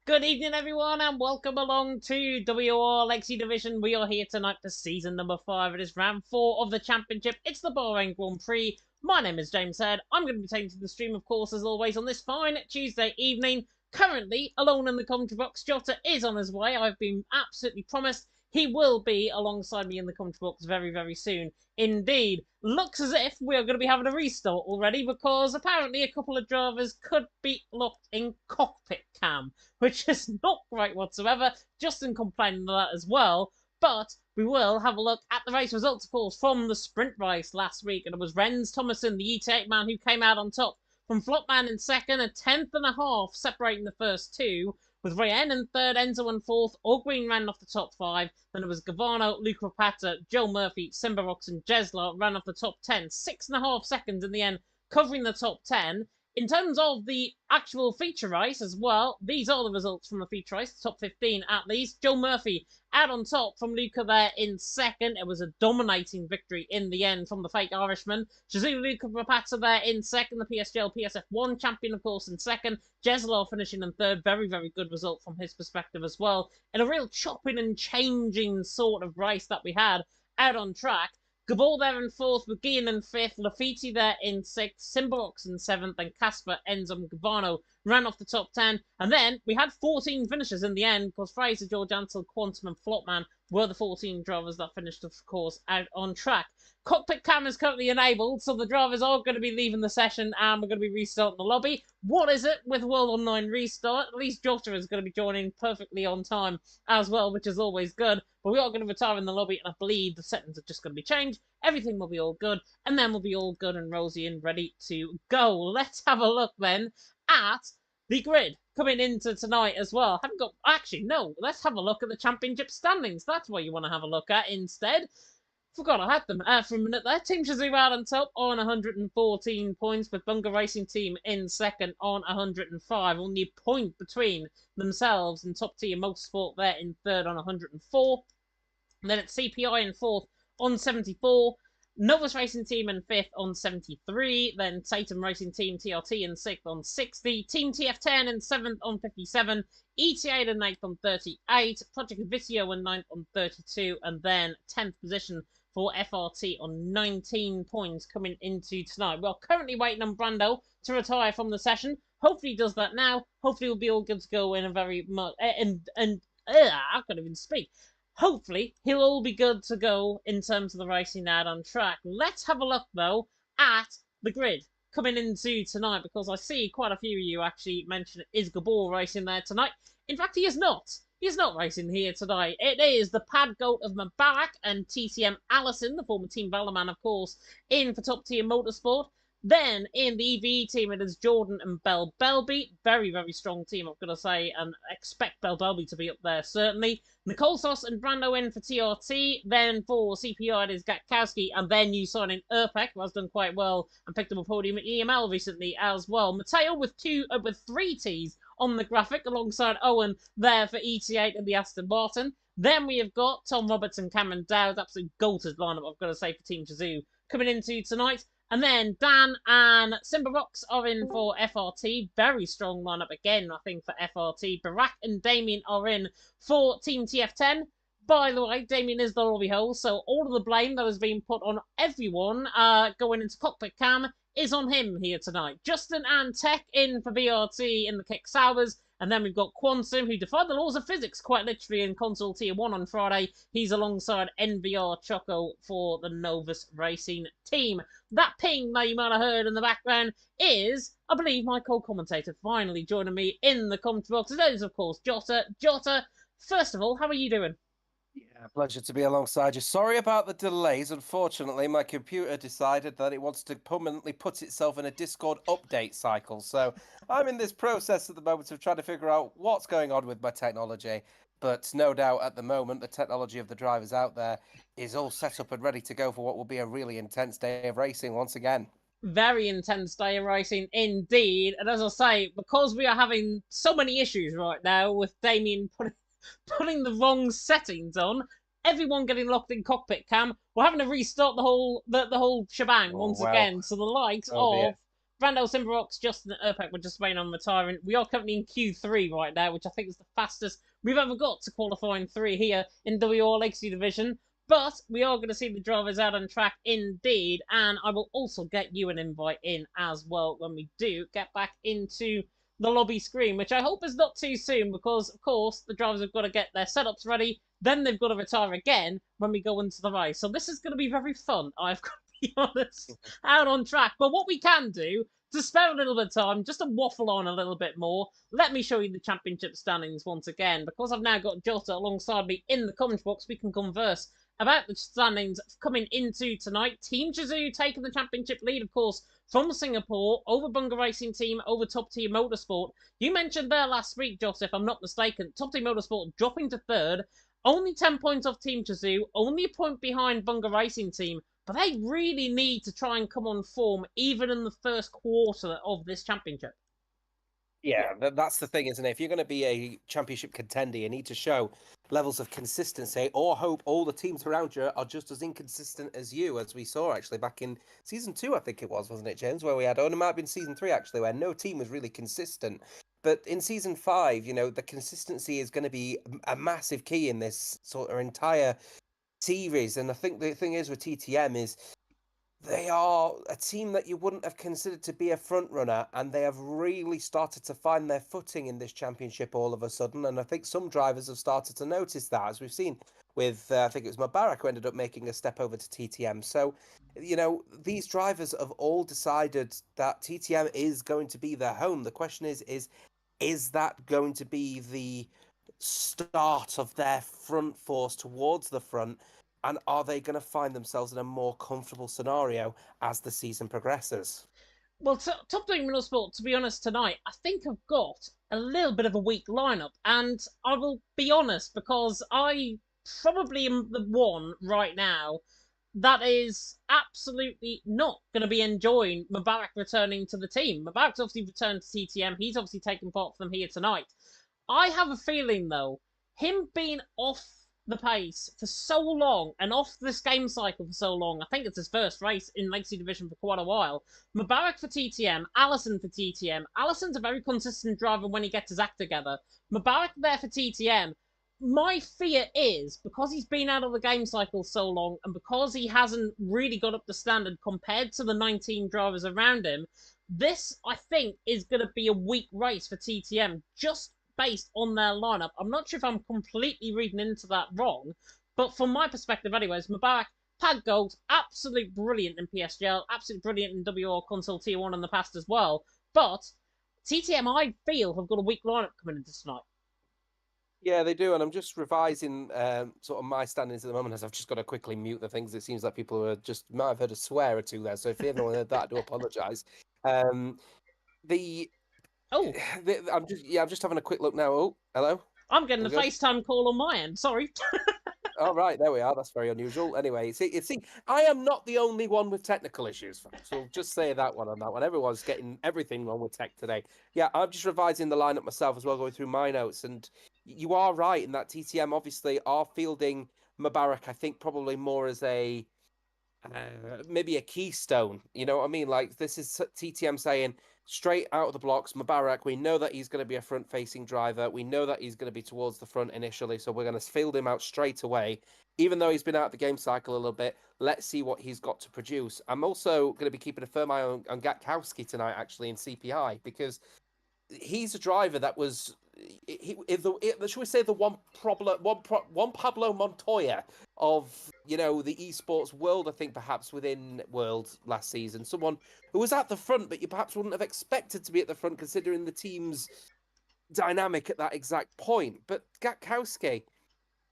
Good evening, everyone, and welcome along to WOR Legacy Division. We are here tonight for season number 5. It is round 4 of the championship. It's the Bahrain Grand Prix. My name is James Head. I'm going to be taking to the stream, of course, as always, on this fine Tuesday evening. Currently, alone in the commentary box, Jota is on his way. I've been absolutely promised he will be alongside me in the commentary box very, very soon. Indeed, looks as if we are going to be having a restart already because apparently a couple of drivers could be locked in cockpit cam, which is not great whatsoever. Justin complaining of that as well. But we will have a look at the race results, of course, from the sprint race last week. And it was Rens Thomason, the ET8 man, who came out on top from Flopman in second, a tenth and a half separating the first two, with Rayen in third, Enzo in fourth. All Green ran off the top 5. Then it was Gavano, Luca Rapata, Joe Murphy, Simbarox, and Jesla ran off the top 10. 6.5 seconds in the end, covering the top 10. In terms of the actual feature race as well, these are the results from the feature race, top 15 at least. Joe Murphy out on top from Luca there in second. It was a dominating victory in the end from the fake Irishman. Shizuku Luca Rapata there in second. The PSGL PSF1 champion, of course, in second. Jeslo finishing in third. Very, very good result from his perspective as well. In a real chopping and changing sort of race that we had out on track. Gabor there in fourth, McGeehan in fifth, Lafiti there in sixth, Simbarox in seventh, and Casper, Enzo, and Gavano ran off the top 10. And then we had 14 finishers in the end because Fraser, George Ansel, Quantum, and Flopman were the 14 drivers that finished, of course, out on track. Cockpit cam is currently enabled, so the drivers are going to be leaving the session and we're going to be restarting the lobby. What is it with World Online restart? At least Jota is going to be joining perfectly on time as well, which is always good. But we are going to retire in the lobby, and I believe the settings are just going to be changed. Everything will be all good, and then we'll be all good and rosy and ready to go. Let's have a look then at the grid coming into tonight as well. Haven't got... Actually, no. Let's have a look at the championship standings. That's what you want to have a look at instead. Forgot I had them for a minute there. Team Shazoo out on top on 114 points, with Bunga Racing Team in second on 105. Only a point between themselves and Top Tier Motorsport there in third on 104. And then it's CPI in fourth on 74. Novus Racing Team in fifth on 73. Then Tatum Racing Team TRT in sixth on 60. Team TF10 in seventh on 57. ETA in eighth on 38. Project Visio in ninth on 32. And then 10th position for FRT on 19 points coming into tonight. We're currently waiting on Brando to retire from the session. Hopefully he does that now. Hopefully we'll be all good to go in a very much... I can't even speak. Hopefully, he'll all be good to go in terms of the racing out on track. Let's have a look, though, at the grid coming into tonight, because I see quite a few of you actually mention is Gabor racing there tonight. In fact, he is not. He is not racing here today. It is the pad goat of Mubarak and TCM Allison, the former Team Valorman, of course, in for Top Tier Motorsport. Then, in the EVE team, it is Jordan and Bell Belby. Very, very strong team, I've got to say, and expect Bell Belby to be up there, certainly. Nicole Sauce and Brando in for TRT. Then, for CPI, it is Gatkowski. And then you sign in Urpek, who has done quite well and picked up a podium at EML recently as well. Mateo with three T's on the graphic, alongside Owen there for ET8 and the Aston Martin. Then we have got Tom Roberts and Cameron Dowd. Absolute golden lineup, I've got to say, for Team Shazoo coming into tonight. And then Dan and Simbarox are in for FRT. Very strong lineup again, I think, for FRT. Barack and Damien are in for Team TF10. By the way, Damien is the lobby hole, so all of the blame that has been put on everyone going into cockpit cam is on him here tonight. Justin and Tech in for BRT in the Kick Sours. And then we've got Quantum, who defied the laws of physics quite literally in Console Tier 1 on Friday. He's alongside NVR Choco for the Novus Racing team. That ping that you might have heard in the background is, I believe, my co-commentator finally joining me in the commentary box. It is, of course, Jota. Jota, first of all, how are you doing? Yeah, pleasure to be alongside you. Sorry about the delays. Unfortunately, my computer decided that it wants to permanently put itself in a Discord update cycle. So I'm in this process at the moment of trying to figure out what's going on with my technology. But no doubt at the moment, the technology of the drivers out there is all set up and ready to go for what will be a really intense day of racing once again. Very intense day of racing indeed. And as I say, because we are having so many issues right now with Damien putting the wrong settings on, everyone getting locked in cockpit cam, we're having to restart the whole shebang once again. So the likes of Brando Simbarox, Justin Urpak were just waiting on retiring. We are currently in Q3 right now, which I think is the fastest we've ever got to qualifying 3 here in WR Legacy Division. But we are going to see the drivers out on track indeed, and I will also get you an invite in as well when we do get back into the lobby screen, which I hope is not too soon because, of course, the drivers have got to get their setups ready, then they've got to retire again when we go into the race. So this is going to be very fun, I've got to be honest, out on track. But what we can do, to spare a little bit of time, just to waffle on a little bit more, let me show you the championship standings once again. Because I've now got Jota alongside me in the comment box, we can converse about the standings coming into tonight. Team Chazoo taking the championship lead, of course, from Singapore, over Bunga Racing Team, over Top Tier Motorsport. You mentioned there last week, Joss, if I'm not mistaken, Top Tier Motorsport dropping to third, only 10 points off Team Chazoo, only a point behind Bunga Racing Team, but they really need to try and come on form even in the first quarter of this championship. Yeah, that's the thing, isn't it? If you're going to be a championship contender, you need to show levels of consistency, or hope all the teams around you are just as inconsistent as you, as we saw actually back in season 2, I think it was, wasn't it, James? Where we had, oh, it might have been season 3 actually, where no team was really consistent. But in season 5, the consistency is going to be a massive key in this sort of entire series. And I think the thing is with TTM is they are a team that you wouldn't have considered to be a front runner, and they have really started to find their footing in this championship all of a sudden. And I think some drivers have started to notice that, as we've seen with, I think it was Mubarak who ended up making a step over to TTM. So, these drivers have all decided that TTM is going to be their home. The question is that going to be the start of their front force towards the front? And are they going to find themselves in a more comfortable scenario as the season progresses? Well, Top Tier Motorsport, to be honest, tonight, I think I've got a little bit of a weak lineup. And I will be honest, because I probably am the one right now that is absolutely not going to be enjoying Mubarak returning to the team. Mubarak's obviously returned to TTM. He's obviously taken part for them here tonight. I have a feeling, though, him being off the pace for so long and off this game cycle for so long, I think it's his first race in Legacy Division for quite a while. Mubarak for TTM, Allison for TTM. Allison's a very consistent driver when he gets his act together. Mubarak there for TTM. My fear is, because he's been out of the game cycle so long and because he hasn't really got up to standard compared to the 19 drivers around him, this, I think, is going to be a weak race for TTM, just based on their lineup. I'm not sure if I'm completely reading into that wrong, but from my perspective anyways, Mubarak, Pad Gold, absolute brilliant in PSGL, absolute brilliant in WR Console Tier 1 in the past as well, but TTM, I feel, have got a weak lineup coming into tonight. Yeah, they do, and I'm just revising sort of my standings at the moment as I've just got to quickly mute the things. It seems like people are just might have heard a swear or two there, so if anyone heard that, I do apologise. The Oh, I'm just having a quick look now. Oh, hello. I'm getting All a good? FaceTime call on my end. Sorry. Oh, right, there we are. That's very unusual. Anyway, see, I am not the only one with technical issues, folks. So just say that one on that one. Everyone's getting everything wrong with tech today. Yeah, I'm just revising the lineup myself as well, going through my notes. And you are right in that TTM obviously are fielding Mubarak, I think, probably more as a maybe a keystone. You know what I mean? Like, this is TTM saying straight out of the blocks, Mubarak, we know that he's going to be a front-facing driver. We know that he's going to be towards the front initially, so we're going to field him out straight away. Even though he's been out of the game cycle a little bit, let's see what he's got to produce. I'm also going to be keeping a firm eye on Gatkowski tonight, actually, in CPI, because he's a driver that was, should we say, the one Pablo Montoya of the esports world, I think, perhaps within World last season. Someone who was at the front, but you perhaps wouldn't have expected to be at the front considering the team's dynamic at that exact point. But Gatkowski,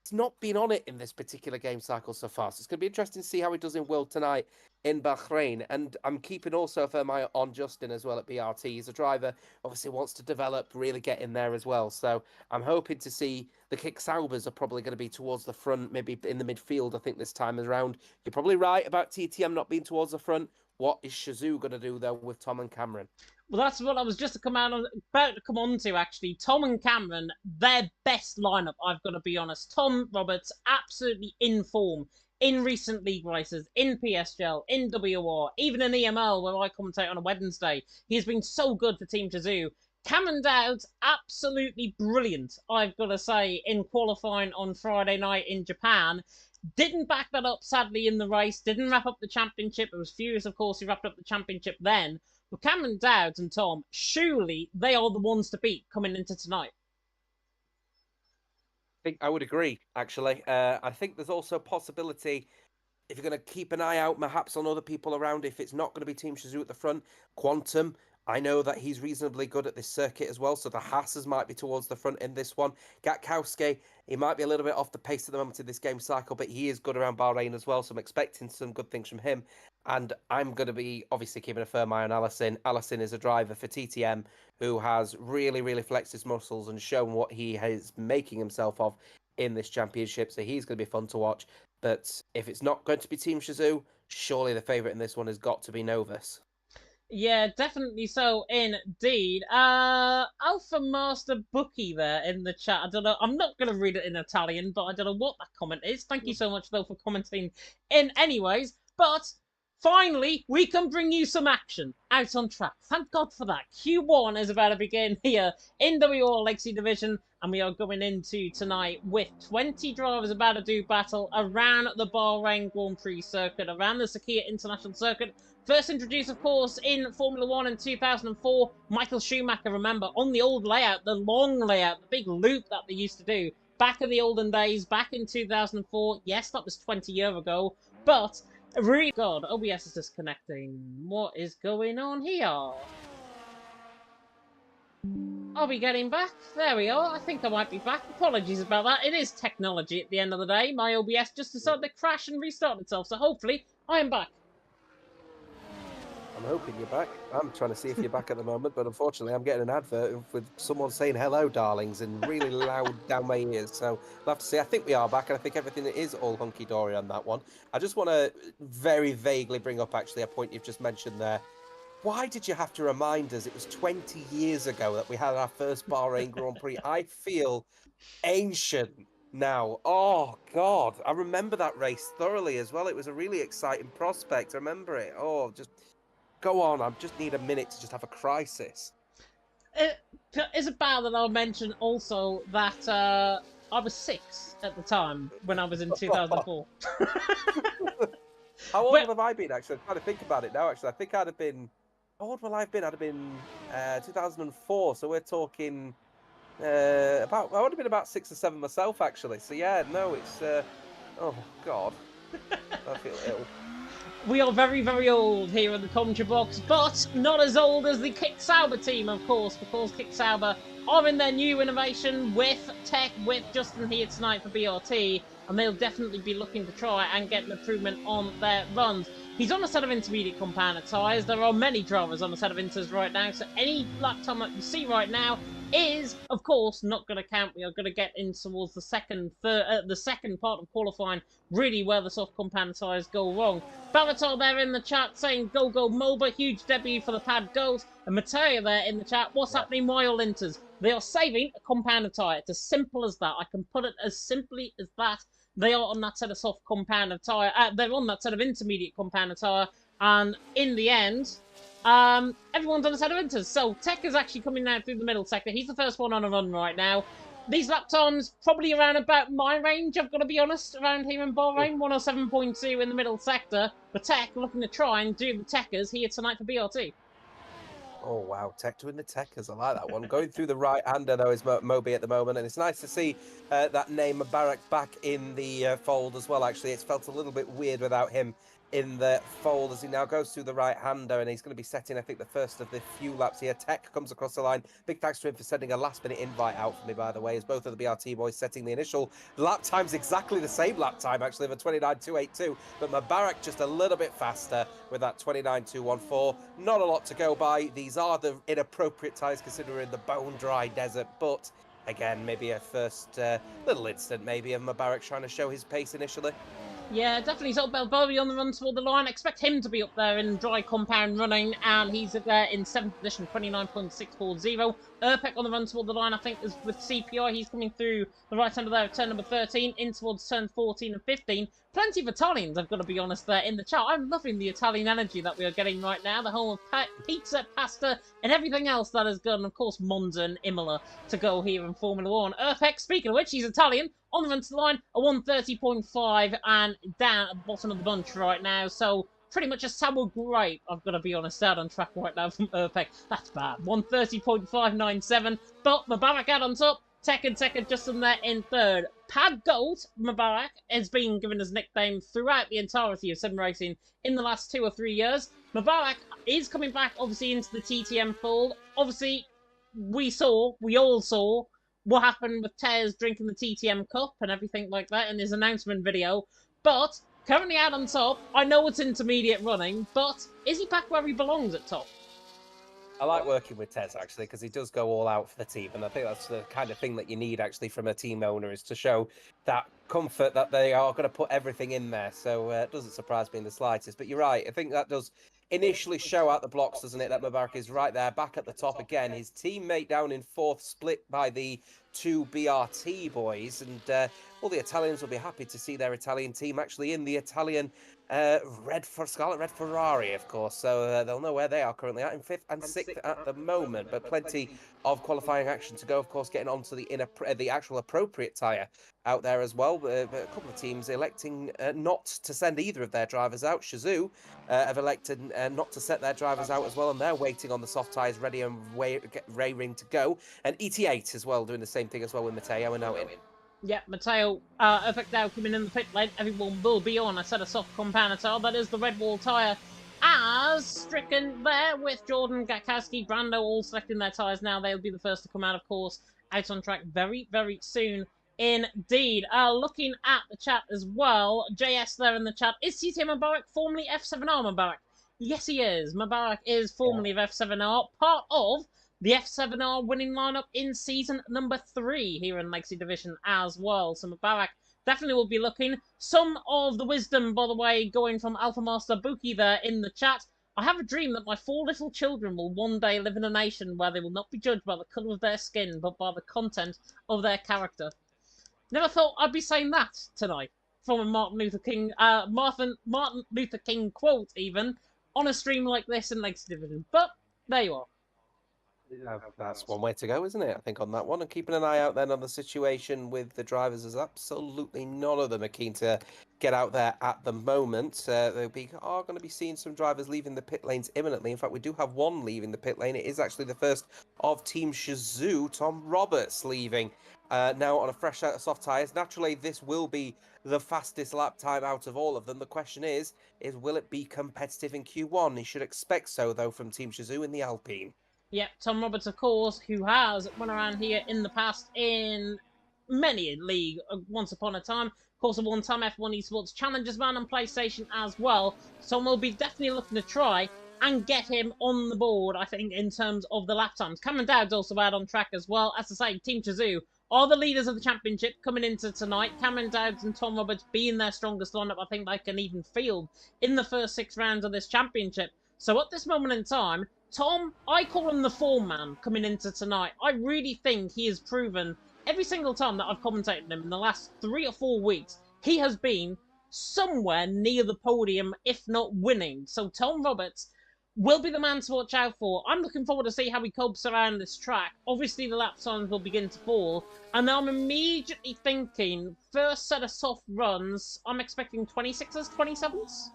it's not been on it in this particular game cycle so far. So it's going to be interesting to see how he does in World tonight in Bahrain. And I'm keeping also a firm eye on Justin as well at BRT. He's a driver, obviously wants to develop, really get in there as well. So I'm hoping to see the Kick Saubers are probably going to be towards the front, maybe in the midfield, I think, this time around. You're probably right about TTM not being towards the front. What is Shazoo going to do, though, with Tom and Cameron? Well, that's what I was just about to come on to, actually. Tom and Cameron, their best lineup, I've got to be honest. Tom Roberts, absolutely in form in recent league races, in PSGL, in WOR, even in EML, where I commentate on a Wednesday. He has been so good for Team Shazoo. Cameron Dowd's absolutely brilliant, I've got to say, in qualifying on Friday night in Japan. Didn't back that up, sadly, in the race. Didn't wrap up the championship. I was furious, of course, he wrapped up the championship then. But Cameron Dowd and Tom, surely they are the ones to beat coming into tonight. I think I would agree, actually. I think there's also a possibility, if you're going to keep an eye out perhaps on other people around, if it's not going to be Team Shazoo at the front, Quantum, I know that he's reasonably good at this circuit as well, so the Hassers might be towards the front in this one. Gatkowski, he might be a little bit off the pace at the moment in this game cycle, but he is good around Bahrain as well, so I'm expecting some good things from him. And I'm going to be obviously keeping a firm eye on Allison. Allison is a driver for TTM who has really, really flexed his muscles and shown what he is making himself of in this championship, so he's going to be fun to watch. But if it's not going to be Team Shazoo, surely the favourite in this one has got to be Novus. Yeah, definitely so, indeed. Alpha Master Bookie there in the chat. I don't know, I'm not going to read it in Italian, but I don't know what that comment is. Thank you so much, though, for commenting in anyways. But finally, we can bring you some action out on track. Thank God for that. Q1 is about to begin here in WOR Legacy Division, and we are going into tonight with 20 drivers about to do battle around the Bahrain Grand Prix circuit, around the Sakhir International Circuit. First introduced, of course, in Formula 1 in 2004, Michael Schumacher, remember, on the old layout, the long layout, the big loop that they used to do, back in the olden days, back in 2004. Yes, that was 20 years ago, but really, God, OBS is disconnecting. What is going on here? Are we getting back? There we are. I think I might be back. Apologies about that. It is technology at the end of the day. My OBS just decided to crash and restart itself, so hopefully I am back. I'm hoping you're back. I'm trying to see if you're back at the moment, but unfortunately I'm getting an advert with someone saying hello, darlings, in really loud down my ears. So we'll have to see. I think we are back, and I think everything is all hunky-dory on that one. I just want to very vaguely bring up, actually, a point you've just mentioned there. Why did you have to remind us it was 20 years ago that we had our first Bahrain Grand Prix? I feel ancient now. Oh, God. I remember that race thoroughly as well. It was a really exciting prospect. I remember it. Oh, just go on. I just need a minute to just have a crisis. Isabel, that I'll mention also that I was 6 at the time when I was in 2004. How old have I been, actually? I'm trying to think about it now, actually. I think I'd have been... How old will I have been? I'd have been 2004, so we're talking I would have been about 6 or 7 myself, actually. So yeah, no, it's oh God, I feel ill. We are very, very old here in the commentary box, but not as old as the Kick Sauber team, of course, because Kick Sauber are in their new innovation with tech, with Justin here tonight for BRT, and they'll definitely be looking to try and get an improvement on their runs. He's on a set of intermediate compound tyres. There are many drivers on a set of inters right now, so any lap time that you see right now is, of course, not going to count. We are going to get in towards the second part of qualifying, really where the soft compound tyres go wrong. Balatar there in the chat saying go MOBA, huge debut for the Pad Goals. And Materia there in the chat, what's happening Royal Inters? They are saving a compound tyre. It's as simple as that. I can put it as simply as that. They are on that set of soft compound tyre. They're on that set of intermediate compound tyre. And in the end, everyone's on a set of inters. So Tech is actually coming out through the middle sector. He's the first one on a run right now. These lap times probably around about my range, I've got to be honest, around here in Bahrain. 107.2 in the middle sector. But Tech looking to try and do the Techers here tonight for BRT. Oh, wow. Tech doing the Techers. I like that one. Going through the right-hander, though, is Moby at the moment. And it's nice to see that name, Mubarak, back in the fold as well, actually. It's felt a little bit weird without him in the fold as he now goes through the right-hander, and he's going to be setting, I think, the first of the few laps here. Tech comes across the line. Big thanks to him for sending a last-minute invite out for me, by the way, as both of the BRT boys setting the initial lap times, exactly the same lap time, actually, of a 29.282, but Mubarak just a little bit faster with that 29.214. Not a lot to go by. These are the inappropriate tyres considering the bone-dry desert, but again, maybe a first little instant, maybe, of Mubarak trying to show his pace initially. Yeah, definitely. Sort of Belbovi on the run toward the line. Expect him to be up there in dry compound running, and he's there in 7th position, 29.640. Urpek on the run toward the line, I think, is with CPI. He's coming through the right hand of there, turn number 13, in towards turn 14 and 15. Plenty of Italians, I've got to be honest, there in the chat. I'm loving the Italian energy that we are getting right now. The whole of pizza, pasta, and everything else that has gone. Of course, Monza and Imola to go here in Formula One. Urpek, speaking of which, he's Italian. On the run to the line, a 130.5 and down at the bottom of the bunch right now. So pretty much a sour grape, I've got to be honest, out on track right now from Urpek. That's bad. 130.597. But Mubarak out on top. Tekken just in there in third. Pad Gold, Mubarak, has been given his nickname throughout the entirety of sim racing in the last 2 or 3 years. Mubarak is coming back, obviously, into the TTM fold. Obviously, we all saw what happened with Tez drinking the TTM Cup and everything like that in his announcement video. But currently out on top, I know it's intermediate running, but is he back where he belongs at top? I like working with Tez, actually, because he does go all out for the team. And I think that's the kind of thing that you need, actually, from a team owner, is to show that comfort that they are going to put everything in there. So it doesn't surprise me in the slightest. But you're right. I think that does initially show out the blocks, doesn't it, that Mubarak is right there, back at the top again. His teammate down in fourth, split by the two BRT boys. And all the Italians will be happy to see their Italian team actually in the Italian Scarlet Red Ferrari, of course. So they'll know where they are currently at in 5th and 6th at the moment. But plenty of qualifying action to go, of course, getting onto the actual appropriate tyre out there as well. But a couple of teams electing not to send either of their drivers out. Shazoo have elected not to set their drivers out as well, and they're waiting on the soft tyres ready and raring to go. And ET8 as well, doing the same thing as well with Matteo and Owen. Yeah, Matteo, Effect now coming in the pit lane. Everyone will be on a set of soft compound tyre. That is the Red Wall tyre. As stricken there with Jordan, Gatkowski, Brando all selecting their tyres now. They'll be the first to come out, of course, out on track very, very soon indeed. Looking at the chat as well, JS there in the chat. Is TTM Mubarak formerly F7R Mubarak? Yes, he is. Mubarak is formerly of F7R, part of the F7R winning lineup in season number 3 here in Legacy Division as well. So Mubarak definitely will be looking. Some of the wisdom, by the way, going from Alpha Master Buki there in the chat. I have a dream that my 4 little children will one day live in a nation where they will not be judged by the colour of their skin, but by the content of their character. Never thought I'd be saying that tonight. From a Martin Luther King quote, even, on a stream like this in Legacy Division. But there you are. That's one way to go, isn't it? I think on that one, and keeping an eye out then on the situation with the drivers, as absolutely none of them are keen to get out there at the moment. Are going to be seeing some drivers leaving the pit lanes imminently. In fact, we do have one leaving the pit lane. It is actually the first of Team Shazoo, Tom Roberts, leaving now on a fresh set of soft tyres. Naturally, this will be the fastest lap time out of all of them. The question is will it be competitive in Q1? You should expect so, though, from Team Shazoo in the Alpine. Yeah, Tom Roberts, of course, who has run around here in the past in many league once upon a time. Of course, a one-time F1 Esports Challengers man on PlayStation as well. Tom will be definitely looking to try and get him on the board, I think, in terms of the lap times. Cameron Dowd's also out on track as well. As I say, Team Shazoo are the leaders of the championship coming into tonight. Cameron Dowds and Tom Roberts being their strongest lineup, I think they can even field in the first 6 rounds of this championship. So at this moment in time, Tom, I call him the form man coming into tonight. I really think he has proven every single time that I've commentated him in the last 3 or 4 weeks, he has been somewhere near the podium, if not winning. So Tom Roberts will be the man to watch out for. I'm looking forward to see how he copes around this track. Obviously, the lap times will begin to fall. And I'm immediately thinking, first set of soft runs, I'm expecting 26s, 27s?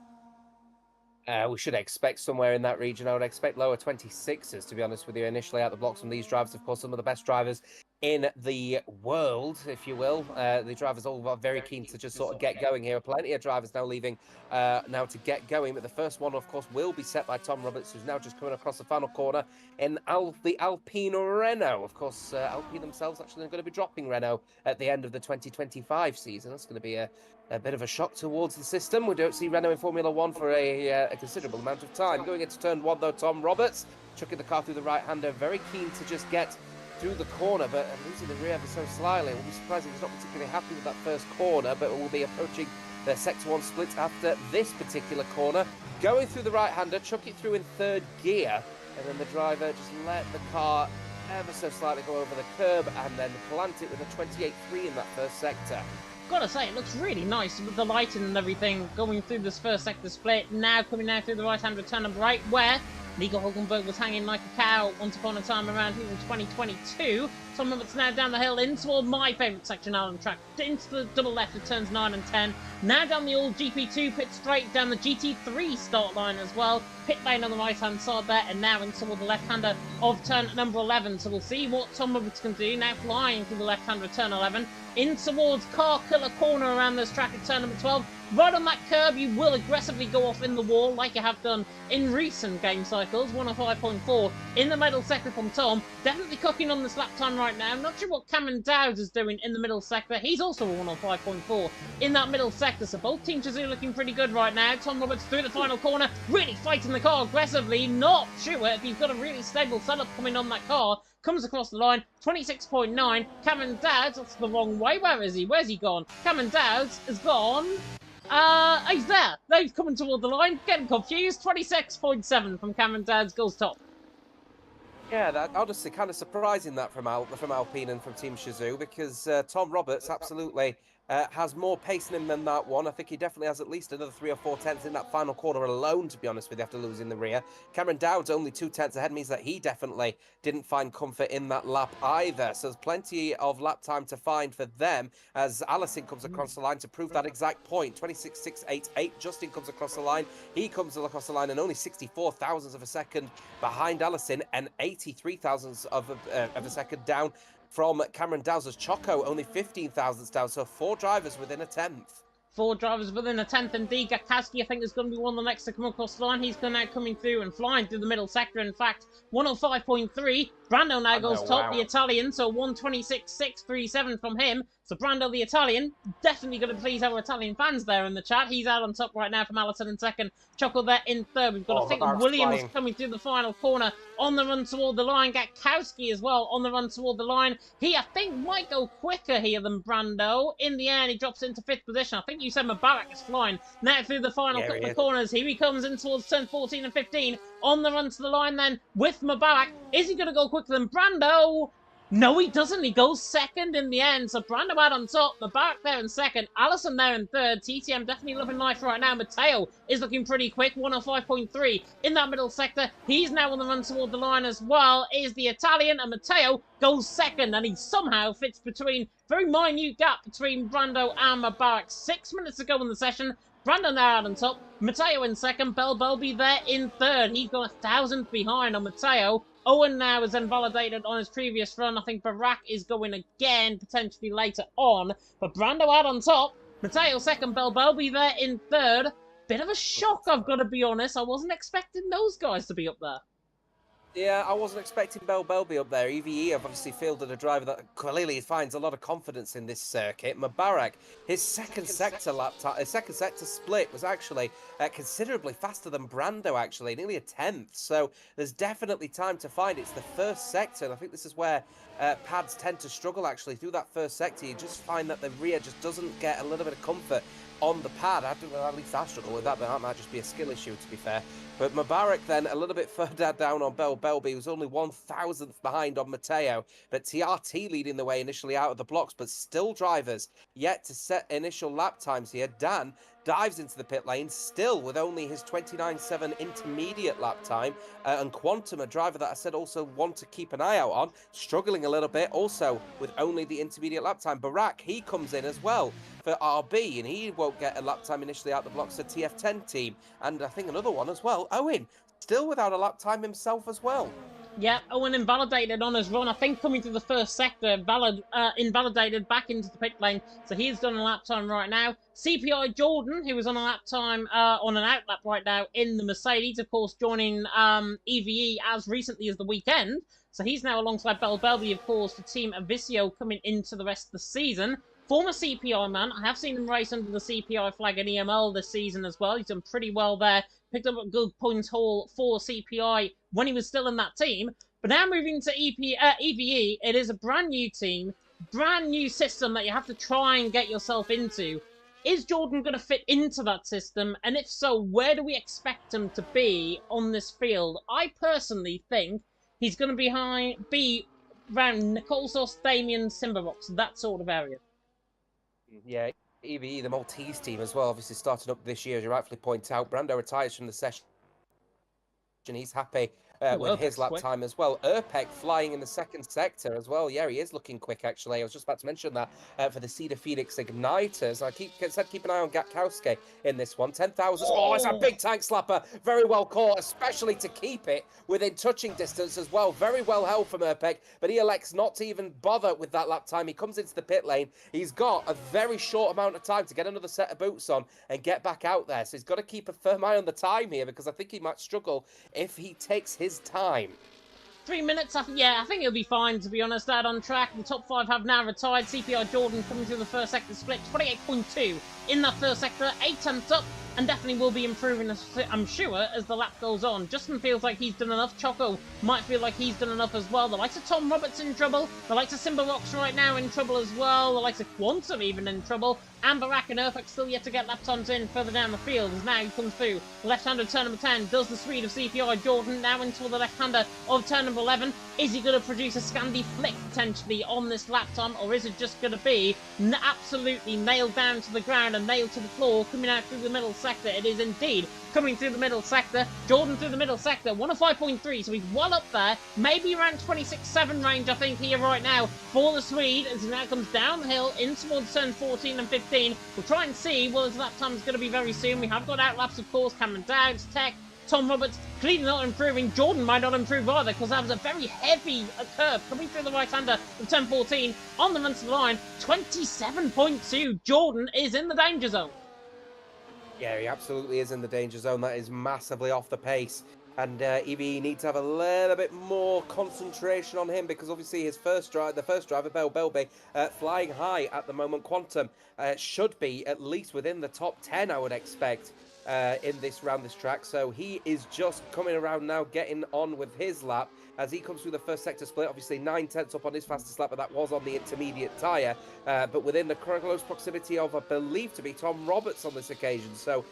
We should expect somewhere in that region. I would expect lower 26s, to be honest with you, initially out the blocks from these drivers. Of course, some of the best drivers in the world, if you will. The drivers all are very keen to just sort of get going here. Plenty of drivers now leaving now to get going. But the first one, of course, will be set by Tom Roberts, who's now just coming across the final corner in the Alpine Renault. Of course, Alpine themselves actually are going to be dropping Renault at the end of the 2025 season. That's going to be a bit of a shock towards the system. We don't see Renault in Formula 1 for a considerable amount of time. Going into turn 1, though, Tom Roberts chucking the car through the right-hander. Very keen to just get through the corner, but losing the rear ever so slightly. We'll be surprised if he's not particularly happy with that first corner, but we'll be approaching The Sector 1 splits after this particular corner. Going through the right-hander, chuck it through in third gear, and then the driver just let the car ever so slightly go over the curb and then plant it with a 28.3 in that first sector. Gotta say, it looks really nice with the lighting and everything going through this first sector split. Now coming out through the right-hand return of right, where Nico Hulkenberg was hanging like a cow once upon a time around here in 2022. Some of it's now down the hill in toward my favourite section out on the track, into the double left of turns 9 and 10. Now down the old GP2 pit straight, down the GT3 start line as well. Pit lane on the right-hand side there, and now into toward the left-hander of turn number 11. So we'll see what Tom Roberts can do. Now flying through the left-hander of turn 11. In towards Car Killer Corner around this track at turn number 12. Right on that curb, you will aggressively go off in the wall like you have done in recent game cycles. 105.4 in the middle sector from Tom. Definitely cooking on this lap time right now. Not sure what Cameron Dowd is doing in the middle sector. He's also a 105.4 in that middle sector. So both teams are looking pretty good right now. Tom Roberts through the final corner, really fighting the car aggressively. Not sure if you've got a really stable setup coming on that car. Comes across the line, 26.9. Cameron Dowd, that's the wrong way. Where is he? Where's he gone? Cameron Dowd has gone. He's there. He's coming toward the line. Getting confused. 26.7 from Cameron Dowd goes top. Yeah, that honestly kind of surprising that from Alpine and from Team Shazoo, because Tom Roberts absolutely has more pace in him than that one. I think he definitely has at least another 3 or 4 tenths in that final quarter alone, to be honest with you, after losing the rear. Cameron Dowd's only 2 tenths ahead, means that he definitely didn't find comfort in that lap either. So there's plenty of lap time to find for them as Allison comes across the line to prove that exact point. 26.688. Justin comes across the line. He comes across the line and only 64 thousandths of a second behind Allison and 83 thousandths of a second down from Cameron Dowd's. Choco only 15 thousandths down, so 4 drivers within a tenth. 4 drivers within a tenth, indeed. Gakowski, I think, is going to be one of the next to come across the line. He's now coming through and flying through the middle sector. In fact, 105.3. Brando now goes top, the Italian, so 126.637 from him. So Brando, the Italian, definitely going to please our Italian fans there in the chat. He's out on top right now from Allison in second. Choco there in third. We've got, I think, Williams coming through the final corner on the run toward the line. Gakowski as well on the run toward the line. He, I think, might go quicker here than Brando. In the air, and he drops into 5th position. I think you said Mubarak is flying. Now through the final couple of corners. Here he comes in towards turn 14 and 15. On the run to the line then with Mubarak. Is he going to go quicker than Brando? No, he doesn't. He goes second in the end. So Brando out on top. Mubarak there in second. Allison there in third. TTM definitely loving life right now. Matteo is looking pretty quick. 105.3 in that middle sector. He's now on the run toward the line as well. Is the Italian, and Matteo goes second. And he somehow fits between, very minute gap between Brando and Mubarak. 6 minutes to go in the session. Brando now out on top. Matteo in second. Belby there in third. He's got 1,000 behind on Matteo. Owen now is invalidated on his previous run. I think Barak is going again, potentially later on. But Brando out on top. Matteo second. Belby there in third. Bit of a shock, I've got to be honest. I wasn't expecting those guys to be up there. Yeah, I wasn't expecting Belby up there. EVE have obviously fielded a driver that clearly finds a lot of confidence in this circuit. Mubarak, his second sector split was actually considerably faster than Brando, actually, nearly a tenth. So there's definitely time to find. It's the first sector, and I think this is where pads tend to struggle, actually. Through that first sector, you just find that the rear just doesn't get a little bit of comfort on the pad. At least I struggle with that, but that might just be a skill issue, to be fair. But Mubarak then a little bit further down on Belby, who's only 1,000th behind on Matteo. But TRT leading the way initially out of the blocks, but still drivers yet to set initial lap times here. Dan dives into the pit lane, still with only his 29.7 intermediate lap time. And Quantum, a driver that I said also want to keep an eye out on, struggling a little bit, also with only the intermediate lap time. Barak, he comes in as well for RB, and he won't get a lap time initially out the blocks for TF10 team. And I think another one as well, Owen, still without a lap time himself as well. Yeah, Owen invalidated on his run. I think coming through the first sector, invalidated back into the pit lane. So he's done a lap time right now. CPI Jordan, who was on a lap time, on an out lap right now in the Mercedes, of course, joining EVE as recently as the weekend. So he's now alongside Belby, of course, for Team Avisio coming into the rest of the season. Former CPI man. I have seen him race under the CPI flag at EML this season as well. He's done pretty well there. Picked up a good points haul for CPI when he was still in that team. But now moving to EVE, it is a brand new team, brand new system that you have to try and get yourself into. Is Jordan going to fit into that system? And if so, where do we expect him to be on this field? I personally think he's going to be around Nicole Sauce, Damien, Simbarox, that sort of area. Yeah, EVE, the Maltese team as well, obviously started up this year, as you rightfully point out. Brando retires from the session. He's happy with his lap time as well. Urpek flying in the second sector as well. Yeah, he is looking quick, actually. I was just about to mention that for the Cedar Phoenix Igniters. I said keep an eye on Gatkowski in this one. 10,000. Oh, it's a big tank slapper. Very well caught, especially to keep it within touching distance as well. Very well held from Urpek, but he elects not to even bother with that lap time. He comes into the pit lane. He's got a very short amount of time to get another set of boots on and get back out there. So he's got to keep a firm eye on the time here, because I think he might struggle if he takes his time. 3 minutes, I think he'll be fine, to be honest. Out on track. The top 5 have now retired. CPR Jordan coming through the first sector split, 28.2 in that first sector, 8 tenths up, and definitely will be improving, I'm sure, as the lap goes on. Justin feels like he's done enough. Choco might feel like he's done enough as well. The likes of Tom Roberts in trouble. The likes of Simbarox right now in trouble as well. The likes of Quantum even in trouble. And Barak and Urfak still yet to get lap times in further down the field, as now he comes through. Left-hander turn number 10 does the speed of CPR Jordan, now into the left-hander of turn number 11. Is he going to produce a Scandi flick potentially on this lap time, or is it just going to be absolutely nailed down to the ground and nailed to the floor, coming out through the middle sector? It is indeed coming through the middle sector. Jordan through the middle sector, 105.3, so he's well up there, maybe around 26.7 range, I think, here right now for the Swede, as he now comes down the hill in towards turn 14 and 15. We'll try and see what his lap time is going to be very soon. We have got outlaps, of course. Cameron Dowds, Tech, Tom Roberts, clearly not improving. Jordan might not improve either, because that was a very heavy curve coming through the right-hander of turn 14 on the run to the line. 27.2. Jordan is in the danger zone. Yeah, he absolutely is in the danger zone. That is massively off the pace. And EVE needs to have a little bit more concentration on him, because obviously his the first driver, Bell Belby, flying high at the moment. Quantum should be at least within the top 10, I would expect, in this track. So he is just coming around now, getting on with his lap as he comes through the first sector split. Obviously 9 tenths up on his fastest lap, but that was on the intermediate tyre. But within the close proximity of, I believe, to be Tom Roberts on this occasion. So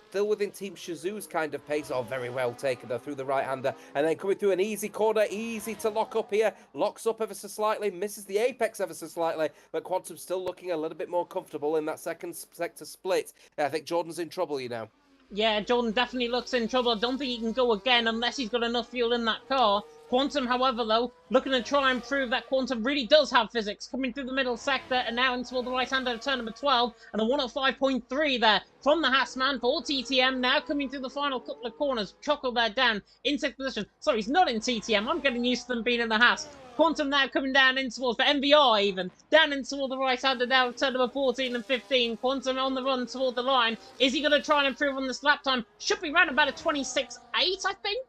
still within Team Shazoo's kind of pace. Oh, very well taken, though, through the right-hander. And then coming through an easy corner, easy to lock up here. Locks up ever so slightly, misses the apex ever so slightly. But Quantum's still looking a little bit more comfortable in that second sector split. I think Jordan's in trouble, you know. Yeah, Jordan definitely looks in trouble. I don't think he can go again unless he's got enough fuel in that car. Quantum, however, though, looking to try and prove that Quantum really does have physics. Coming through the middle sector and now into the right-hander of turn number 12. And a 105.3 there from the Hassman for TTM. Now coming through the final couple of corners. Choco there down in 6th position. Sorry, he's not in TTM. I'm getting used to them being in the Hass. Quantum now coming down in towards the MVR even. Down in toward the right-hander now, turn number 14 and 15. Quantum on the run toward the line. Is he going to try and improve on this lap time? Should be around about a 26.8, I think.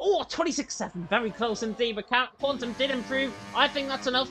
Oh, 26.7. Very close indeed, but Quantum did improve. I think that's enough.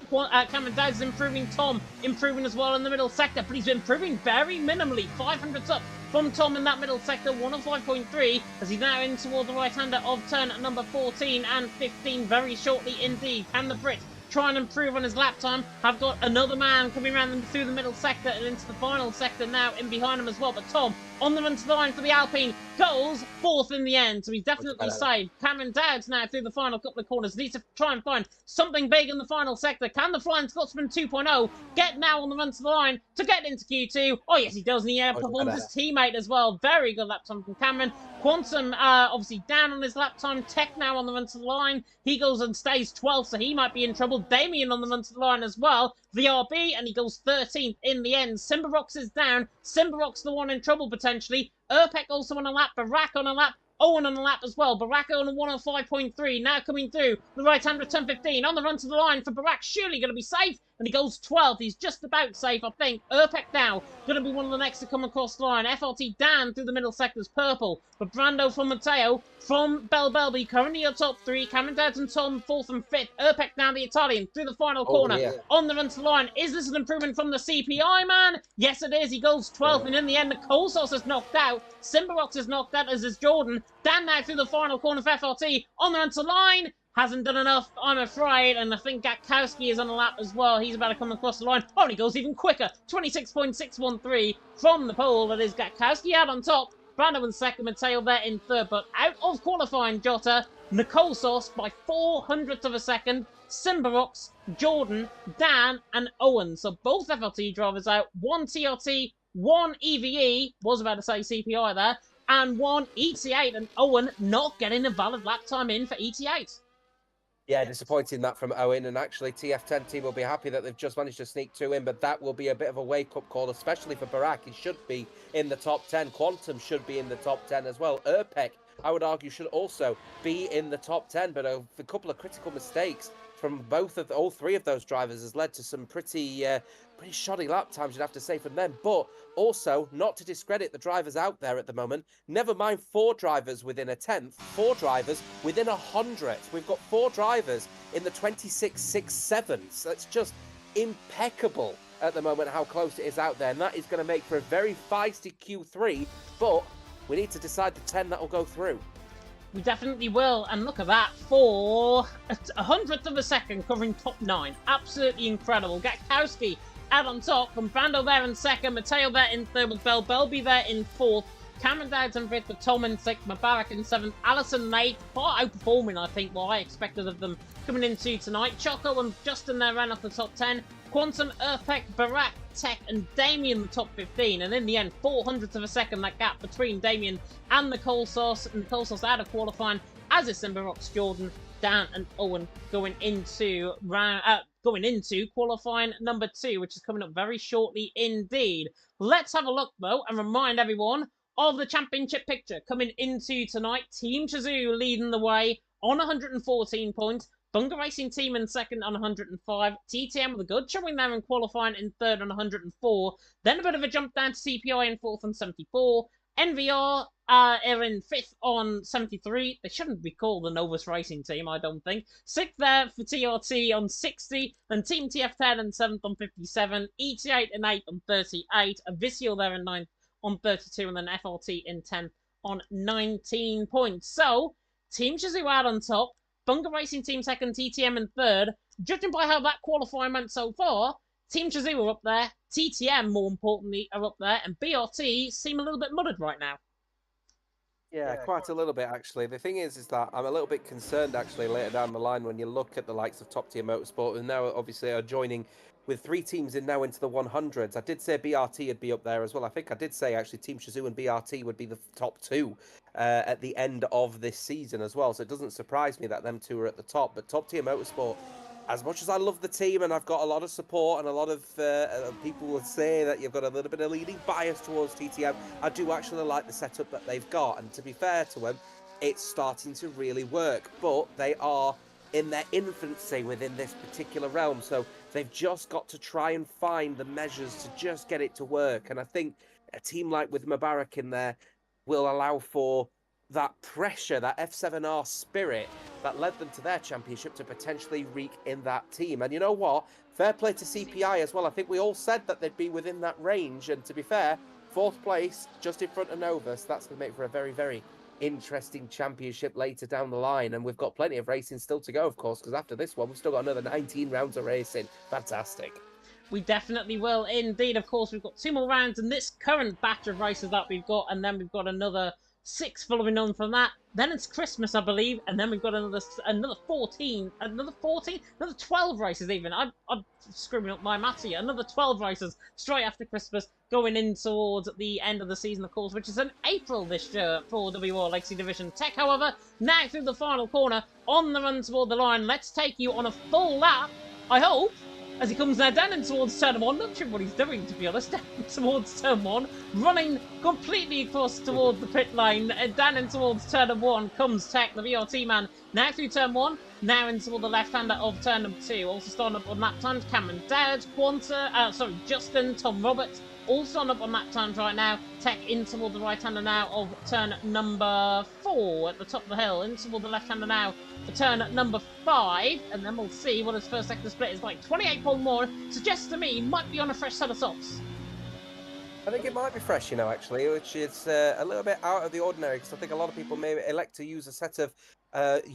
Cameron Dowds is improving. Tom improving as well in the middle sector, but he's improving very minimally. 500s up from Tom in that middle sector, 105.3, as he's now in toward the right-hander of turn number 14 and 15 very shortly indeed. Can the Brit try and improve on his lap time? Have got another man coming around them through the middle sector and into the final sector now in behind him as well. But Tom, on the run to the line for the Alpine, goes 4th in the end, so he's definitely saved. Cameron Dowds now through the final couple of corners needs to try and find something big in the final sector. Can the Flying Scotsman 2.0 get now on the run to the line to get into Q2? Oh yes, he does, and he outperforms his teammate as well. Very good lap time from Cameron. Quantum obviously down on his lap time. Tech now on the run to the line. He goes and stays 12th, so he might be in trouble. Damien on the run to the line as well. VRB, and he goes 13th in the end. Simbarox is down. Simbarox the one in trouble potentially. Urpek also on a lap. Barak on a lap. Owen on a lap as well. Barak on a 105.3. Now coming through the right-hander of turn 15. On the run to the line for Barak. Surely going to be safe. And he goes 12th. He's just about safe, I think. Urpek now going to be one of the next to come across the line. FRT down through the middle sectors. Purple. But Brando from Matteo from Bell Belby. Currently your top 3. Cameron Dowds and Tom 4th and 5th. Urpek now the Italian through the final corner. Yeah. On the run to the line. Is this an improvement from the CPI man? Yes, it is. He goes 12th. And in the end, the Coal Sauce is knocked out. Simbarox is knocked out, as is Jordan. Dan now through the final corner for FRT. On the run to the line. hasn't done enough, I'm afraid, and I think Gatkowski is on a lap as well. He's about to come across the line. Oh, and he goes even quicker. 26.613 from the pole. That is Gatkowski out on top. Brando in second, Mateo there in third, but out of qualifying Jota, Nicole Sauce by 400th of a second. Simbarox, Jordan, Dan, and Owen. So both FLT drivers out. One TRT, one EVE, was about to say CPI there, and one ET8, and Owen not getting a valid lap time in for ET8. Yeah, disappointing that from Owen, and actually TF10 team will be happy that they've just managed to sneak 2 in, but that will be a bit of a wake-up call, especially for Barak. He should be in the top 10. Quantum should be in the top 10 as well. Urpek, I would argue, should also be in the top 10, but a couple of critical mistakes from all three of those drivers has led to some pretty shoddy lap times, you'd have to say, from them. But also, not to discredit the drivers out there at the moment, never mind 4 drivers within a 10th, 4 drivers within 100th. We've got 4 drivers in the 26.67s. That's just impeccable at the moment how close it is out there. And that is going to make for a very feisty Q3, but we need to decide the 10 that will go through. We definitely will, and look at that, for 100th of a second covering top 9. Absolutely incredible. Gatkowski out on top, from Brando there in second, Mateo there in third with Bell, Belby there in fourth, Cameron Dowds in fifth with Tom in sixth, Mubarak in seventh, Allison in eighth, far outperforming, I think, what I expected of them coming into tonight. Choco and Justin there ran off the top 10, Quantum, Urpek, Barak, Tech, and Damien the top 15, and in the end, 400th of a second, that gap between Damien and Nicole Sauce, and Nicole Sauce out of qualifying, as is Simbarox, Jordan, Dan, and Owen going into qualifying number 2, which is coming up very shortly indeed. Let's have a look, though, and remind everyone of the championship picture coming into tonight. Team Chazoo leading the way on 114 points. Bunga Racing Team in second on 105. TTM with a good showing there in qualifying in third on 104. Then a bit of a jump down to CPI in fourth on 74. NVR are in fifth on 73. They shouldn't be called the Novus Racing Team, I don't think. Sixth there for TRT on 60. Then Team TF10 in seventh on 57. ET8 in eighth on 38. Avisio there in ninth on 32. And then FLT in 10th on 19 points. So, Team Chazoo out on top. Bunga Racing Team second, TTM in third. Judging by how that qualifying went so far, Team Chazoo are up there, TTM, more importantly, are up there, and BRT seem a little bit muddled right now. Yeah, quite a little bit, actually. The thing is that I'm a little bit concerned, actually, later down the line when you look at the likes of Top Tier Motorsport, who now obviously are joining with 3 teams now into the 100s. I did say BRT would be up there as well. I think I did say, actually, Team Chazoo and BRT would be the top 2 at the end of this season as well. So it doesn't surprise me that them 2 are at the top. But Top Tier Motorsport, as much as I love the team and I've got a lot of support and a lot of people would say that you've got a little bit of leading bias towards TTM, I do actually like the setup that they've got. And to be fair to them, it's starting to really work. But they are in their infancy within this particular realm. So they've just got to try and find the measures to just get it to work. And I think a team like with Mubarak in there will allow for that pressure, that F7R spirit that led them to their championship to potentially wreak in that team. And you know what? Fair play to CPI as well. I think we all said that they'd be within that range. And to be fair, 4th place, just in front of Novus, that's going to make for a very, very interesting championship later down the line. And we've got plenty of racing still to go, of course, because after this one, we've still got another 19 rounds of racing. Fantastic. We definitely will. Indeed, of course, we've got 2 more rounds in this current batch of races that we've got, and then we've got another 6 following on from that. Then it's Christmas, I believe, and then we've got another 12 races even. I'm screwing up my maths here. Another 12 races straight after Christmas, going in towards the end of the season, of course, which is in April this year for WOR Legacy Division. Tech, however, now through the final corner, on the run toward the line. Let's take you on a full lap, I hope, as he comes now down in towards turn 1. Not sure what he's doing, to be honest. Down towards turn 1. Running completely across towards the pit lane. Down in towards turn 1 comes Tech, the VRT man. Now through turn 1. Now into the left-hander of turn number 2. Also starting up on lap times. Cameron Dowd, Justin, Tom Roberts. All starting up on lap times right now. Tech in toward the right-hander now of turn number 4 at the top of the hill. In toward the left-hander now for turn number 5. And then we'll see what his first sector split is like. 28 point more suggests to me he might be on a fresh set of softs. I think it might be fresh, actually, which is a little bit out of the ordinary, because I think a lot of people may elect to use a set of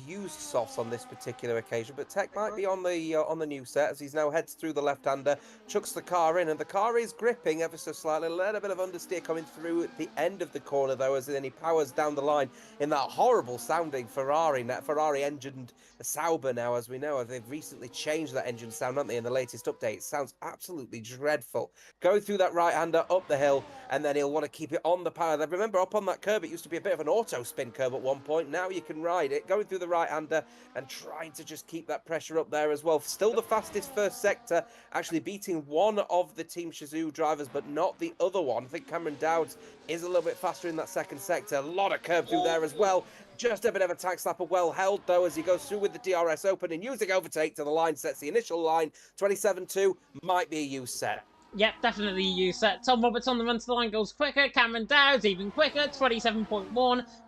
used softs on this particular occasion, but Tech might be on the new set as he's now heads through the left-hander, chucks the car in, and the car is gripping ever so slightly. A little bit of understeer coming through at the end of the corner, though, as then he powers down the line in that horrible-sounding Ferrari engined Sauber now, as we know. They've recently changed that engine sound, haven't they, in the latest update? It sounds absolutely dreadful. Going through that right-hander, up the hill, and then he'll want to keep it on the power. Remember, up on that curve, it used to be a bit of an auto-spin curve at one point. Now you can ride it. Going through the right-hander and trying to just keep that pressure up there as well. Still the fastest first sector, actually beating one of the Team Shazoo drivers, but not the other one. I think Cameron Dowds is a little bit faster in that second sector. A lot of curve through there as well. Just a bit of a tack slapper, well held though, as he goes through with the DRS open and using overtake to the line, sets the initial line. 27.2 might be a use set. Yep, definitely you set. Tom Roberts on the run to the line goes quicker. Cameron Dowds even quicker, 27.1.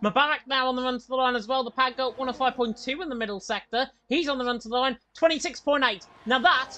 Mubarak now on the run to the line as well. The pad goat 105.2 in the middle sector. He's on the run to the line, 26.8. Now that,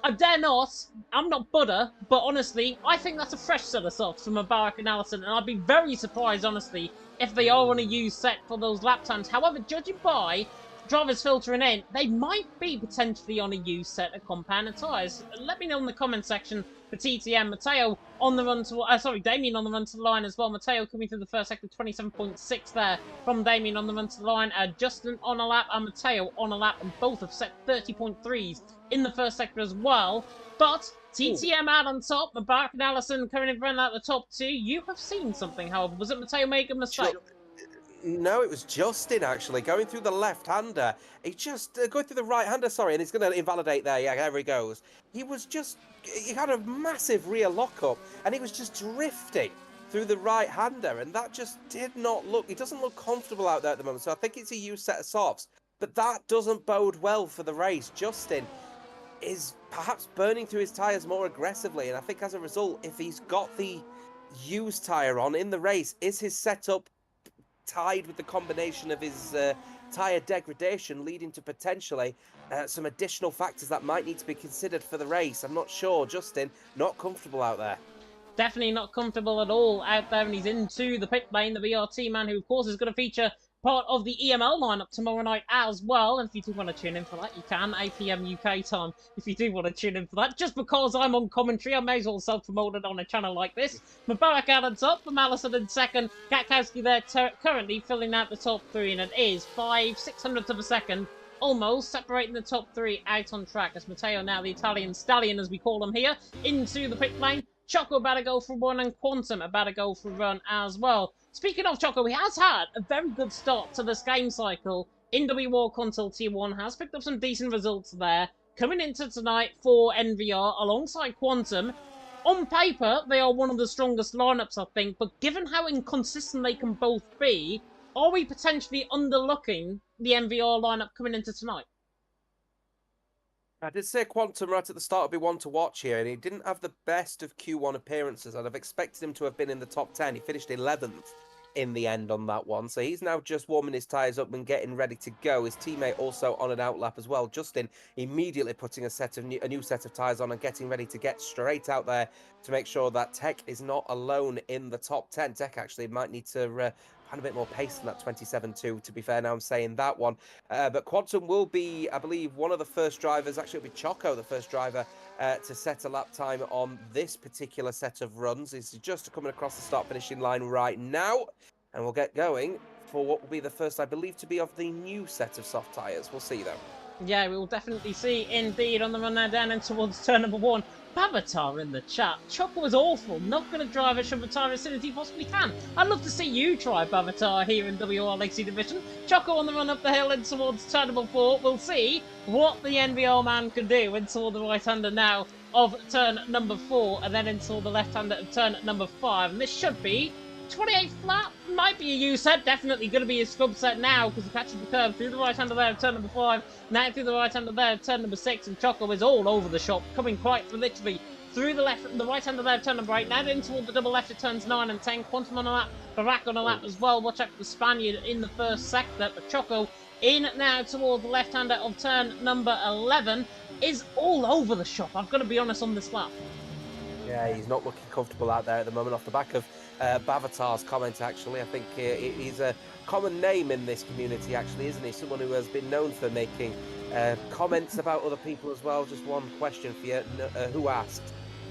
I dare not, I'm not Buddha, but honestly, I think that's a fresh set of softs from Mubarak and Allison, and I'd be very surprised, honestly, if they are on a used set for those lap times. However, judging by drivers filtering in, they might be potentially on a used set of compound tyres. Let me know in the comment section for TTM. Matteo on the run to, Damien on the run to the line as well. Matteo coming through the first sector, 27.6 there from Damien on the run to the line. Justin on a lap and Matteo on a lap, and both have set 30.3s in the first sector as well. But TTM out on top, Mubarak and Allison coming in front at the top two. You have seen something, however. Was it Matteo making a mistake? No, it was Justin, actually, going through the left-hander. He just, going through the right-hander, sorry, and he's going to invalidate there. Yeah, there he goes. He had a massive rear lockup, and he was just drifting through the right-hander, and that just did not look, it doesn't look comfortable out there at the moment, so I think it's a used set of softs. But that doesn't bode well for the race. Justin is perhaps burning through his tyres more aggressively, and I think as a result, if he's got the used tyre on in the race, is his setup tied with the combination of his tyre degradation, leading to potentially some additional factors that might need to be considered for the race? I'm not sure. Justin, not comfortable out there. Definitely not comfortable at all out there, and he's into the pit lane, the BRT man, who of course is going to feature part of the EML lineup tomorrow night as well. And if you do want to tune in for that, you can, 8 PM UK time, if you do want to tune in for that. Just because I'm on commentary, I may as well self-promote it on a channel like this. Mubarak out on top, from Allison in second. Gatkowski there currently filling out the top three, and it is 5/600th of a second, almost separating the top three out on track, as Matteo, now the Italian stallion as we call him here, into the pit lane. Choco about to go for a run, and Quantum about to go for a run as well. Speaking of Choco, he has had a very good start to this game cycle in WOR Console Tier 1, has picked up some decent results there. Coming into tonight for NVR alongside Quantum. On paper, they are one of the strongest lineups, I think, but given how inconsistent they can both be, are we potentially underlooking the NVR lineup coming into tonight? I did say Quantum right at the start would be one to watch here, and he didn't have the best of Q1 appearances. I'd have expected him to have been in the top 10. He finished 11th in the end on that one, so he's now just warming his tyres up and getting ready to go. His teammate also on an outlap as well. Justin immediately putting a new set of tyres on and getting ready to get straight out there to make sure that Tech is not alone in the top 10. Tech actually might need to find a bit more pace than that 27.2, to be fair. Now I'm saying that one. But Quantum will be, I believe, one of the first drivers, actually it'll be Choco, the first driver to set a lap time on this particular set of runs. He's just coming across the start-finishing line right now. And we'll get going for what will be the first, I believe, to be of the new set of soft tyres. We'll see, though. Yeah, we will definitely see, indeed, on the run now down and towards turn number 1. Babatar in the chat. Choco was awful. Not going to drive a Babatar as soon as he possibly can. I'd love to see you try Babatar here in WR Legacy Division. Choco on the run up the hill and towards turn number 4. We'll see what the NVR man can do into the right-hander now of turn number 4, and then into the left-hander of turn number 5. And this should be 28 flat, might be a U set, definitely going to be a scrub set now, because he catches the curve through the right-hander there of turn number 5, now through the right-hander there of turn number 6, and Choco is all over the shop, coming quite literally through the right-hander there of turn number 8, now in toward the double left of turns 9 and 10, Quantum on a lap, Barak on a lap as well. Watch out for the Spaniard in the first sector, but Choco in now toward the left-hander of turn number 11 is all over the shop, I've got to be honest on this lap. Yeah, he's not looking comfortable out there at the moment off the back of Bavatar's comment, actually. I think he's a common name in this community, actually, isn't he? Someone who has been known for making comments about other people as well. Just one question for you. Who asked?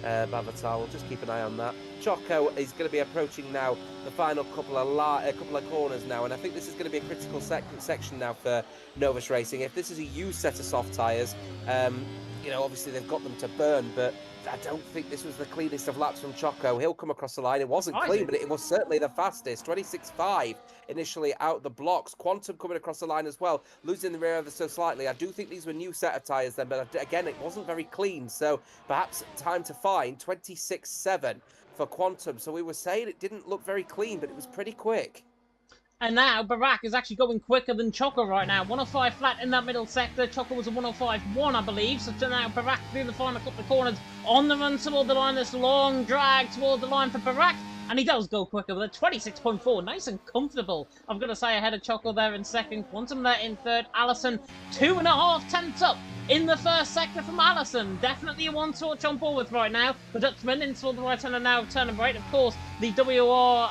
Bavatar. We'll just keep an eye on that. Choco is going to be approaching now the final couple of corners now, and I think this is going to be a critical section now for Novus Racing. If this is a used set of soft tyres, you know, obviously they've got them to burn, but I don't think this was the cleanest of laps from Choco. He'll come across the line. It wasn't clean, but it was certainly the fastest. 26.5 initially out the blocks. Quantum coming across the line as well, losing the rear ever so slightly. I do think these were new set of tyres then, but again, it wasn't very clean. So perhaps time to find 26.7 for Quantum. So we were saying it didn't look very clean, but it was pretty quick. And now Barack is actually going quicker than Choco right now. 105 flat in that middle sector. Choco was a 105.1, I believe. So now Barack through the final couple of corners on the run toward the line. This long drag toward the line for Barack. And he does go quicker with a 26.4. Nice and comfortable. I've got to say ahead of Choco there in second. Quantum there in third. Allison 2.5 tenths up in the first sector from Allison. Definitely a one-to watch on board with right now. The Dutchman in toward the right hander now, turning right. Of course, the WOR,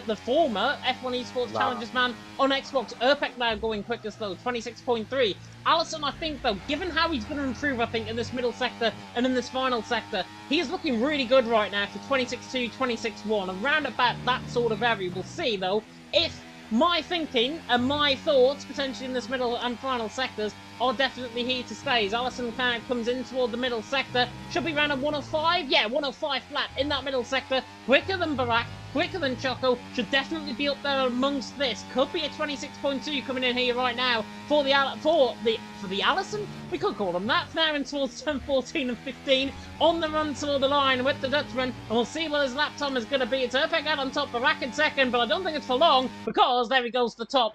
the former F1 Esports Challengers man on Xbox. Uppbeat now going quickest though, 26.3. Allison, I think though, given how he's going to improve, I think, in this middle sector and in this final sector, he is looking really good right now for 26.2, 26.1, around about that sort of area. We'll see though if my thinking and my thoughts potentially in this middle and final sectors are definitely here to stay. As Allison kind of comes in toward the middle sector, should be around a 105. Yeah, 105 flat in that middle sector. Quicker than Barack, quicker than Choco. Should definitely be up there amongst this. Could be a 26.2 coming in here right now for the Allison. We could call them that. Now in towards turn 14 and 15, on the run toward the line with the Dutchman, and we'll see what his lap time is going to be. It's Uppbeat out on top, Barack in second, but I don't think it's for long because there he goes to the top.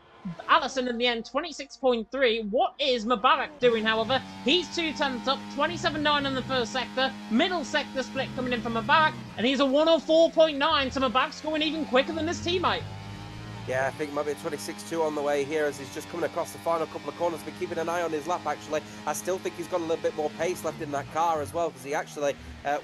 Allison in the end, 26.3. What is Mubarak doing, however? He's 2 tenths up, 27.9 in the first sector. Middle sector split coming in from Mubarak, and he's a 104.9, so Mubarak's going even quicker than his teammate. Yeah, I think maybe a 26.2 on the way here as he's just coming across the final couple of corners, but keeping an eye on his lap, actually. I still think he's got a little bit more pace left in that car as well, because he actually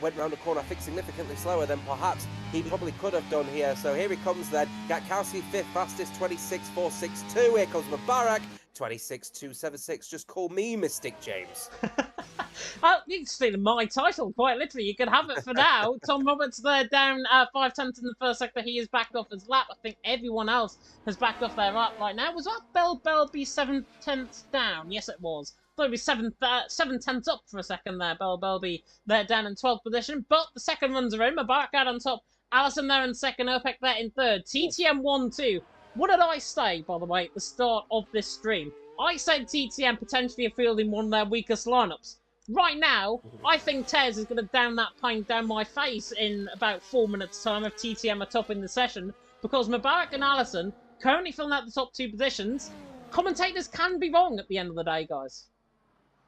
went round the corner, I think, significantly slower than perhaps he probably could have done here. So here he comes then. Gatkowski, 5th fastest, 26.462. Here comes Mubarak, 26.276. Just call me Mystic James. You stealing my title, quite literally. You could have it for now. Tom Roberts there down 5 tenths in the first sector. He is backed off his lap. I think everyone else has backed off their lap right now. Was that Belby 7 tenths down? Yes, it was. Thought it'd be 7 tenths up for a second there. Belby there down in 12th position. But the second runs are in. Mubarak out on top. Allison there in second. Uppbeat there in third. TTM 1-2. What did I say, by the way, at the start of this stream? I said TTM potentially fielding one of their weakest lineups. Right now, I think Tez is going to down that pint down my face in about 4 minutes' time if TTM are top in the session, because Mubarak and Allison currently filling out the top 2 positions. Commentators can be wrong at the end of the day, guys.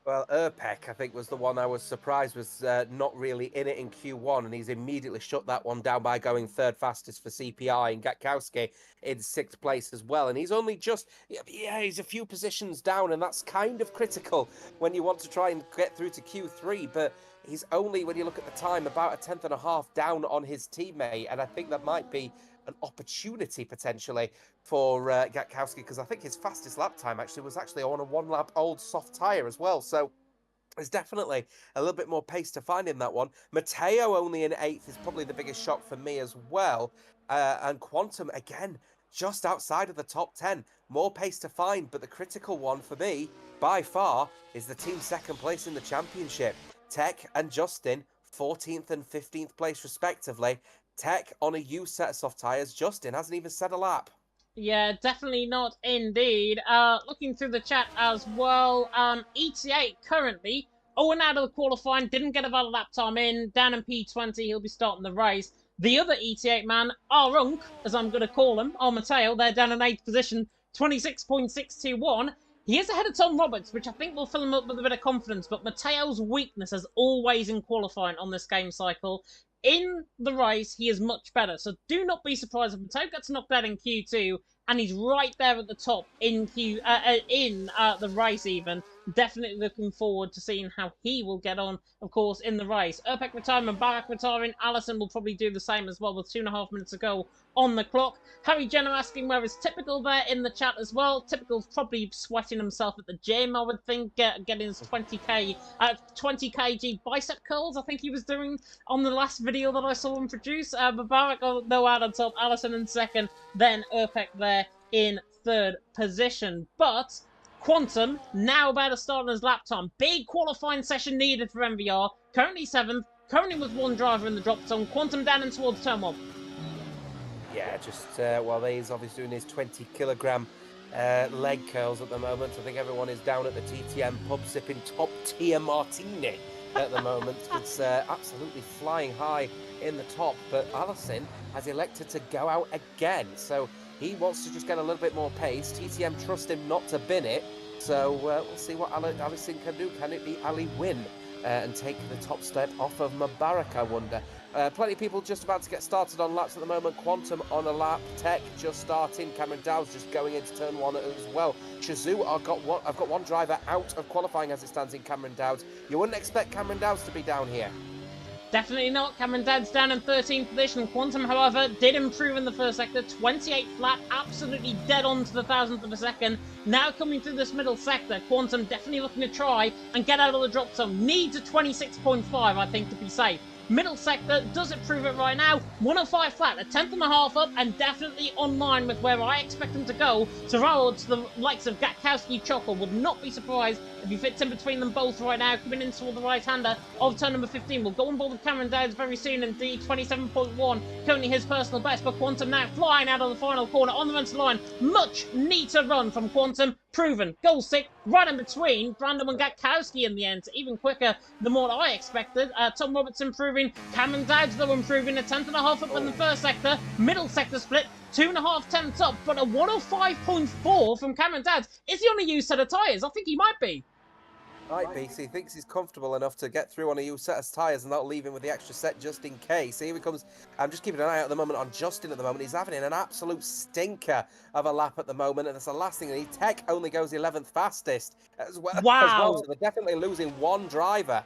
Well, Uppbeat, I think, was the one I was surprised was not really in it in Q1, and he's immediately shut that one down by going 3rd fastest for CPI, and Gatkowski in 6th place as well. And he's only just, yeah, he's a few positions down, and that's kind of critical when you want to try and get through to Q3, but he's only, when you look at the time, about 1.5 tenths down on his teammate, and I think that might be an opportunity potentially for Gatkowski, because I think his fastest lap time was actually on a 1 lap old soft tyre as well. So there's definitely a little bit more pace to find in that one. Matteo only in 8th is probably the biggest shock for me as well. And Quantum, again, just outside of the top 10. More pace to find, but the critical one for me, by far, is the team 2nd place in the championship. Tech and Justin, 14th and 15th place respectively. Tech on a used set of soft tyres. Justin hasn't even set a lap. Yeah, definitely not indeed. Looking through the chat as well, ETA currently, and out of the qualifying, didn't get a valid lap time in, down in P20, he'll be starting the race. The other ETA man, Arunk, as I'm going to call him, Mateo, they're down in 8th position, 26.621. He is ahead of Tom Roberts, which I think will fill him up with a bit of confidence, but Mateo's weakness, as always in qualifying on this game cycle, in the race, he is much better. So do not be surprised if Mateo gets knocked out in Q2 and he's right there at the top in the race even. Definitely looking forward to seeing how he will get on, of course, in the race. Uppbeat retiring, Barak retiring. Allison will probably do the same as well with 2.5 minutes to go on the clock. Harry Jenner asking where is Typical there in the chat as well. Typical's probably sweating himself at the gym, I would think, getting his 20 kg bicep curls, I think he was doing on the last video that I saw him produce. But Barak, no out on top, Allison in second, then Uppbeat there in third position. But Quantum, now about to start on his lap time. Big qualifying session needed for MVR. Currently 7th. Currently with one driver in the drop zone. Quantum down in towards turn 1. Yeah, just while he's obviously doing his 20-kilogram leg curls at the moment. I think everyone is down at the TTM pub sipping top-tier martini at the moment. It's absolutely flying high in the top. But Allison has elected to go out again. So he wants to just get a little bit more pace. TTM trust him not to bin it. So we'll see what Allison can do. Can it be Ali win and take the top step off of Mubarak, I wonder? Plenty of people just about to get started on laps at the moment. Quantum on a lap. Tech just starting. Cameron Dow's just going into turn 1 as well. Shazoo, I've got one driver out of qualifying as it stands in Cameron Dow's. You wouldn't expect Cameron Dow's to be down here. Definitely not. Cameron Dow's down in 13th position. Quantum, however, did improve in the first sector. 28 flat, absolutely dead on to the 1,000th of a second. Now coming through this middle sector, Quantum definitely looking to try and get out of the drop zone. Needs a 26.5, I think, to be safe. Middle sector, does it prove it right now? 105 flat, a 10.5 up, and definitely online with where I expect him to go. To the likes of Gatkowski, Choco, would not be surprised if he fits in between them both right now, coming in toward the right-hander of turn number 15. We'll go on board with Cameron Dowds very soon indeed. 27.1, currently his personal best, but Quantum now flying out of the final corner on the run to the line. Much neater run from Quantum. Proven. Goal 6, right in between Brando and Gatkowski in the end. Even quicker than what I expected. Tom Roberts improving. Cameron Dowds, though, improving. A 10.5 up in the first sector. Middle sector split. 2.5 tenths up, but a 105.4 from Cameron Dowds. Is he on a used set of tyres? I think he might be. Might be. So he thinks he's comfortable enough to get through on a used set of tyres and not leave him with the extra set just in case. Here he comes. I'm just keeping an eye out at the moment on Justin at the moment. He's having an absolute stinker of a lap at the moment, and it's the last thing. And Tech only goes 11th fastest as well. Wow. So they're definitely losing one driver.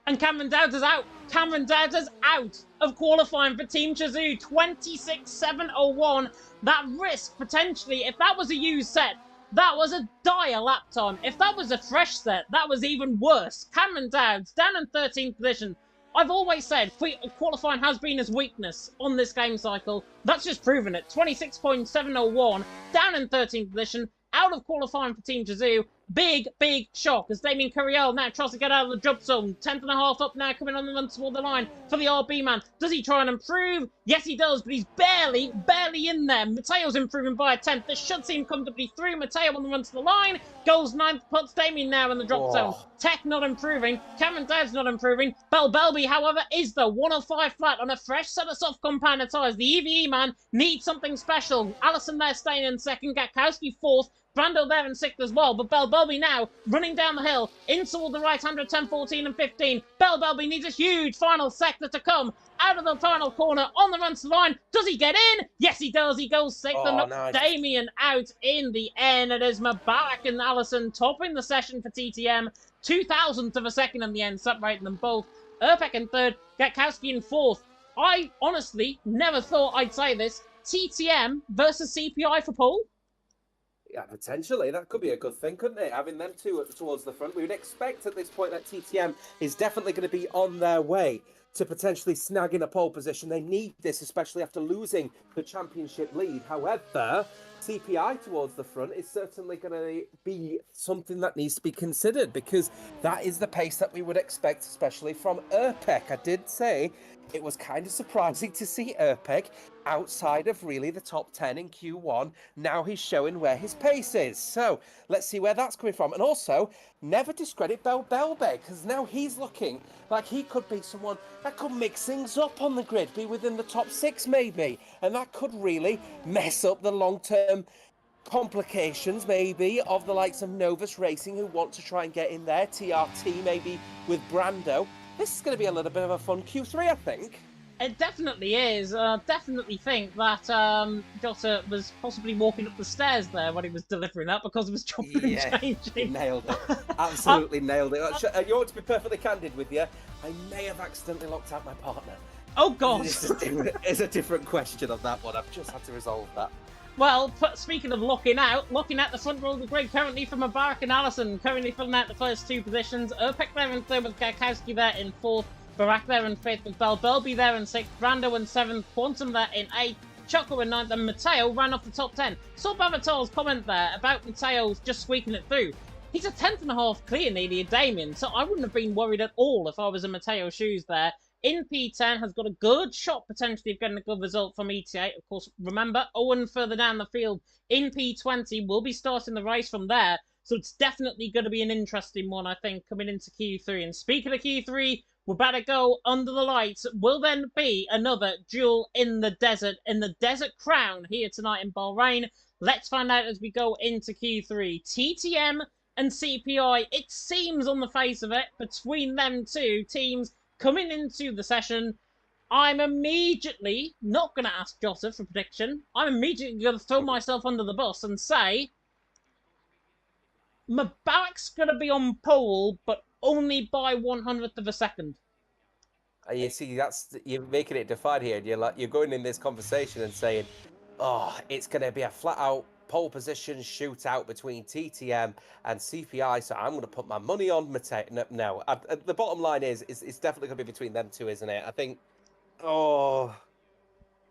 And Cameron Dowds is out. Cameron Dowds is out of qualifying for Team Chazoo. 26.701. That risk, potentially, if that was a used set, that was a dire lap time. If that was a fresh set, that was even worse. Cameron Dowds, down in 13th position. I've always said qualifying has been his weakness on this game cycle. That's just proven it. 26.701, down in 13th position, out of qualifying for Team Chazoo. Big, big shock as Damien Curiel now tries to get out of the drop zone. 10.5 up now, coming on the run toward the line for the RB man. Does he try and improve? Yes, he does, but he's barely in there. Mateo's improving by a 10th. This should see him comfortably through. Mateo on the run to the line. Goes 9th, puts Damien now in the drop zone. Tech not improving. Cameron Dowds not improving. Belby, however, is the 105 flat on a fresh set of soft compounder tyres. The EVE man needs something special. Allison there staying in second. Gatkowski 4th. Brando there in 6th as well, but Belby now running down the hill in toward the right-hander 10, 14 and 15. Belby needs a huge final sector to come out of the final corner on the run to the line. Does he get in? Yes, he does. He goes 6th and nice. Damien out in the end. It is Mubarak and Allison topping the session for TTM. 2,000th of a second in the end, separating them both. Uppbeat in 3rd, Gatkowski in 4th. I honestly never thought I'd say this. TTM versus CPI for pole. Yeah, potentially. That could be a good thing, couldn't it? Having them two towards the front. We would expect at this point that TTM is definitely going to be on their way to potentially snagging a pole position. They need this, especially after losing the championship lead. However, CPI towards the front is certainly going to be something that needs to be considered, because that is the pace that we would expect, especially from Uppbeat. I did say it was kind of surprising to see Uppbeat outside of really the top 10 in Q1. Now he's showing where his pace is. So let's see where that's coming from. And also, never discredit Belby, because now he's looking like he could be someone that could mix things up on the grid, be within the top 6 maybe. And that could really mess up the long-term complications maybe of the likes of Novus Racing, who want to try and get in there. TRT maybe with Brando. This is going to be a little bit of a fun Q3, I think. It definitely is. Definitely think that Jota was possibly walking up the stairs there when he was delivering that because of his chopping and Yeah, you changing. nailed it. uh, Absolutely nailed it. You want to be perfectly candid with you? I may have accidentally locked out my partner. oh god. It's a different question on that one. I've just had to resolve that. Well, speaking of locking out the front row of the grid currently from Mubarak and Allison, currently filling out the first two positions. Erpek there in third with Garkowski there in fourth. Barak there in fifth with Belbelby there in sixth. Brando in seventh. Quantum there in eighth. Choco in ninth. And Mateo ran off the top 10. Saw Bavatar's comment there about Mateo just squeaking it through. He's a tenth and a half clear nearly a Damien, so I wouldn't have been worried at all if I was in Mateo's shoes there. In P10 has got a good shot potentially of getting a good result from ET8. Of course, remember, Owen further down the field in P20 will be starting the race from there. So it's definitely going to be an interesting one, I think, coming into Q3. And speaking of Q3, we're about to go under the lights. Will then be another duel in the desert crown here tonight in Bahrain. Let's find out as we go into Q3. TTM and CPI, it seems on the face of it, between them two teams, coming into the session, I'm immediately not going to ask Jota for prediction. I'm immediately going to throw myself under the bus and say Mubarak's going to be on pole, but only by 100th of a second. You see, you're making it defined here. And you're going in this conversation and saying, "Oh, it's going to be a flat-out pole position shootout between TTM and CPI." So I'm going to put my money on Mateo. No. The bottom line is it's definitely going to be between them two, isn't it? I think. Oh,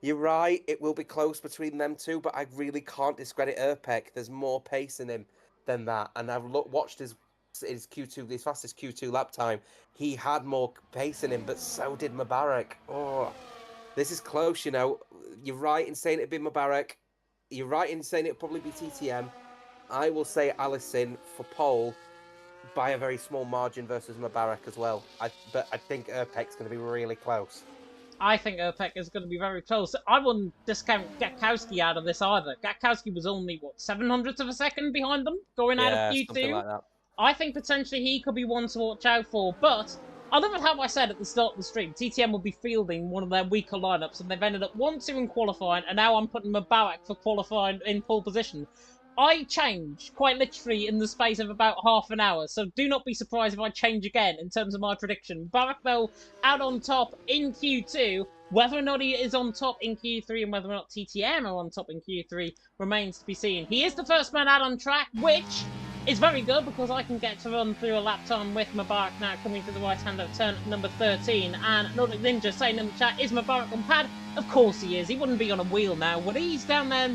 you're right. It will be close between them two, but I really can't discredit Erpek. There's more pace in him than that, and I've watched his Q2, his fastest Q2 lap time. He had more pace in him, but so did Mubarak. Oh, this is close. You're right in saying it'd be Mubarak. You're right in saying it'd probably be TTM. I will say Allison for pole by a very small margin versus Mubarak as well. But I think Erpek's going to be really close. I think Erpek is going to be very close. I wouldn't discount Gatkowski out of this either. Gatkowski was only, 700th of a second behind them going out of Yeah, Q2? something like that. I think potentially he could be one to watch out for, but I love it how I said at the start of the stream, TTM will be fielding one of their weaker lineups, and they've ended up 1-2 in qualifying, and now I'm putting Mubarak for qualifying in pole position. I change quite literally in the space of about half an hour, so do not be surprised if I change again in terms of my prediction. Mubarak, though, out on top in Q2. Whether or not he is on top in Q3 and whether or not TTM are on top in Q3 remains to be seen. He is the first man out on track, which is very good because I can get to run through a lap time with Mubarak now coming to the right hand of turn number 13. And Nordic Ninja saying in the chat, is Mubarak on pad? Of course he is. He wouldn't be on a wheel now, would he? He's down there in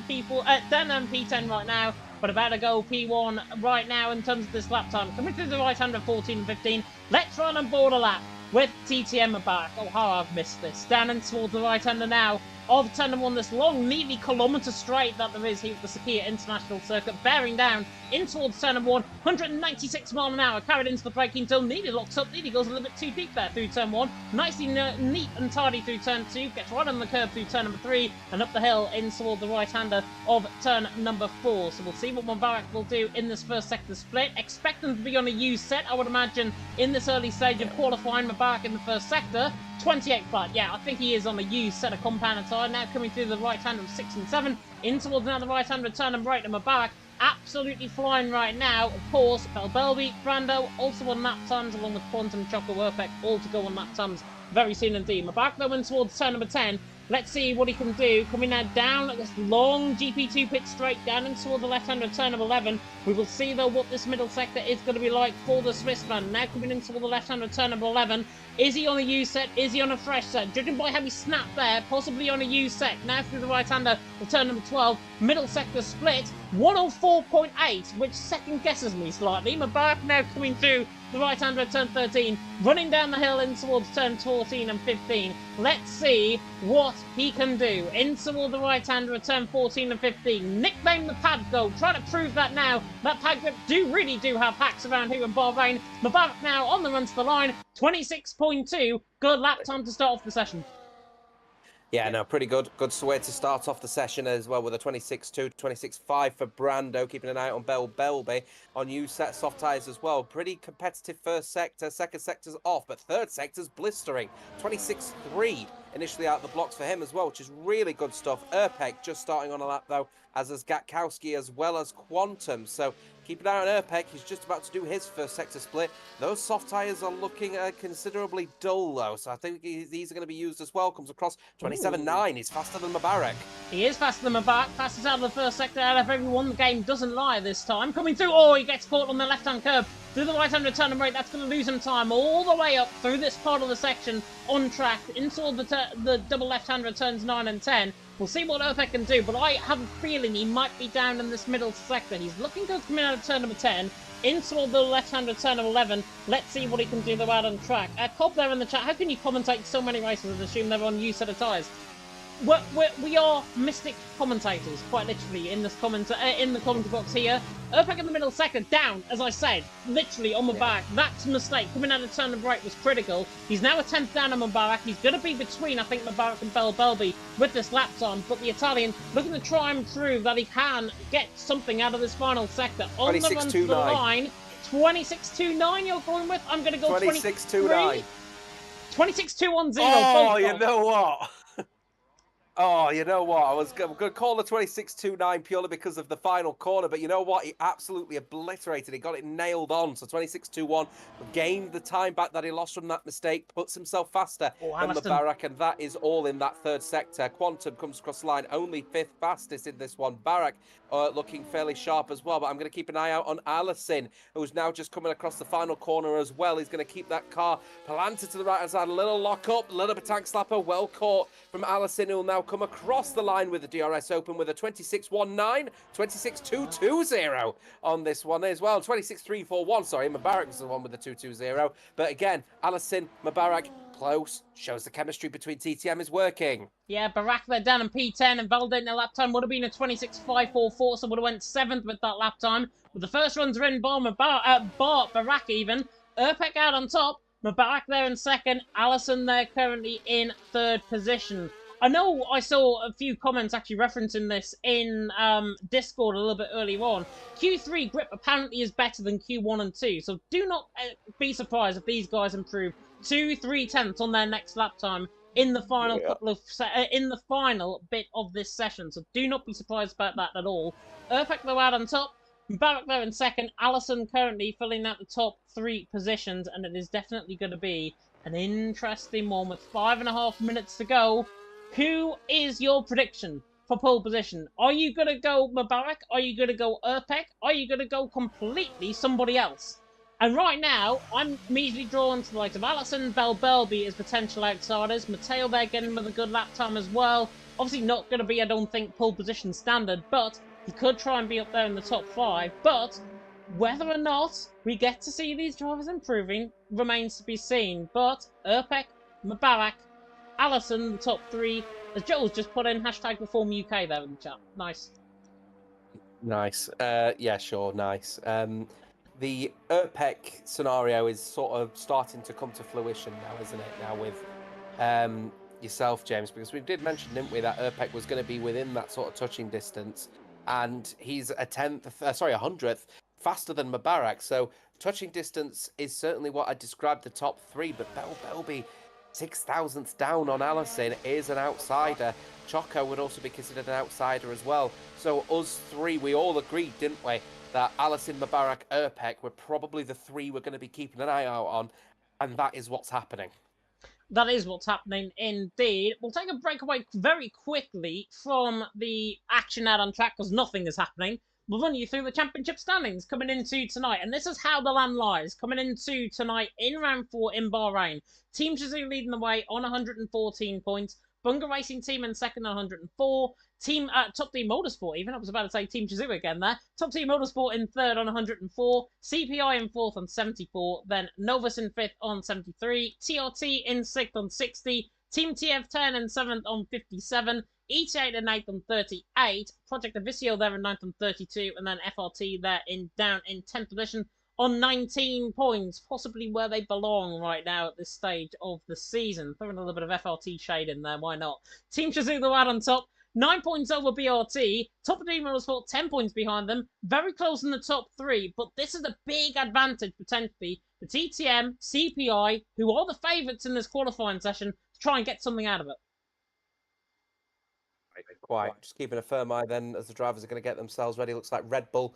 down there in P10 right now, but about to go P1 right now in terms of this lap time. Coming through the right hand of 14 and 15. Let's run and board a lap with TTM Mubarak. Oh, how I've missed this. Down and towards the right hander now of turn number 1, this long, nearly kilometre straight that there is here at the Sakia International Circuit, bearing down in towards turn number 1, 196 mile an hour, carried into the braking zone, nearly locks up, nearly goes a little bit too deep there through turn 1, nicely neat and tidy through turn 2, gets right on the curb through turn number 3, and up the hill in toward the right-hander of turn number 4. So we'll see what Mubarak will do in this first sector split. Expect them to be on a used set, I would imagine, in this early stage of qualifying. Mubarak in the first sector, 28 flat. Yeah, I think he is on a used set of compound tire. Now coming through the right hand of 6 and 7, in towards now the right hand return and right to Mubarak. Absolutely flying right now. Of course, Belbelby, Brando, also on lap times, along with Quantum, Choco, Erpek, all to go on lap times very soon indeed. Mubarak though in towards turn number 10. Let's see what he can do. Coming now down this long GP2 pit straight down and toward the left hand of turn of 11. We will see though what this middle sector is going to be like for the Swissman. Now coming in toward the left hand of turn of 11. Is he on a used set? Is he on a fresh set? Judging by how he snapped there, possibly on a used set. Now through the right hander of turn number 12. Middle sector split. 104.8, which second guesses me slightly. Mubarak now coming through the right hander of turn 13, running down the hill in towards turn 14 and 15. Let's see what he can do. In toward the right hander of turn 14 and 15. Nicknamed the pad goal. Trying to prove that now. That pad grip really do have hacks around here in Bahrain. Mubarak now on the run to the line. 26.2. Good lap time to start off the session. Yeah, no, pretty good. Good way to start off the session as well with a 26.2, 26.5 for Brando, keeping an eye on Belbelby on new set soft tyres as well. Pretty competitive first sector. Second sector's off, but third sector's blistering. 26.3 initially out the blocks for him as well, which is really good stuff. Urpek just starting on a lap, though, as is Gatkowski as well as Quantum. So keep an eye on Urpek. He's just about to do his first sector split. Those soft tyres are looking considerably dull, though, so I think these are going to be used as well. Comes across 27.9. He's faster than Mubarak. He is faster than Mubarak. Fastest out of the first sector out of everyone. The game doesn't lie this time. Coming through. Oh, he gets caught on the left-hand curve. Through the right-hand return and brake. That's going to lose him time all the way up through this part of the section on track. Into the double left-hand returns 9 and 10. We'll see what Urpek can do, but I have a feeling he might be down in this middle sector. He's looking good coming out of turn number 10. Into the left-hand return of 11. Let's see what he can do though out on track. Cobb there in the chat. How can you commentate so many races and assume they're on a new set of tyres? We are mystic commentators, quite literally, in this in the commentary box here. Urpek in the middle second, down, as I said, literally on Mubarak. That's a mistake. Coming out of turn of right was critical. He's now a 10th down on Mubarak. He's going to be between, I think, Mubarak and Belbelby with this lap time. But the Italian looking to try and prove that he can get something out of this final sector. On the run to the line, 26.29 you're going with? I'm going to go 26.29. 26.210. Oh, you know what? Oh, you know what? I was going to call the 26.29 purely because of the final corner, but you know what? He absolutely obliterated. He got it nailed on. So 26.21 gained the time back that he lost from that mistake, puts himself faster than Mubarak, and that is all in that third sector. Quantum comes across the line, only 5th fastest in this one. Barak looking fairly sharp as well, but I'm going to keep an eye out on Allison, who's now just coming across the final corner as well. He's going to keep that car planted to the right-hand side. A little lock up, a little bit tank slapper, well caught from Allison, who will now come across the line with the DRS open with a 26.19, 26.220 on this one as well. 26.341, sorry, Mubarak was the one with the 220. But again, Allison, Mubarak, close, shows the chemistry between TTM is working. Yeah, Barak there down in P10 and Valdent, lap time would have been a 26.544, so would have went 7th with that lap time. But the first runs are in bar Barak even. Urpek out on top, Mubarak there in second, Allison there currently in third position. I know I saw a few comments actually referencing this in Discord a little bit earlier on. Q3 grip apparently is better than Q1 and 2, so do not be surprised if these guys improve 2-3 tenths on their next lap time in the final in the final bit of this session. So do not be surprised about that at all. Urpek though out on top, Barak there in second, Allison currently filling out the top 3 positions, and it is definitely going to be an interesting one with 5.5 minutes to go. Who is your prediction for pole position? Are you going to go Mubarak? Are you going to go Urpek? Are you going to go completely somebody else? And right now, I'm immediately drawn to the likes of Allison, Belbelby as potential outsiders. Matteo there getting with a good lap time as well. Obviously not going to be, I don't think, pole position standard, but he could try and be up there in the top 5. But whether or not we get to see these drivers improving remains to be seen. But Urpek, Mubarak, Allison, the top 3. As Joel's just put in hashtag Reform UK there in the chat. Nice. Nice. Yeah, sure. Nice. The Urpek scenario is sort of starting to come to fruition now, isn't it? Now with yourself, James, because we did mention, didn't we, that Urpek was going to be within that sort of touching distance, and he's a 100th faster than Mubarak. So touching distance is certainly what I described the top 3, but Belbelby 6,000th down on Allison is an outsider. Choco would also be considered an outsider as well. So us 3, we all agreed, didn't we, that Allison, Mubarak, Urpek were probably the 3 we're going to be keeping an eye out on, and that is what's happening. That is what's happening indeed. We'll take a break away very quickly from the action out on track because nothing is happening. We'll run you through the championship standings coming into tonight. And this is how the land lies. Coming into tonight in round 4 in Bahrain. Team Shazoo leading the way on 114 points. Bunga Racing Team in second on 104. Top Team Motorsport even. I was about to say Team Shazoo again there. Top Team Motorsport in third on 104. CPI in fourth on 74. Then Novus in fifth on 73. TRT in sixth on 60. Team TF10 in seventh on 57. ET8 in 8th on 38, Project Avisio there in 9th on 32, and then FRT there down in 10th position on 19 points, possibly where they belong right now at this stage of the season. Throwing a little bit of FRT shade in there, why not? Team Shazoo the lad on top, 9 points over BRT, Top of Team Motorsport 10 points behind them, very close in the top 3, but this is a big advantage potentially for TTM, CPI, who are the favourites in this qualifying session, to try and get something out of it. Quite. Just keeping a firm eye then as the drivers are going to get themselves ready. Looks like Red Bull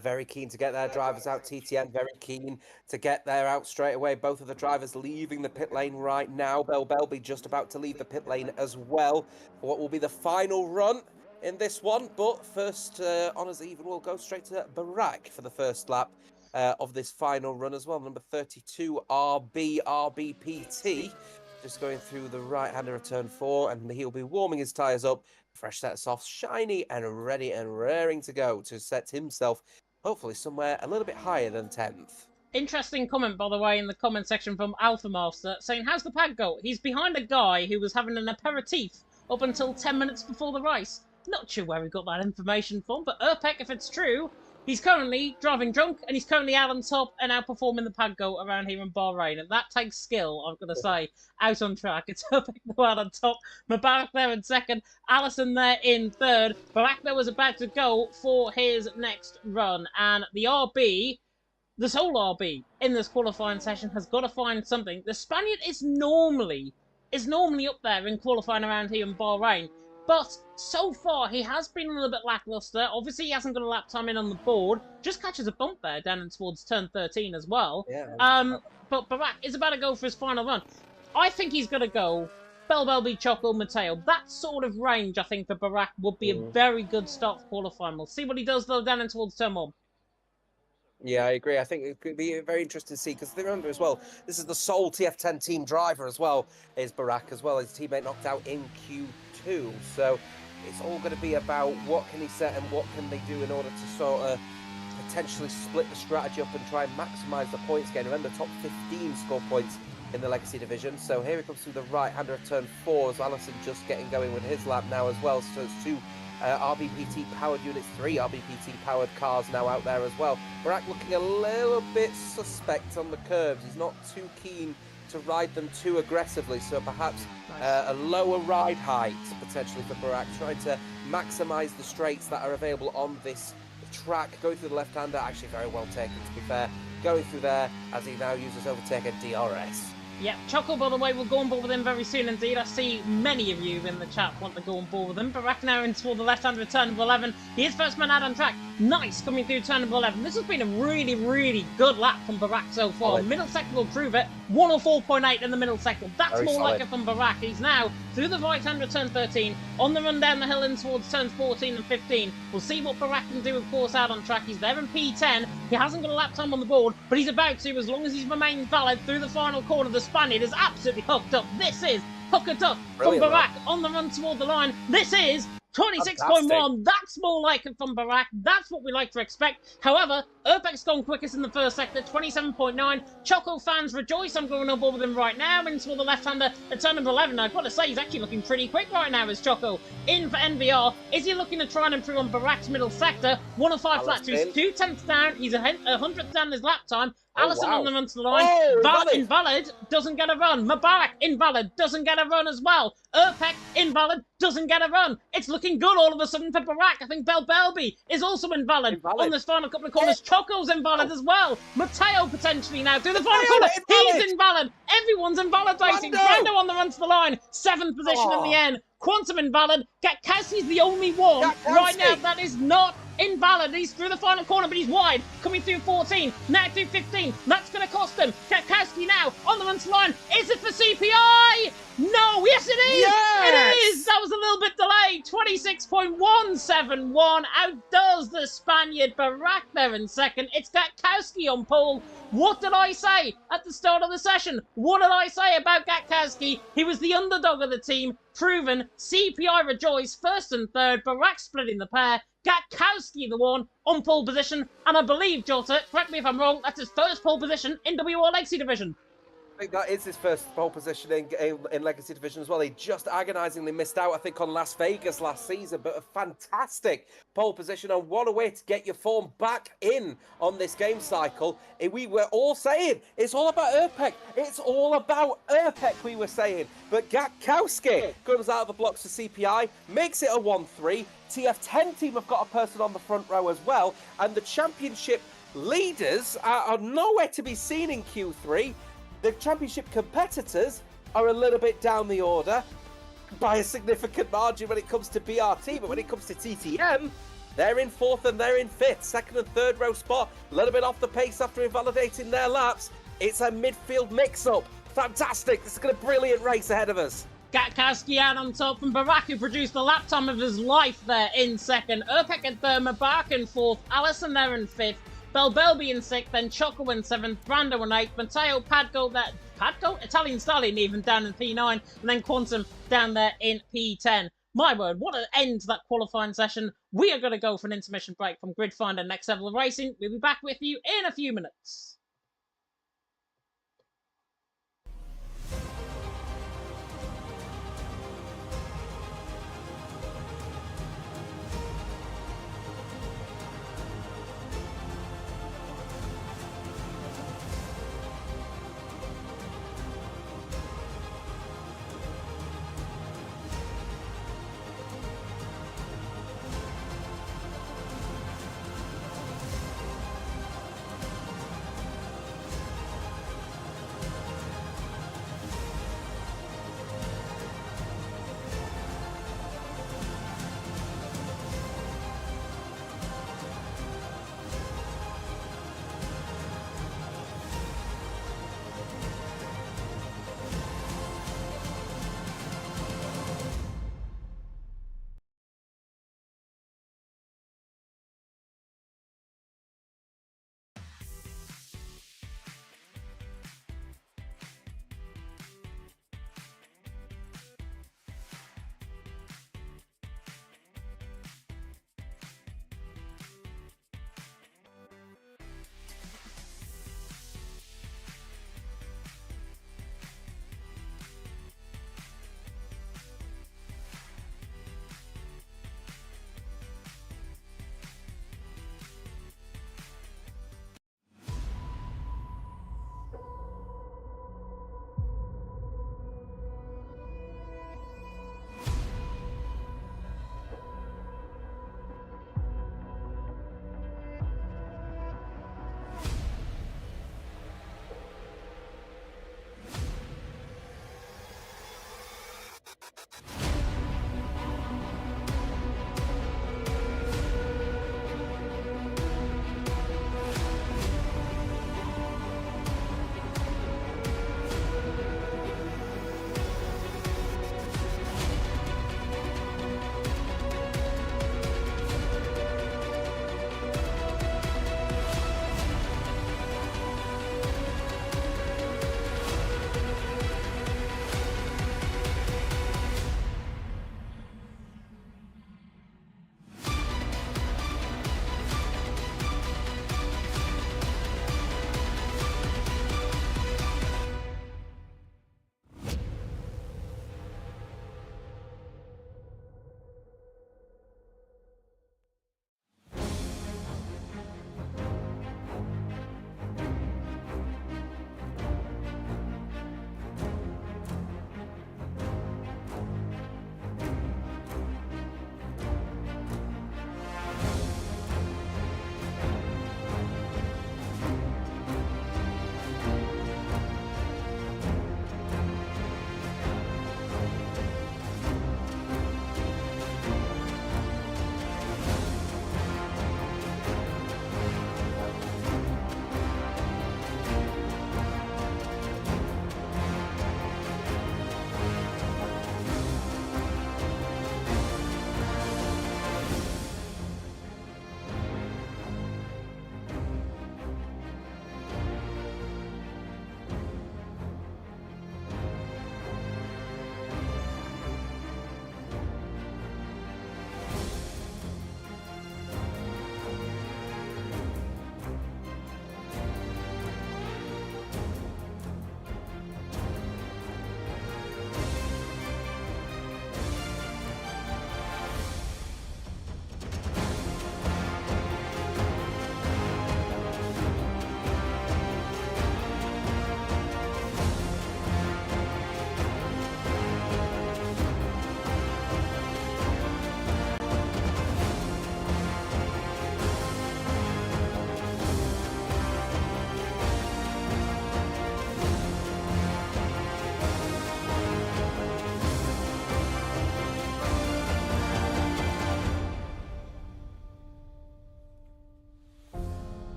very keen to get their drivers out. TTN very keen to get there out straight away. Both of the drivers leaving the pit lane right now. Belby just about to leave the pit lane as well for what will be the final run in this one. But first, honours even, we'll go straight to Barak for the first lap of this final run as well. Number 32, RBPT. Just going through the right-hander of turn 4, and he'll be warming his tyres up. Fresh set of softs, shiny and ready and raring to go to set himself, hopefully, somewhere a little bit higher than 10th. Interesting comment, by the way, in the comment section from Alpha Master, saying, how's the pad go? He's behind a guy who was having an aperitif up until 10 minutes before the race. Not sure where we got that information from, but Urpek, if it's true, he's currently driving drunk, and he's currently out on top and outperforming the Padgo around here in Bahrain. And that takes skill, I've got to say, out on track. It's Urpek out on top, Mubarak there in second, Allison there in third. Barak there was about to go for his next run. And the RB, this whole RB in this qualifying session has got to find something. The Spaniard is normally up there in qualifying around here in Bahrain. But so far, he has been a little bit lackluster. Obviously, he hasn't got a lap time in on the board. Just catches a bump there down in towards turn 13 as well. Yeah. But Barak is about to go for his final run. I think he's going to go Belby, Choco, Mateo. That sort of range, I think, for Barak would be a very good start for qualifying. We'll see what he does, though, down in towards turn 1. Yeah, I agree. I think it could be very interesting to see, because remember as well, this is the sole TF10 team driver as well, is Barak as well. His teammate knocked out in Q2, so it's all going to be about what can he set and what can they do in order to sort of potentially split the strategy up and try and maximise the points gain. Remember, top 15 score points in the Legacy Division. So here he comes through the right-hander of turn 4, as Allison just getting going with his lap now as well. So it's 2 RBPT powered units, 3 RBPT powered cars now out there as well. Barak looking a little bit suspect on the curves. He's not too keen to ride them too aggressively, so perhaps a lower ride height potentially for Barak, trying to maximise the straights that are available on this track. Going through the left-hander, actually very well taken to be fair. Going through there as he now uses overtaker DRS. Yep, Choco, by the way, will go on board with him very soon indeed. I see many of you in the chat want to go on board with him. Barak now in toward the left-hand of turn number 11. He is first man out on track. Nice, coming through turn number 11. This has been a really, really good lap from Barak so far. Middle sector will prove it. 104.8 in the middle sector. That's very more solid. Like it from Barak. He's now through the right-hand of turn 13, on the run down the hill in towards turns 14 and 15. We'll see what Barak can do, of course, out on track. He's there in P10. He hasn't got a lap time on the board, but he's about to, as long as he's remained valid through the final corner. The Spaniard is absolutely hooked up. This is hooked up from Barak on the run toward the line. This is 26.1. That's more like it from Barak. That's what we like to expect. However, Urpek's gone quickest in the first sector, 27.9. Choco fans rejoice. I'm going on board with him right now. Into the left-hander at turn number 11. I've got to say, he's actually looking pretty quick right now, is Choco. In for NVR. Is he looking to try and improve on Barak's middle sector? 1 of 5 flat. He's 2/10 down. He's 100th down his lap time. Allison on the run to the line. Invalid doesn't get a run. Mubarak invalid doesn't get a run as well. Urpek invalid doesn't get a run. It's looking good all of a sudden for Barak. I think Belby is also invalid on this final couple of corners. Choco's invalid as well. Mateo potentially now through the final corner. He's invalid. Everyone's invalidating. Brando on the run to the line. 7th position in the end. Quantum invalid. Gatkowski's the only one right now that is not invalid. He's through the final corner, but he's wide. Coming through 14, now through 15. That's going to cost him. Gatkowski now on the run to the line. Is it for CPI? No, yes it is! Yes! It is! That was a little bit delayed. 26.171 outdoes the Spaniard. Barak there in second. It's Gatkowski on pole. What did I say at the start of the session? What did I say about Gatkowski? He was the underdog of the team. Proven. CPI rejoice. First and third. Barak splitting the pair. Gatkowski the one on pole position. And I believe, Jota, correct me if I'm wrong, that's his first pole position in WOR Legacy Division. I think that is his first pole position in Legacy Division as well. He just agonisingly missed out, I think, on Las Vegas last season, but a fantastic pole position, and what a way to get your form back in on this game cycle. We were all saying, it's all about Urpek. It's all about Urpek, we were saying. But Gatkowski comes out of the blocks for CPI, makes it a 1-3. TF10 team have got a person on the front row as well, and the championship leaders are nowhere to be seen in Q3. The championship competitors are a little bit down the order. by a significant margin when it comes to BRT, but when it comes to TTM, they're in 4th and they're in 5th, 2nd and 3rd row spot, a little bit off the pace after invalidating their laps. It's a midfield mix-up. Fantastic. This is a brilliant race ahead of us. Gatkowski out on top, and Baraku produced the lap time of his life there in 2nd. Urpek and Thermobach in 4th, Allison there in 5th, Belbelby in 6th, then Choco in 7th, Brando in 8th, Matteo Padgo there, Padgo? Italian Stallion even down in P9, and then Quantum down there in P10. My word, what an end to that qualifying session. We are going to go for an intermission break from Grid Finder Next Level of Racing. We'll be back with you in a few minutes.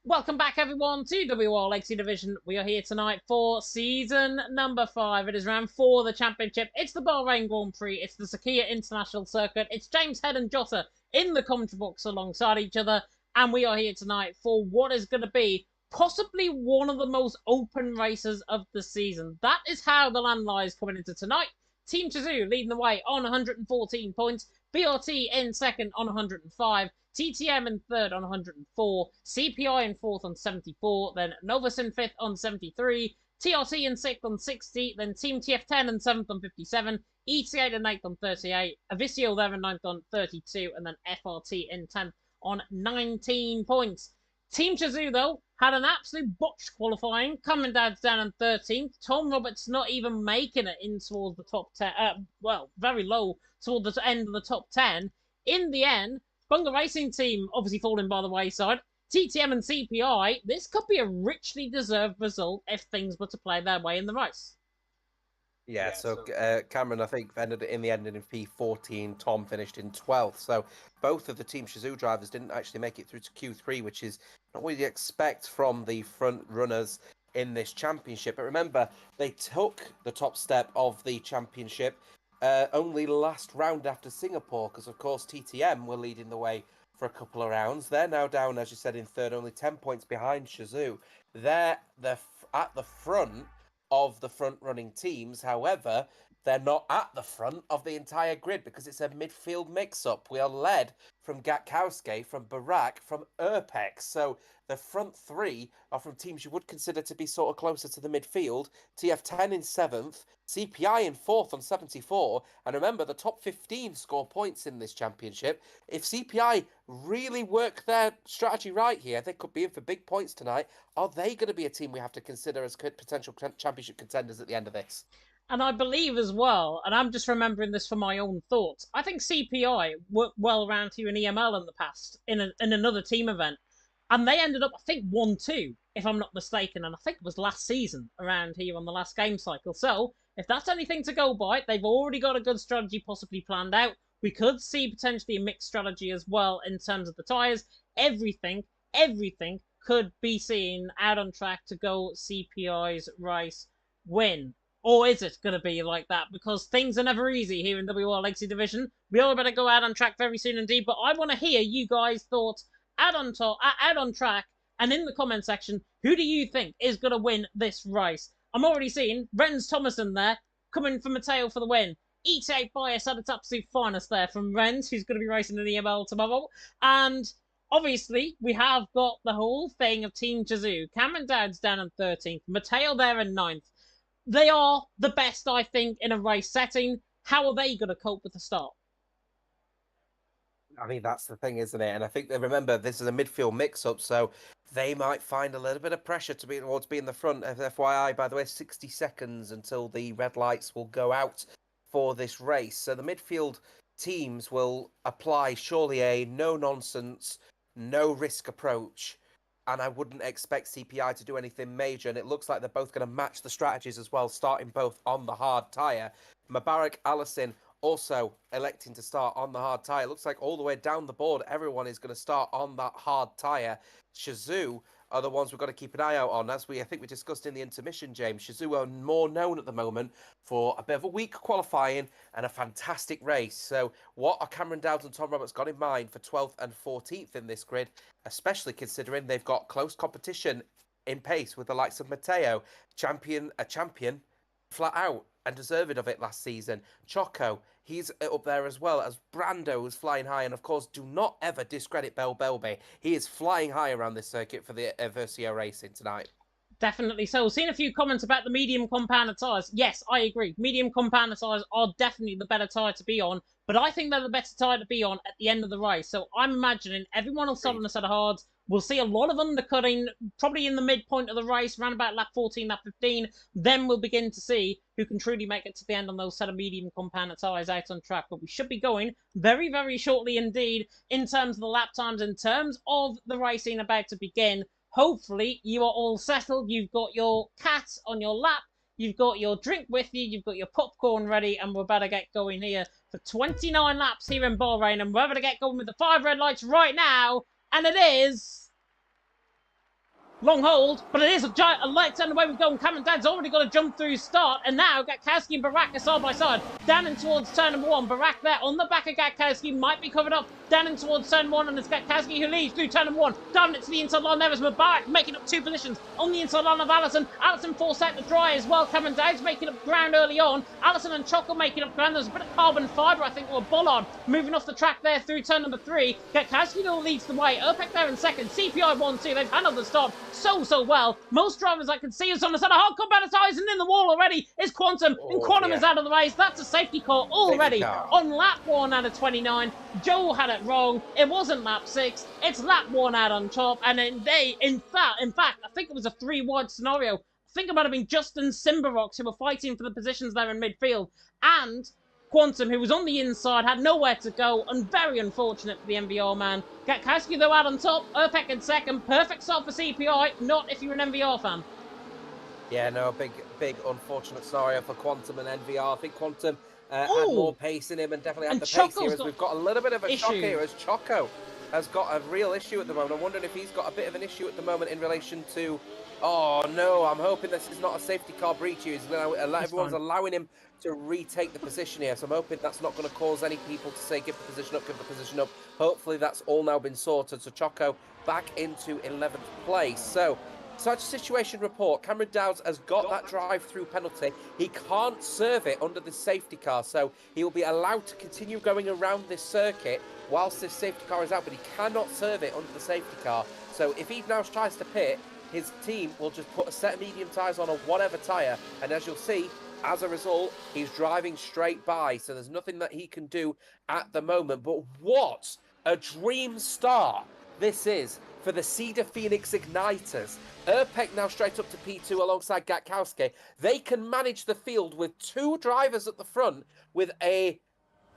Welcome back, everyone, to WOR Legacy Division. We are here tonight for season number 5. It is round 4 of the championship. It's the Bahrain Grand Prix. It's the Sakia International Circuit. It's James Head and Jota in the commentary box alongside each other. And we are here tonight for what is going to be possibly one of the most open races of the season. That is how the land lies coming into tonight. Team Chazoo leading the way on 114 points. BRT in second on 105. TTM in third on 104, CPI in fourth on 74, then Novus in fifth on 73, TRT in sixth on 60, then Team TF10 in seventh on 57, ET8 in eighth on 38, Avisio there in ninth on 32, and then FRT in 10th on 19 points. Team Chazoo, though, had an absolute botched qualifying, coming down in 13th. Tom Roberts not even making it in towards the top 10, very low towards the end of the top 10. In the end, Bunga Racing Team obviously falling by the wayside. TTM and CPI, this could be a richly deserved result if things were to play their way in the race. Yeah, so Cameron, I think, ended in the end in P14. Tom finished in 12th. So both of the Team Chazoo drivers didn't actually make it through to Q3, which is not what you expect from the front runners in this championship. But remember, they took the top step of the championship only last round after Singapore, because of course TTM were leading the way for a couple of rounds. They're now down, as you said, in third, only 10 points behind Chazoo. They're at the front of the front running teams. However, they're not at the front of the entire grid because it's a midfield mix-up. We are led from Gatkowski, from Barak, from Urpex. So the front three are from teams you would consider to be sort of closer to the midfield. TF10 in 7th, CPI in 4th on 74. And remember, the top 15 score points in this championship. If CPI really work their strategy right here, they could be in for big points tonight. Are they going to be a team we have to consider as potential championship contenders at the end of this? And I believe as well, and I'm just remembering this for my own thoughts, I think CPI worked well around here in EML in the past, in another team event. And they ended up, I think, 1-2, if I'm not mistaken. And I think it was last season around here on the last game cycle. So, if that's anything to go by, they've already got a good strategy possibly planned out. We could see potentially a mixed strategy as well in terms of the tyres. Everything could be seen out on track to go CPI's race win. Or is it going to be like that? Because things are never easy here in WOR Legacy Division. We all better go out on track very soon indeed. But I want to hear you guys' thoughts out on track and in the comment section. Who do you think is going to win this race? I'm already seeing Renz Thomason there coming from Mateo for the win. ET8 bias at its absolute finest there from Renz, who's going to be racing in the EML tomorrow. And obviously, we have got the whole thing of Team Chazoo. Cameron Dowd's down in 13th. Mateo there in 9th. They are the best, I think, in a race setting. How are they going to cope with the start? I mean, that's the thing, isn't it? And I think they remember this is a midfield mix-up, so they might find a little bit of pressure towards being the front. FYI, by the way, 60 seconds until the red lights will go out for this race. So the midfield teams will apply surely a no-nonsense, no-risk approach. And I wouldn't expect CPI to do anything major. And it looks like they're both going to match the strategies as well, starting both on the hard tyre. Mubarak Allison also electing to start on the hard tyre. Looks like all the way down the board, everyone is going to start on that hard tyre. Chazoo are the ones we've got to keep an eye out on. As I think we discussed in the intermission, James, Chazoo are more known at the moment for a bit of a weak qualifying and a fantastic race. So what are Cameron Dowd and Tom Roberts got in mind for 12th and 14th in this grid, especially considering they've got close competition in pace with the likes of Mateo, a champion flat out and deserved of it last season. Choco, he's up there as well as Brando, who's flying high. And of course, do not ever discredit Bell Belby. He is flying high around this circuit for the Versio racing tonight. Definitely so. Seen a few comments about the medium compounder tyres. Yes, I agree. Medium compounder tyres are definitely the better tyre to be on, but I think they're the better tyre to be on at the end of the race. So I'm imagining everyone will start on a set of hards. We'll see a lot of undercutting, probably in the midpoint of the race, around about lap 14, lap 15. Then we'll begin to see who can truly make it to the end on those set of medium compounder tyres out on track. But we should be going very, very shortly indeed in terms of the lap times, in terms of the racing about to begin. Hopefully, you are all settled. You've got your cat on your lap. You've got your drink with you. You've got your popcorn ready. And we're about to get going here for 29 laps here in Bahrain. And we're about to get going with the 5 red lights right now. And it is Long hold, but it is a giant a light turn away we go, and Cameron Dad's already got a jump through start, and now Gatkowski and Barak are side by side. Down in towards turn number 1, Barak there on the back of Gatkowski, might be covered up. Down in towards turn 1, and it's Gatkowski who leads through turn number 1. Down it to the inside line there is Mubarak, making up 2 positions on the inside line of Allison. Allison forced out the dry as well. Cameron Dad's making up ground early on. Allison and Choco making up ground. There's a bit of carbon fibre, I think, or Bollard moving off the track there through turn number 3. Gatkowski though leads the way. Urpek there in second. CPI 1-2. They've handled the start so well. Most drivers I can see is on the side of hard combat ties, and in the wall already is Quantum. And Quantum is out of the race. That's a safety car already on lap 1 out of 29. Joe had it wrong. It wasn't lap 6. It's lap 1 out on top. And then in fact, I think it was a 3-wide scenario. I think it might have been Justin Simbarox who were fighting for the positions there in midfield. And Quantum, who was on the inside, had nowhere to go, and very unfortunate for the MVR man. Gatkowski, though, out on top. Urpek in second. Perfect start for CPI, not if you're an MVR fan. Yeah, no, big unfortunate scenario for Quantum and NVR. I think Quantum had more pace in him and definitely had the pace here, as we've got a little bit of a shock here, as Choco has got a real issue at the moment. I'm wondering if he's got a bit of an issue at the moment in relation to... Oh, no, I'm hoping this is not a safety car breach here. Everyone's allowing him to retake the position here, so I'm hoping that's not going to cause any people to say, give the position up. Hopefully that's all now been sorted. So Choco back into 11th place. So, such situation report, Cameron Dowds has got that drive-through penalty. He can't serve it under the safety car, so he will be allowed to continue going around this circuit whilst this safety car is out, but he cannot serve it under the safety car. So if he now tries to pit, his team will just put a set of medium tyres on a whatever tyre, and as you'll see, as a result, he's driving straight by, so there's nothing that he can do at the moment. But what a dream start this is for the Cedar Phoenix Igniters. Urpek now straight up to P2 alongside Gatkowski. They can manage the field with 2 drivers at the front with a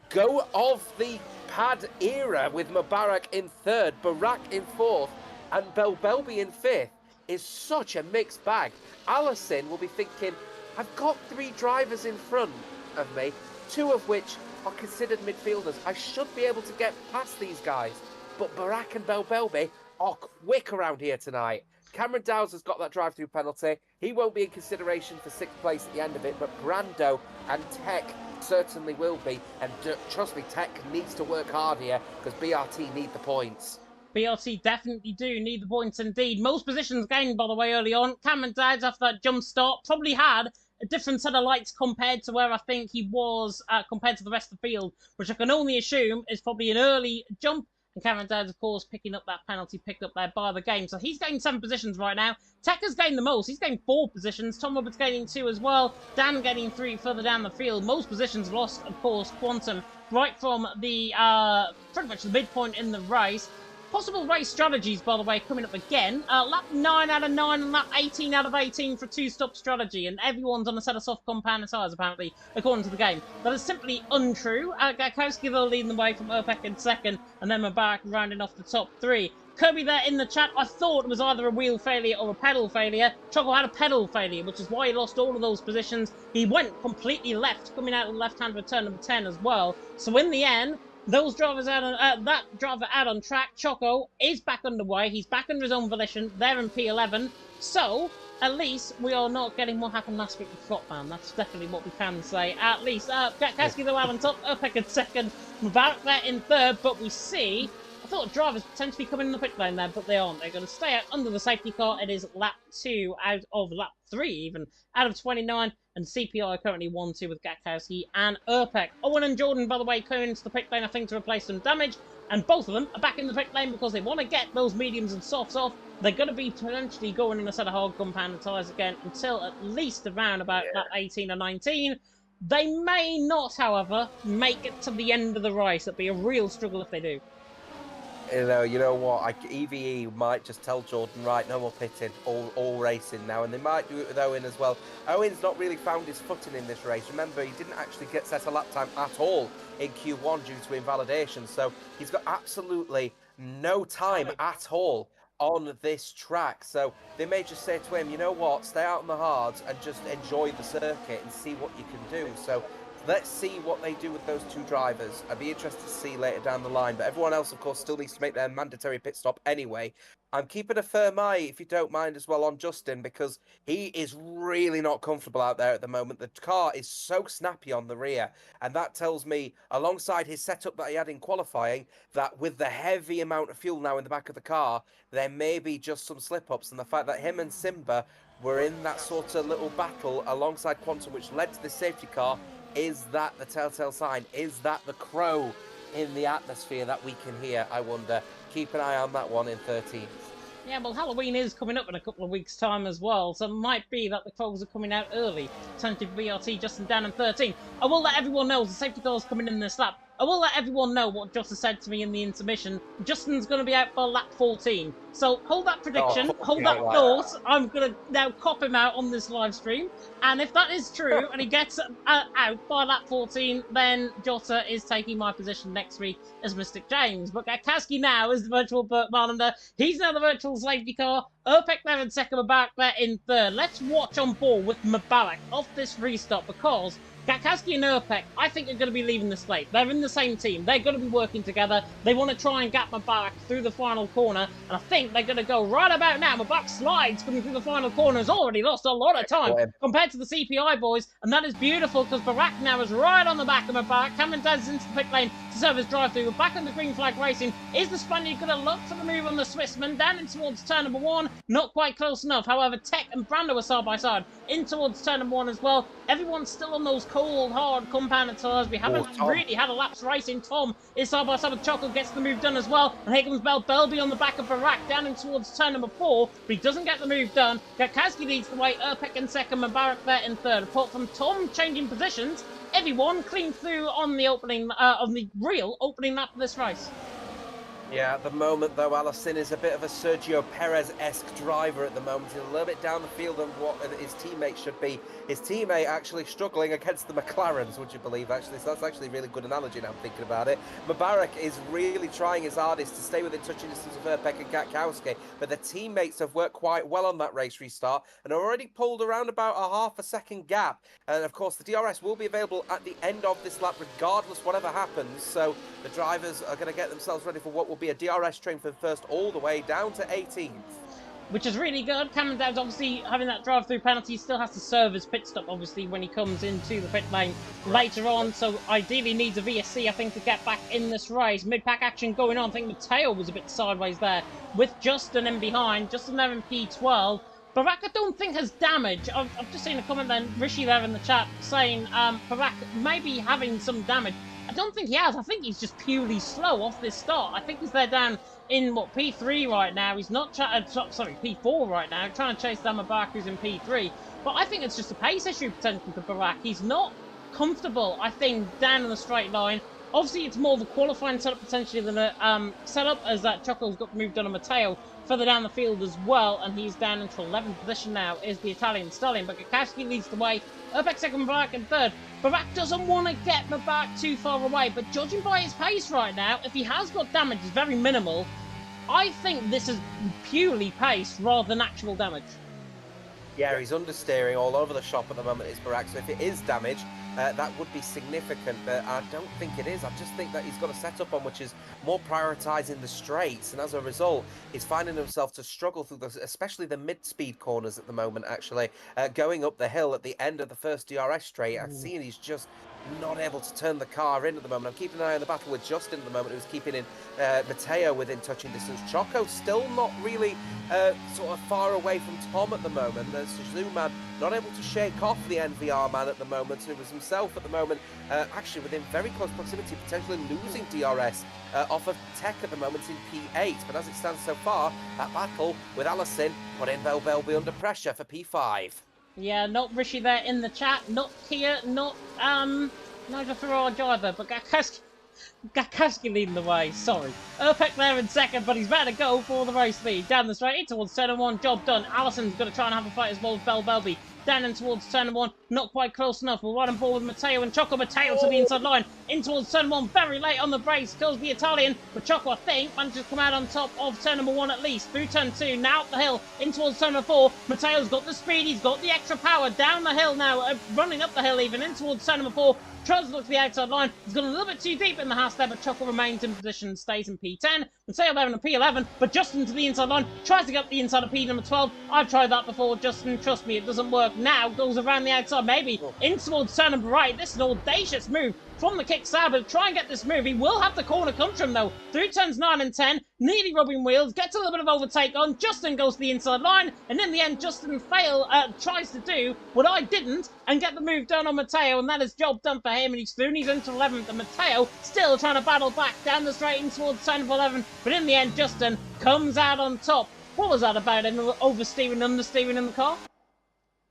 go of the pad era, with Mubarak in 3rd, Barak in 4th, and Belbelby in 5th. Is such a mixed bag. Allison will be thinking, I've got 3 drivers in front of me, 2 of which are considered midfielders. I should be able to get past these guys. But Barak and Belbelby are quick around here tonight. Cameron Dowds has got that drive-through penalty. He won't be in consideration for 6th place at the end of it, but Brando and Tech certainly will be. And trust me, Tech needs to work hard here, because BRT need the points. BRT definitely do need the points indeed. Most positions gained, by the way, early on. Cameron Dowds, after that jump start, probably had a different set of lights compared to where I think he was compared to the rest of the field, which I can only assume is probably an early jump. And Cameron Dowds, of course, picking up that penalty picked up there by the game. So he's gained 7 positions right now. Tech has gained the most. He's gained 4 positions. Tom Roberts gaining 2 as well. Dan gaining 3 further down the field. Most positions lost, of course, Quantum, right from the pretty much the midpoint in the race. Possible race strategies, by the way, coming up again. Lap 9 out of 9 and lap 18 out of 18 for 2-stop strategy, and everyone's on a set of soft compound tyres, apparently, according to the game. That is simply untrue. Gatkowski, though, leading the way from Urpek in second, and then Mubarak rounding off the top 3. Kirby there in the chat, I thought it was either a wheel failure or a pedal failure. Choco had a pedal failure, which is why he lost all of those positions. He went completely left, coming out of the left-hand return number 10 as well. So in the end, those drivers out on that driver out on track. Choco is back underway. He's back under his own volition. They're in P11. So at least we are not getting what happened last week with Flopman. That's definitely what we can say. At least Gatkowski though out on top. Urpek in second. Mubarak there in 3rd. But we see, I thought drivers potentially coming in the pit lane there, but they aren't. They're going to stay out under the safety car. It is lap 2 out of lap 3 even out of 29. And CPI currently 1-2 with Gatkowski and Urpek. Owen and Jordan, by the way, coming into the pit lane, I think, to replace some damage. And both of them are back in the pit lane because they want to get those mediums and softs off. They're going to be potentially going in a set of hard compound tyres again until at least around about lap 18 or 19. They may not, however, make it to the end of the race. It'll be a real struggle if they do. You know what? EVE might just tell Jordan, right, no more pitting, all racing now, and they might do it with Owen as well. Owen's not really found his footing in this race. Remember, he didn't actually get set a lap time at all in Q1 due to invalidation, so he's got absolutely no time at all on this track. So they may just say to him, you know what, stay out on the hards and just enjoy the circuit and see what you can do. So Let's see what they do with those two drivers. I'd be interested to see later down the line. But everyone else, of course, still needs to make their mandatory pit stop anyway. I'm keeping a firm eye, if you don't mind, as well on Justin, because he is really not comfortable out there at the moment. The car is so snappy on the rear. And that tells me, alongside his setup that he had in qualifying, that with the heavy amount of fuel now in the back of the car, there may be just some slip-ups. And the fact that him and Simba were in that sort of little battle alongside Quantum, which led to the safety car, is that the telltale sign? Is that the crow in the atmosphere that we can hear, I wonder? Keep an eye on that one in 13th. Yeah, well, Halloween is coming up in a couple of weeks' time as well, so it might be that the crows are coming out early. Tentative VRT Justin down in 13. I will let everyone know the safety car is coming in this lap. I will let everyone know what Justin said to me in the intermission. Justin's going to be out for lap 14. So hold that prediction, hold that thought. I'm going to now cop him out on this live stream. And if that is true, and he gets out by lap 14, then Jota is taking my position next week as Mystic James. But Gakowski now is the virtual Burt Marlander. He's now the virtual safety car. Urpek there in second, Mubarak there in third. Let's watch on board with Mubarak off this restart, because Gakowski and Urpek, I think, are going to be leaving the slate. They're in the same team. They're going to be working together. They want to try and gap Mubarak through the final corner, and I think they're going to go right about now. Mubarak slides coming through the final corner, has already lost a lot of time compared to the CPI boys, and that is beautiful because Barak now is right on the back of Mubarak. Cameron Daz into the pit lane to serve his drive-through. Back on the green flag racing. Is the Spaniard going to look for the move on the Swissman? Down in towards turn number 1. Not quite close enough. However, Tech and Brando are side by side. In towards turn number 1 as well. Everyone's still on those cold, hard compounded tyres. We haven't really had a laps racing. Tom is side by side with Choco, gets the move done as well. And here comes Belby on the back of Barak down in towards turn number 4. But he doesn't get the move done. Gakowski leads the way. Urpek in second, Mubarak there in third. Apart from Tom changing positions, everyone clean through on the opening, on the real opening lap of this race. Yeah, at the moment, though, Allison is a bit of a Sergio Perez-esque driver at the moment. He's a little bit down the field than what his teammate should be. His teammate actually struggling against the McLarens, would you believe, actually? So that's actually a really good analogy now I'm thinking about it. Mubarak is really trying his hardest to stay within touching distance of Urpek and Gakowski, but the teammates have worked quite well on that race restart and already pulled around about a half a second gap. And, of course, the DRS will be available at the end of this lap, regardless whatever happens. So the drivers are going to get themselves ready for what will be a DRS train for the first all the way down to 18th. Which is really good. Cameron Downs obviously having that drive-through penalty, still has to serve his pit stop, obviously, when he comes into the pit lane later on. So ideally needs a VSC, I think, to get back in this race. Mid-pack action going on. I think Mateo was a bit sideways there with Justin in behind. Justin there in P12. Barak, I don't think, has damage. I've just seen a comment then, Rishi there in the chat, saying Barak may be having some damage. I don't think he has. I think he's just purely slow off this start. I think he's there down in, what, P3 right now. He's not, sorry, P4 right now, trying to chase down Mubarak, who's in P3. But I think it's just a pace issue, potentially, for Barak. He's not comfortable, I think, down in the straight line. Obviously, it's more of a qualifying setup, potentially, than a setup, as that Choco's got moved on a Mateo further down the field as well, and he's down into 11th position now, is the Italian stallion. But Gakowski leads the way. Urpek second, Mubarak in third. Barak doesn't want to get Mubarak too far away, but judging by his pace right now, if he has got damage, it's very minimal. I think this is purely pace rather than actual damage. Yeah, he's understeering all over the shop at the moment, is Barak. So if it is damage, that would be significant, but I don't think it is. I just think that he's got a setup on which is more prioritising the straights, and as a result, he's finding himself to struggle through those, especially the mid-speed corners at the moment, actually. Going up the hill at the end of the first DRS straight, I've seen he's just not able to turn the car in at the moment. I'm keeping an eye on the battle with Justin at the moment, who's keeping in Mateo within touching distance. Choco still not really sort of far away from Tom at the moment. There's Suzuman not able to shake off the NVR man at the moment, who was himself at the moment actually within very close proximity, potentially losing DRS off of Tech at the moment in P8. But as it stands so far, that battle with Allison putting Belby under pressure for P5. Yeah, not Rishi there in the chat, not Kia, not Nigel Farage either, but Gakowski leading the way, sorry. Urpek there in second, but he's better to go for the race lead. Down the straight, in towards turn 1, job done. Allison's going to try and have a fight as well with Belby. Down in towards turn 1, not quite close enough. We're right on board with Matteo and Choco. Matteo to the inside line, in towards turn 1, very late on the brakes, kills the Italian, but Choco, I think, manages to come out on top of turn number 1 at least. Through turn 2, now up the hill, in towards turn number 4. Matteo's got the speed, he's got the extra power, down the hill now, running up the hill even, in towards turn number 4. Tries to look to the outside line. He's gone a little bit too deep in the house there, but Choco remains in position, stays in P10. Matteo there in a P11, but Justin to the inside line, tries to get up the inside of P number 12. I've tried that before, Justin, trust me, it doesn't work. Now goes around the outside, maybe in towards turn number 8. This is an audacious move from the kick but try and get this move. He will have the corner come from though. Through turns 9 and 10, nearly rubbing wheels, gets a little bit of overtake on. Justin goes to the inside line, and in the end, Justin tries to do what I didn't and get the move done on Matteo, and that is job done for him, and he's through, and he's into 11th, and Matteo still trying to battle back down the straight in towards turn 11, but in the end, Justin comes out on top. What was that about? Him oversteering, understeering in the car?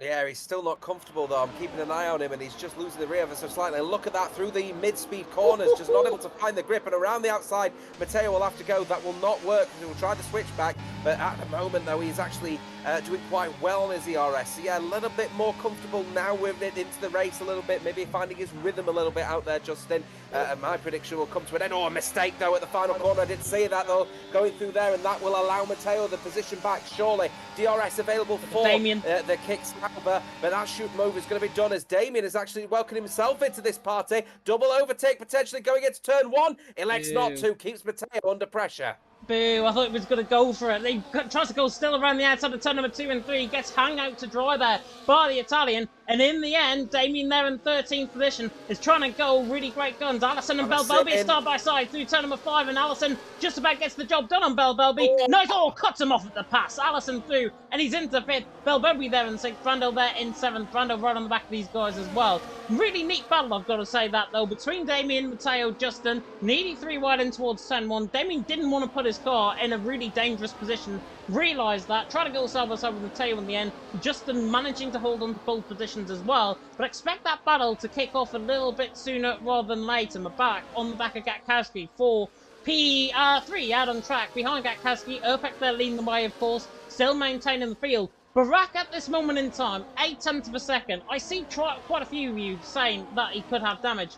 Yeah, he's still not comfortable though. I'm keeping an eye on him and he's just losing the rear ever so slightly. Look at that through the mid-speed corners, just not able to find the grip, and around the outside, Matteo will have to go. That will not work because he will try the switchback, but at the moment though, he's actually doing quite well on his ERS. So yeah, a little bit more comfortable now with it into the race a little bit, maybe finding his rhythm a little bit out there, Justin. And my prediction will come to an end. Oh, a mistake though at the final corner. I did see that though, going through there, and that will allow Matteo the position back, surely. DRS available for Damien. The kicks, but that shoot move is going to be done as Damien has actually welcomed himself into this party. Double overtake potentially going into turn 1. Elects not to, keeps Matteo under pressure. Boo, I thought he was going to go for it. He tries to go still around the outside of turn number 2 and 3. Gets hung out to dry there by the Italian. And in the end, Damien there in 13th position is trying to go really great guns. Allison and Belbelby start by side through turn number 5. And Allison just about gets the job done on Belbelby. Nice, cuts him off at the pass. Allison through, and he's into 5th. Belbelby there in 6th. Brando there in 7th. Brando right on the back of these guys as well. Really neat battle, I've got to say that though. Between Damien, Matteo, Justin, nearly 3 wide in towards turn 1. Damien didn't want to put his car in a really dangerous position. Realised that, trying to go side by side with Matteo in the end. Justin managing to hold on to both positions as well, but expect that battle to kick off a little bit sooner rather than later. Back on the back of Gatkowski for P3 out on track behind Gatkowski. Urpek there leading the way, of course, still maintaining the field. Barak at this moment in time, 0.8 of a second. I see quite a few of you saying that he could have damage.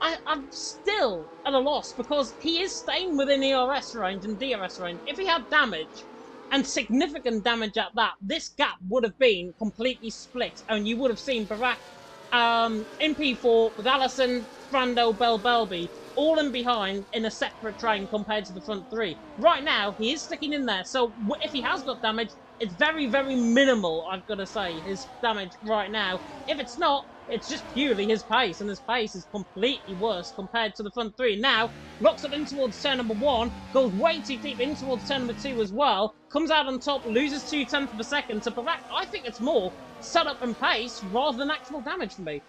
I'm still at a loss because he is staying within ERS range and DRS range. If he had damage, and significant damage at that, this gap would have been completely split, and you would have seen Barak in P4 with Allison, Brando, Belbelby all in behind in a separate train compared to the front 3. Right now, he is sticking in there, so if he has got damage, it's very, very minimal, I've got to say, his damage right now. If it's not, it's just purely his pace, and his pace is completely worse compared to the front 3. Now, locks up in towards turn number 1, goes way too deep in towards turn number 2 as well, comes out on top, loses 0.2 of a second. So Barak, I think it's more setup and pace rather than actual damage for me.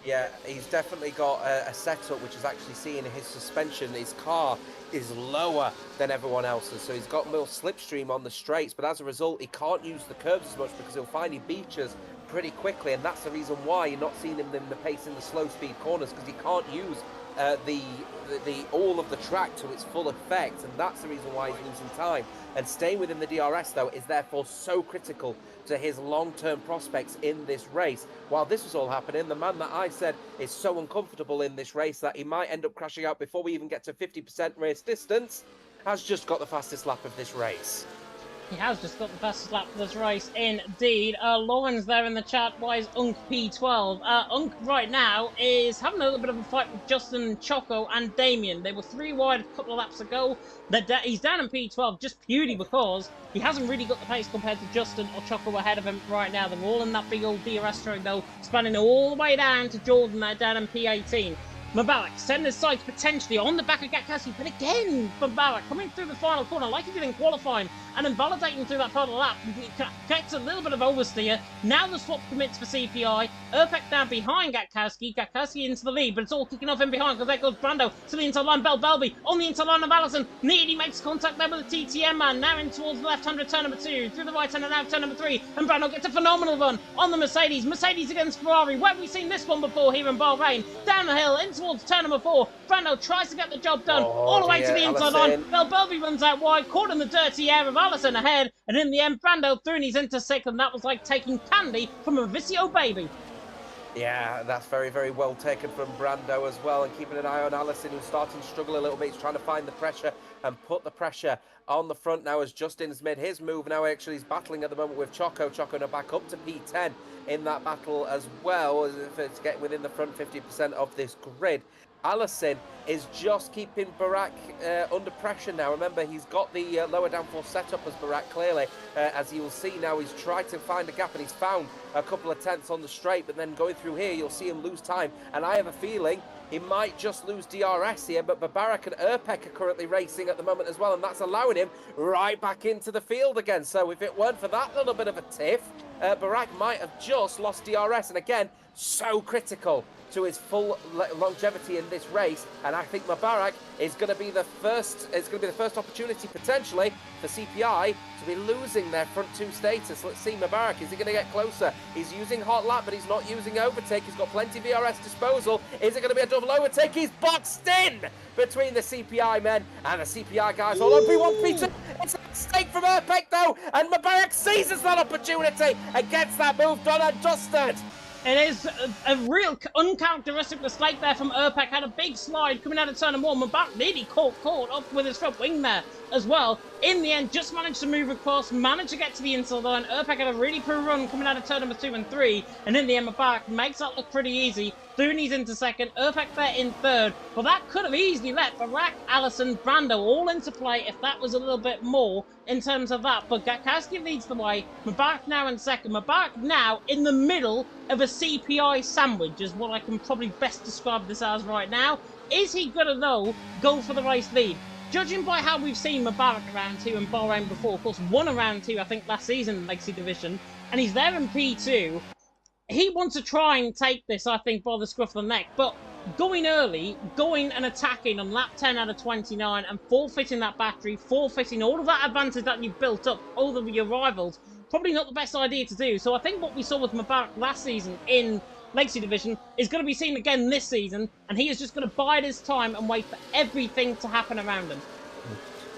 Yeah, he's definitely got a setup which is actually seeing his suspension. His car is lower than everyone else's, so he's got more slipstream on the straights, but as a result, he can't use the curbs as much because he'll find he beaches pretty quickly, and that's the reason why you're not seeing him in the pace in the slow speed corners, because he can't use all of the track to its full effect, and that's the reason why he's losing time. And staying within the DRS though is therefore so critical to his long-term prospects in this race. While this was all happening, the man that I said is so uncomfortable in this race that he might end up crashing out before we even get to 50% race distance, has just got the fastest lap of this race. He has just got the fastest lap for this race, indeed. Lauren's there in the chat. Why is Unk P12? Unk right now is having a little bit of a fight with Justin, Choco, and Damien. They were 3 wide a couple of laps ago. He's down in P12 just purely because he hasn't really got the pace compared to Justin or Choco ahead of him right now. They're all in that big old DRS track though, spanning all the way down to Jordan there down in P18. Mubarak sending his sights potentially on the back of Gatkowski, but again, Mubarak coming through the final corner like he did in qualifying and then validating through that final lap. Gets a little bit of oversteer. Now the swap commits for CPI. Urpek down behind Gatkowski. Gatkowski into the lead, but it's all kicking off in behind because there goes Brando to the inside line. Belbelby on the inside line of Allison. Nearly makes contact there with the TTM man. Now in towards the left-hand turn number 2. Through the right-hand and out turn number 3. And Brando gets a phenomenal run on the Mercedes. Mercedes against Ferrari. Where have we seen this one before here in Bahrain? Down the hill, in towards turn number 4. Brando tries to get the job done all the way to the inside line. Belbelby runs out wide, caught in the dirty air of Allison ahead, and in the end, Brando threw and he's into 6th, and that was like taking candy from a Visio baby. Yeah, that's very, very well taken from Brando as well, and keeping an eye on Allison, who's starting to struggle a little bit. He's trying to find the pressure and put the pressure on the front now as Justin's made his move. Now actually he's battling at the moment with Choco. Choco now back up to P10 in that battle as well, to get within the front 50% of this grid. Allison is just keeping Barak under pressure now. Remember, he's got the lower downforce set up as Barak, clearly. As you will see now, he's tried to find a gap and he's found a couple of tenths on the straight, but then going through here, you'll see him lose time. And I have a feeling he might just lose DRS here, but Barak and Urpek are currently racing at the moment as well, and that's allowing him right back into the field again. So if it weren't for that little bit of a tiff, Barak might have just lost DRS, and again, so critical to his full longevity in this race. And I think Mubarak is going to be the first. It's going to be the first opportunity potentially for CPI to be losing their front two status. Let's see, Mubarak, is he going to get closer? He's using hot lap, but he's not using overtake. He's got plenty of VRS disposal. Is it going to be a double overtake? He's boxed in between the CPI men and the CPI guys. All on P1, P2. It's a mistake from Urpek though, and Mubarak seizes that opportunity and gets that move done and dusted. It is a real uncharacteristic mistake there from Urpek. Had a big slide coming out of turn 1. Mubarak nearly caught up with his front wing there as well. In the end, just managed to move across, managed to get to the inside line. Urpek had a really poor run coming out of turn number 2 and 3. And in the end, Mubarak makes that look pretty easy. Thuni's into second, Urpek there in third. But that could have easily let Barak, Allison, Brando all into play if that was a little bit more in terms of that. But Gatkowski leads the way. Mubarak now in second. Mubarak now in the middle of a CPI sandwich is what I can probably best describe this as right now. Is he going to, though, go for the race lead? Judging by how we've seen Mubarak around 2 and Bahrain before, of course, won around 2, I think, last season in Legacy Division, and he's there in P2, he wants to try and take this, I think, by the scruff of the neck, but going early, going and attacking on lap 10 out of 29 and forfeiting that battery, forfeiting all of that advantage that you've built up over your rivals, probably not the best idea to do. So I think what we saw with Mubarak last season in Legacy Division is going to be seen again this season, and he is just going to bide his time and wait for everything to happen around him.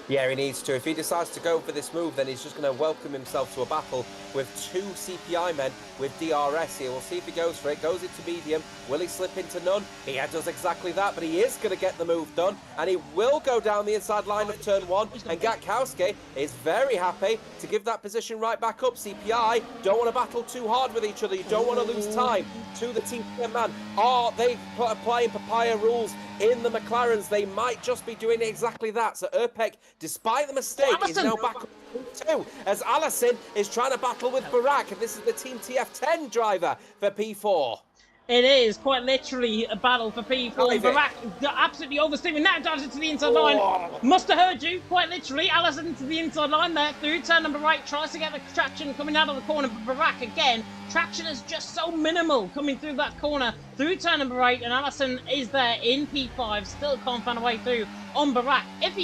Yeah, he needs to. If he decides to go for this move, then he's just going to welcome himself to a battle with 2 CPI men with DRS here. We'll see if he goes for it. Goes into medium. Will he slip into none? He does exactly that, but he is going to get the move done, and he will go down the inside line of turn 1, and Gatkowski is very happy to give that position right back up. CPI don't want to battle too hard with each other. You don't want to lose time to the team man. Are they applying papaya rules in the McLarens? They might just be doing exactly that. So Urpek, despite the mistake, is now back up 2 as Allison is trying to battle with Barak, and this is the Team TF10 driver for P4. It is quite literally a battle for P4. Barak absolutely oversteering. Now drives it to the inside line. Must have heard you, quite literally. Allison to the inside line there. Through turn number 8. Tries to get the traction coming out of the corner. But Barak again. Traction is just so minimal coming through that corner. Through turn number 8. And Allison is there in P5. Still can't find a way through on Barak. If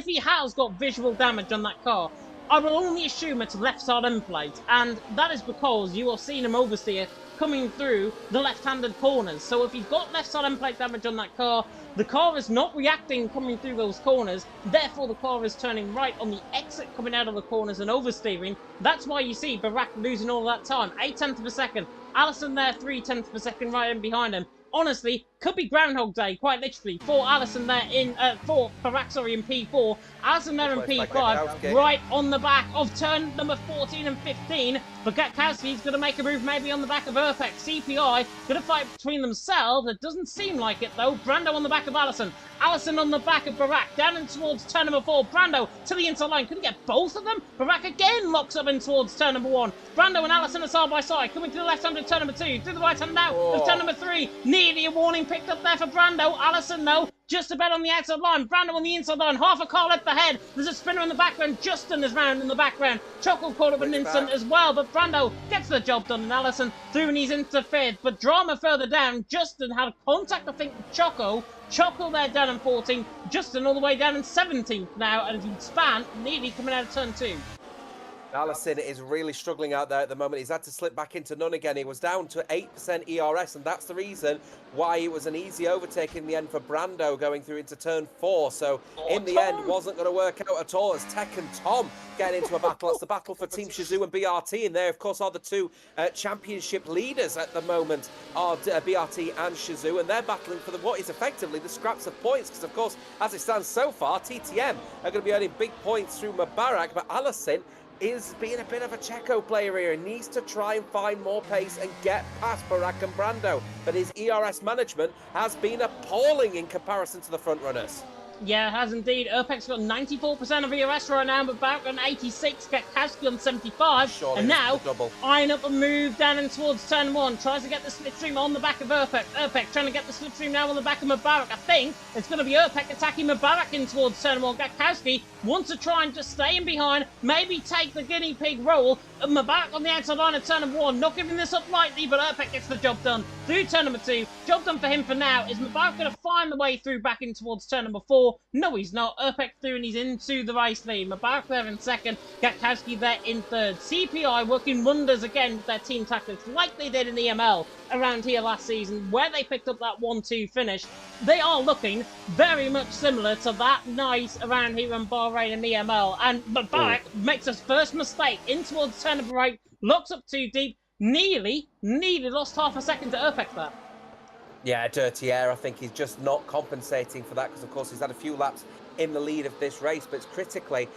he has got visual damage on that car, I will only assume it's left side end plate. And that is because you are seeing him oversteer coming through the left-handed corners. So if you've got left side end plate damage on that car, the car is not reacting coming through those corners, therefore the car is turning right on the exit coming out of the corners and oversteering. That's why you see Barak losing all that time. 8/10 of a second. Allison there 3/10 of a second right in behind him. Honestly, could be Groundhog Day, quite literally, for Allison there for Barak, sorry, in P4. Allison there in P5, right on the back of turn number 14 and 15. But Gatkowski's going to make a move maybe on the back of Urpek. CPI going to fight between themselves. It doesn't seem like it, though. Brando on the back of Allison. Allison on the back of Barak. Down in towards turn number 4. Brando to the inside line. Couldn't get both of them. Barak again locks up in towards turn number 1. Brando and Allison are side by side. Coming to the left hand of turn number 2. To the right hand now of turn number 3. Nearly a warning picked up there for Brando. Allison, no. Just about on the outside line. Brando on the inside line. Half a car left ahead. There's a spinner in the background. Justin is round in the background. Choco caught up an instant as well. But Brando gets the job done. And Allison through and he's into 5th. But drama further down. Justin had contact, I think, with Choco. Choco there down in 14th. Justin all the way down in 17th now. And if you span, nearly coming out of turn 2. Allison is really struggling out there at the moment. He's had to slip back into none again. He was down to 8% ERS, and that's the reason why it was an easy overtake in the end for Brando going through into turn 4. So in the end, wasn't going to work out at all as Tech and Tom getting into a battle. That's the battle for Team Shizou and BRT, and they, of course, are the two championship leaders at the moment, are BRT and Shizou, and they're battling for what is effectively the scraps of points, because, of course, as it stands so far, TTM are going to be earning big points through Mubarak, but Allison is being a bit of a Checo player here and needs to try and find more pace and get past Barak and Brando. But his ERS management has been appalling in comparison to the front runners. Yeah, it has indeed. Urpek's got 94% of ERS right now, but Barak on 86, Katkowski on 75. Surely and now, double. eyeing up a move down in towards turn 1. Tries to get the slipstream on the back of Urpek. Urpek trying to get the slipstream now on the back of Mubarak. I think it's going to be Urpek attacking Mubarak in towards turn 1. Katkowski wants to try and just stay in behind, maybe take the guinea pig role. Mubarak on the outside line of turn 1. Not giving this up lightly, but Urpek gets the job done. Through turn number 2. Job done for him for now. Is Mubarak going to find the way through back in towards turn number 4? No, he's not. Urpek through and he's into the race lead. Mubarak there in second. Gatkowski there in third. CPI working wonders again with their team tactics like they did in EML around here last season where they picked up that 1-2 finish. They are looking very much similar to that night around here in Bahrain and EML. And Mubarak makes his first mistake in towards turn number 8. Locks up too deep. Nearly lost half a second to Urpek there. Yeah, dirty air. I think he's just not compensating for that because, of course, he's had a few laps in the lead of this race. But it's critically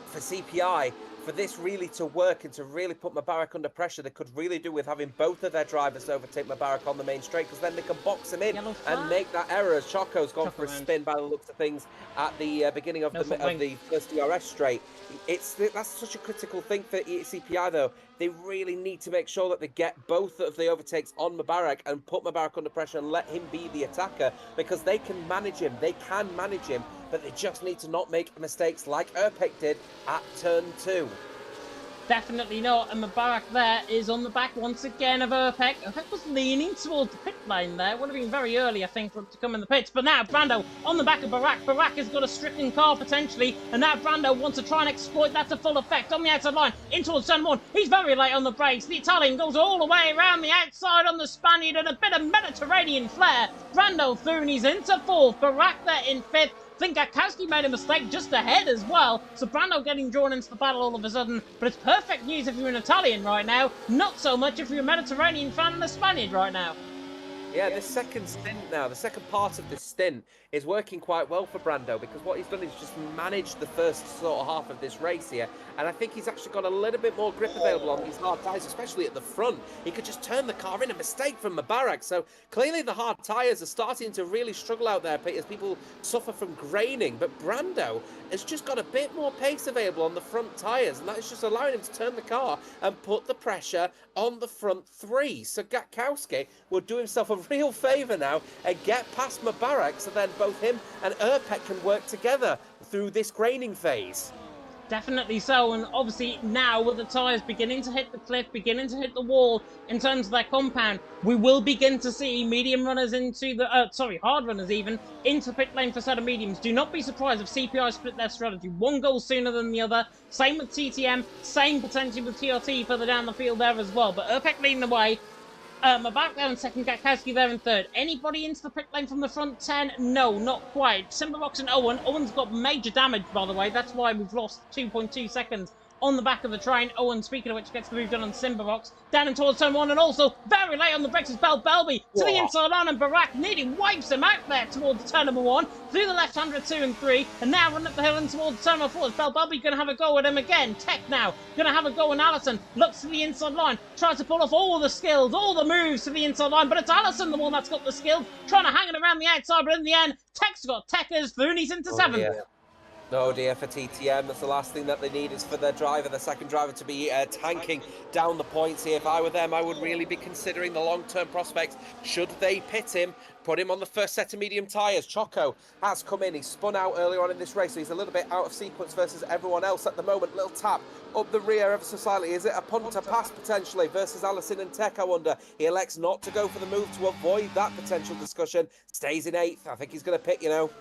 for CPI, for this really to work and to really put Mubarak under pressure, they could really do with having both of their drivers overtake Mubarak on the main straight, because then they can box him in and make that error, as Choco's gone for a spin by the looks of things at the beginning of the first DRS straight. That's such a critical thing for CPI, though. They really need to make sure that they get both of the overtakes on Mubarak and put Mubarak under pressure and let him be the attacker, because they can manage him. They can manage him, but they just need to not make mistakes like Urpek did at turn 2. Definitely not, and Mubarak there is on the back once again of Urpek. Urpek was leaning towards the pit lane there. Would have been very early, I think, for him to come in the pits. But now Brando on the back of Barak. Barak has got a stricken car potentially, and now Brando wants to try and exploit that to full effect on the outside line in towards turn 1. He's very late on the brakes. The Italian goes all the way around the outside on the Spaniard and a bit of Mediterranean flair. Brando through and he's into 4th. Barak there in 5th. I think Gatkowski made a mistake just ahead as well, so Brando getting drawn into the battle all of a sudden. But it's perfect news if you're an Italian right now, not so much if you're a Mediterranean fan and a Spaniard right now. Yeah, this second stint now, the second part of this stint is working quite well for Brando, because what he's done is just managed the first sort of half of this race here, and I think he's actually got a little bit more grip available on these hard tyres, especially at the front. He could just turn the car in, a mistake from Mubarak, so clearly the hard tyres are starting to really struggle out there as people suffer from graining, but Brando has just got a bit more pace available on the front tyres, and that is just allowing him to turn the car and put the pressure on the front 3. So Gatkowski will do himself a real favour now and get past Mubarak, so then both him and Urpek can work together through this graining phase. Definitely so, and obviously now with the tyres beginning to hit the cliff, beginning to hit the wall in terms of their compound, we will begin to see medium runners into the, hard runners even, into pit lane for set of mediums. Do not be surprised if CPI split their strategy. One goal sooner than the other. Same with TTM, same potentially with TRT further down the field there as well. But Urpek leading the way. Mubarak there in second, Gatkowski there in third. Anybody into the pit lane from the front 10? No, not quite. Simbarox and Owen. Owen's got major damage, by the way. That's why we've lost 2.2 seconds on the back of the train. Owen, speaking of which, gets the move done on Simbarox. Down and towards turn 1, and also very late on the brakes is Belby to the inside line, and Barak nearly wipes him out there towards turn number 1, through the left-hander 2 and 3, and now running up the hill and towards turn number 4. Is Belby going to have a go at him again? Tech now going to have a go on Allison. Looks to the inside line, tries to pull off all the skills, all the moves to the inside line, but it's Allison the one that's got the skill, trying to hang it around the outside, but in the end, Tech's got Techers through and he's into 7th. Yeah. Oh dear, for TTM, that's the last thing that they need is for their driver, the second driver, to be tanking down the points here. If I were them, I would really be considering the long-term prospects. Should they pit him, put him on the first set of medium tyres? Choco has come in, he's spun out earlier on in this race, so he's a little bit out of sequence versus everyone else at the moment. Little tap up the rear ever so slightly. Is it a punt to pass potentially versus Allison and Tech, I wonder? He elects not to go for the move to avoid that potential discussion. Stays in 8th. I think he's going to pit, you know.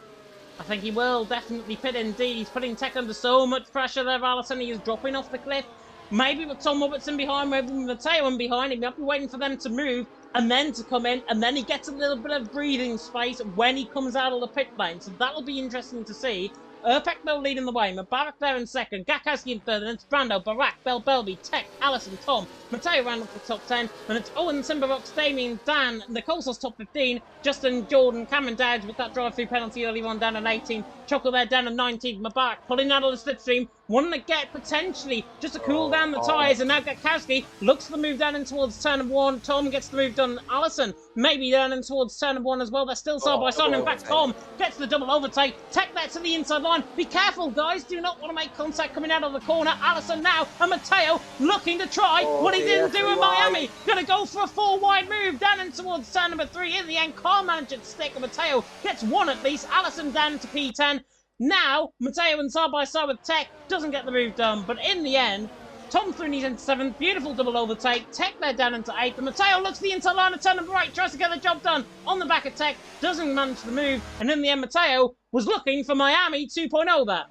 I think he will definitely pit indeed. He's putting Tech under so much pressure there, Allison. He is dropping off the cliff. Maybe with Tom Robertson behind, maybe with Matteo in behind, he might be waiting for them to move and then to come in, and then he gets a little bit of breathing space when he comes out of the pit lane. So that'll be interesting to see. Urpek though leading the way, Mubarak there in second, Gakowski in third, and it's Brando, Barak, Belbelby, Tech, Allison, Tom, Matteo round up the top 10, and it's Owen, Simbarox, Damien, Dan, Nicole's top 15, Justin, Jordan, Cameron Dowd with that drive-through penalty early on down at 18, Choco there down at 19, Mubarak pulling out of the slipstream, wanting to get potentially just to cool down the tyres, and now Gakowski looks to move down in towards turn of 1, Tom gets the move done, Allison maybe down in towards turn of 1 as well, they're still side by side, in fact Tom gets the double overtake, Tech that to the inside line, be careful guys, do not want to make contact coming out of the corner, Allison now, and Matteo looking to try what he didn't do in Miami, gonna go for a 4 wide move down in towards turn number 3, in the end car manager to stick, and Matteo gets 1 at least, Allison down to P10, now Matteo and side by side with Tech doesn't get the move done, but in the end Tom through into 7th, beautiful double overtake, Tech there down into 8th, and Matteo looks the inside line and turn number 8, tries to get the job done on the back of Tech, doesn't manage the move, and in the end Matteo was looking for Miami 2.0 there.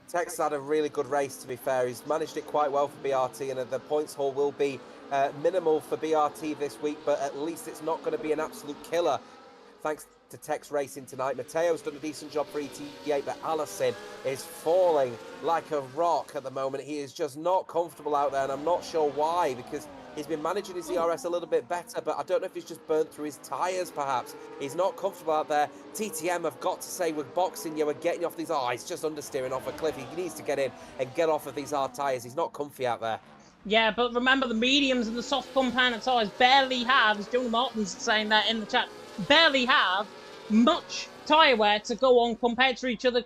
Tech's had a really good race, to be fair. He's managed it quite well for BRT, and the points haul will be minimal for BRT this week, but at least it's not going to be an absolute killer thanks to Tech's racing tonight. Matteo's done a decent job for ET8, but Allison is falling like a rock at the moment. He is just not comfortable out there, and I'm not sure why, because he's been managing his ERS a little bit better, but I don't know if he's just burnt through his tyres, perhaps. He's not comfortable out there. TTM have got to say, we're boxing you, we're getting you off these... Oh, he's just understeering off a cliff. He needs to get in and get off of these hard tyres. He's not comfy out there. Yeah, but remember, the mediums and the soft compound tyres barely have, as Jonah Martin's saying that in the chat, barely have much tyre wear to go on compared to each other,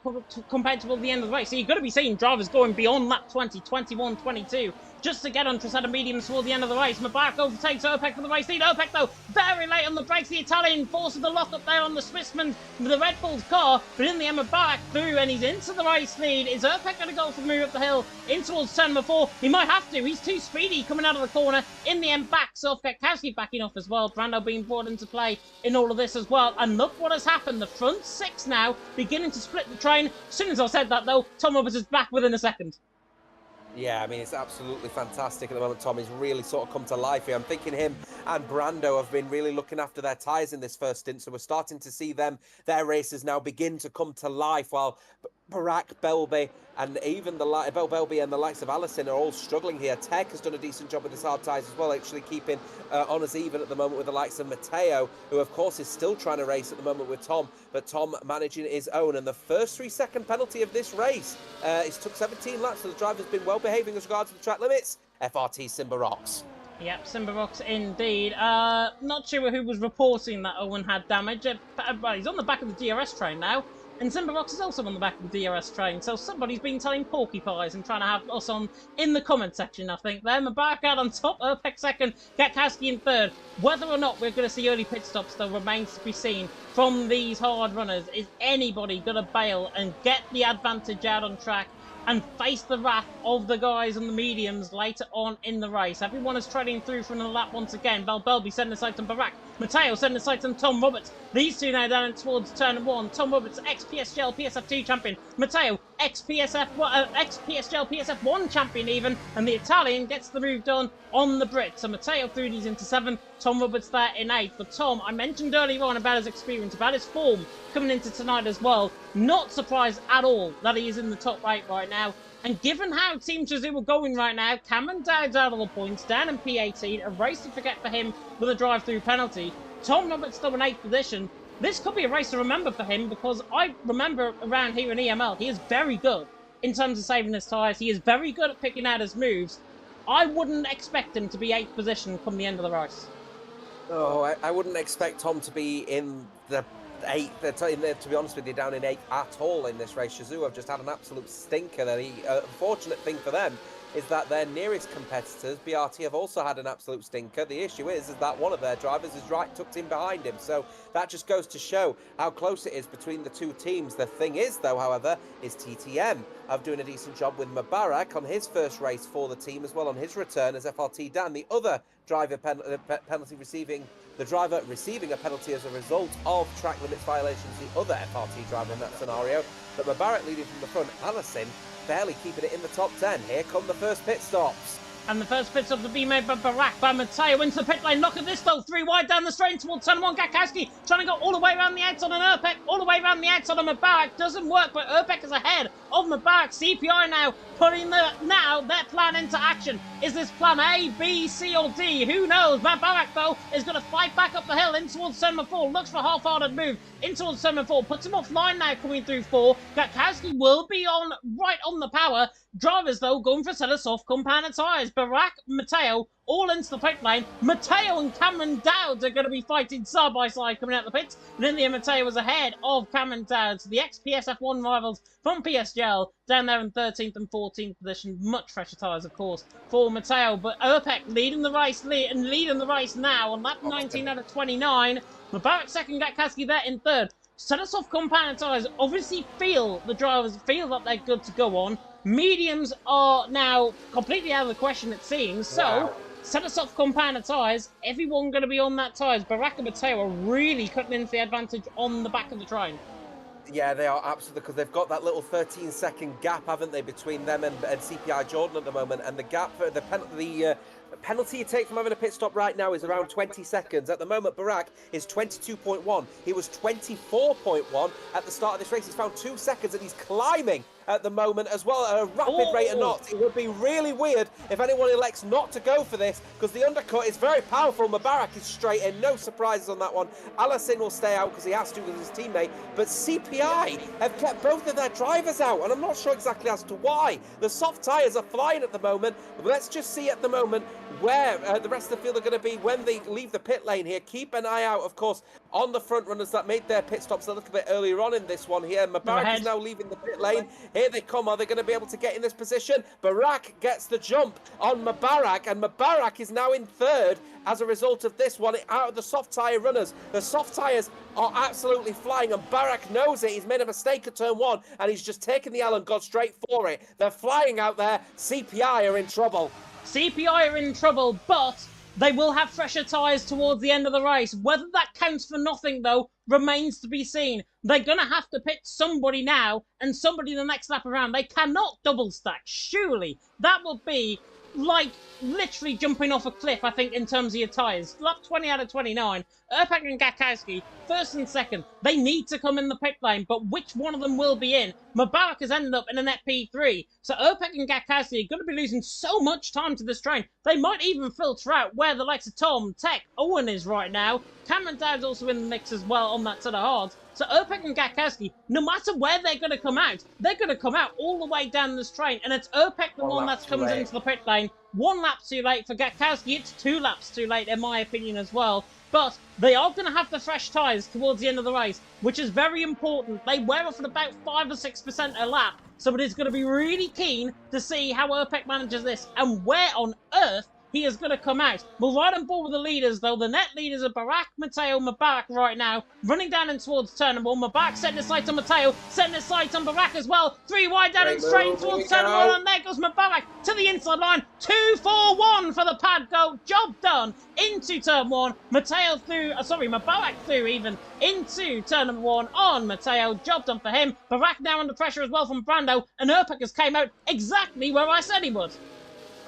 compared to the end of the race. So you're going to be seeing drivers going beyond lap 20, 21, 22, just to get on Trisetta mediums toward the end of the race. Mubarak overtakes Urpek for the race lead. Urpek, though, very late on the brakes. The Italian forces the lock up there on the Swissman with the Red Bull's car, but in the end, Mubarak through, and he's into the race lead. Is Urpek going to go for the move up the hill in towards turn number 4? He might have to. He's too speedy coming out of the corner. In the end, backs off. Gakowski backing off as well. Brando being brought into play in all of this as well. And look what has happened. The front 6 now beginning to split the train. As soon as I said that, though, Tom Roberts is back within a second. Yeah, I mean, it's absolutely fantastic at the moment. Tom has really sort of come to life here. I'm thinking him and Brando have been really looking after their tyres in this first stint, so we're starting to see their races now begin to come to life, while Barak, Belby, and even Belby and the likes of Allison are all struggling here. Tech has done a decent job with his hard tyres as well, actually keeping honours even at the moment with the likes of Matteo, who of course is still trying to race at the moment with Tom, but Tom managing his own. And the first 3-second penalty of this race, it took 17 laps, so the driver's been well behaving as regards to the track limits. FRT Simba rocks. Yep, Simbarox indeed. Not sure who was reporting that Owen had damage. He's on the back of the DRS train now. And Simbarox is also on the back of the DRS train, so somebody's been telling porcupines and trying to have us on in the comment section, I think. Then Mubarak out on top, Urpek second, Gakowski in third. Whether or not we're going to see early pit stops, though, remains to be seen from these hard runners. Is anybody going to bail and get the advantage out on track and face the wrath of the guys on the mediums later on in the race? Everyone is treading through for another lap once again. Belbelby sending the sight on Barak. Matteo sending the sight on Tom Roberts. These two now down towards turn 1. Tom Roberts, ex-PSGL PSF2 champion. Matteo, ex-PSGL PSF1 champion even. And the Italian gets the move done on the Brit. So Matteo through these into 7th. Tom Roberts there in 8th. But Tom, I mentioned earlier on about his experience, about his form coming into tonight as well. Not surprised at all that he is in the top 8 right now. And given how Team Chazoo were going right now, Cameron Dowd's out of the points, down in P18, a race to forget for him with a drive-through penalty. Tom Roberts still in 8th position. This could be a race to remember for him, because I remember around here in EML, he is very good in terms of saving his tyres. He is very good at picking out his moves. I wouldn't expect him to be 8th position come the end of the race. Oh, I wouldn't expect Tom to be in the 8th, to be honest with you, down in 8th at all in this race. Chazoo have just had an absolute stinker. The unfortunate thing for them is that their nearest competitors, BRT, have also had an absolute stinker. The issue is that one of their drivers is right tucked in behind him. So that just goes to show how close it is between the two teams. The thing is, though, however, is TTM of doing a decent job with Mubarak on his first race for the team as well on his return as FRT Dan, the other driver penalty receiving. The driver receiving a penalty as a result of track limits violations, the other FRT driver in that scenario. But Mubarak leading from the front, Allison barely keeping it in the top 10. Here come the first pit stops. And the first pit stop to be made by Barak, by Matteo into the pit lane. Look at this though, 3 wide down the straight towards turn 1. Gakowski trying to go all the way around the outside on Urpek, all the way around the outside on Mubarak. Doesn't work, but Urpek is ahead of Mubarak. CPI now putting their plan into action. Is this plan A, B, C, or D? Who knows? Mubarak though is going to fight back up the hill in towards turn 4. Looks for a half-hearted move in towards turn 4. Puts him offline now coming through 4. Gakowski will be right on the power. Drivers, though, going for a set of soft compounded tyres. Barak, Matteo, all into the pit lane. Matteo and Cameron Dowd are going to be fighting side by side coming out the pits. And in the end, Matteo was ahead of Cameron Dowd. So the ex-PSF1 rivals from PSGL down there in 13th and 14th position. Much fresher tyres, of course, for Matteo. But Urpek leading the race now on lap 19 out of 29. Mubarak second, Gakowski there in third. Set of soft compounded tyres obviously the drivers feel that they're good to go on. Mediums are now completely out of the question, it seems. So, set of soft compounded tyres, everyone going to be on that tyres. Barak and Matteo are really cutting into the advantage on the back of the train. Yeah, they are absolutely, because they've got that little 13-second gap, haven't they, between them and CPI Jordan at the moment. And the gap for the penalty you take from having a pit stop right now is around 20 seconds. At the moment, Barak is 22.1. He was 24.1 at the start of this race. He's found 2 seconds and he's climbing at the moment as well at a rapid rate of knots. It would be really weird if anyone elects not to go for this, because the undercut is very powerful. Mubarak is straight in, no surprises on that one. Alassane will stay out because he has to with his teammate, but CPI have kept both of their drivers out, and I'm not sure exactly as to why. The soft tyres are flying at the moment. Let's just see at the moment where the rest of the field are going to be when they leave the pit lane here. Keep an eye out, of course, on the front runners that made their pit stops a little bit earlier on in this one here. Mubarak is now leaving the pit lane. Here they come. Are they going to be able to get in this position? Barak gets the jump on Mubarak, and Mubarak is now in third as a result of this one out of the soft tyre runners. The soft tyres are absolutely flying, and Barak knows it. He's made a mistake at turn 1, and he's just taken the L and gone straight for it. They're flying out there. CPI are in trouble. CPI are in trouble, but they will have fresher tyres towards the end of the race. Whether that counts for nothing, though, remains to be seen. They're going to have to pit somebody now and somebody the next lap around. They cannot double stack. Surely that would be like literally jumping off a cliff, I think, in terms of your tyres. Lap 20 out of 29. Urpek and Gakowski, first and second. They need to come in the pit lane, but which one of them will be in? Mubarak has ended up in an FP3. So Urpek and Gakowski are going to be losing so much time to this train. They might even filter out where the likes of Tom, Tech, Owen is right now. Cameron Dowd's also in the mix as well on that set of hards. So Urpek and Gakowski, no matter where they're going to come out, they're going to come out all the way down this train. And it's Urpek the one that comes into the pit lane. 1 lap too late for Gakowski. It's 2 laps too late, in my opinion, as well. But they are going to have the fresh tyres towards the end of the race, which is very important. They wear off at about 5 or 6% a lap. So it is going to be really keen to see how Urpek manages this and where on earth he is going to come out. We'll ride on board with the leaders, though. The net leaders are Barak, Matteo, Mubarak right now. Running down in towards turn 1. Mubarak setting his sights on Matteo, setting his sights on Barak as well. 3 wide down and straight towards turn 1. And there goes Mubarak to the inside line. 2-4-1 for the pad go. Job done into turn 1. Mubarak through even into turn 1 on Matteo. Job done for him. Barak now under pressure as well from Brando. And Urpek has came out exactly where I said he would.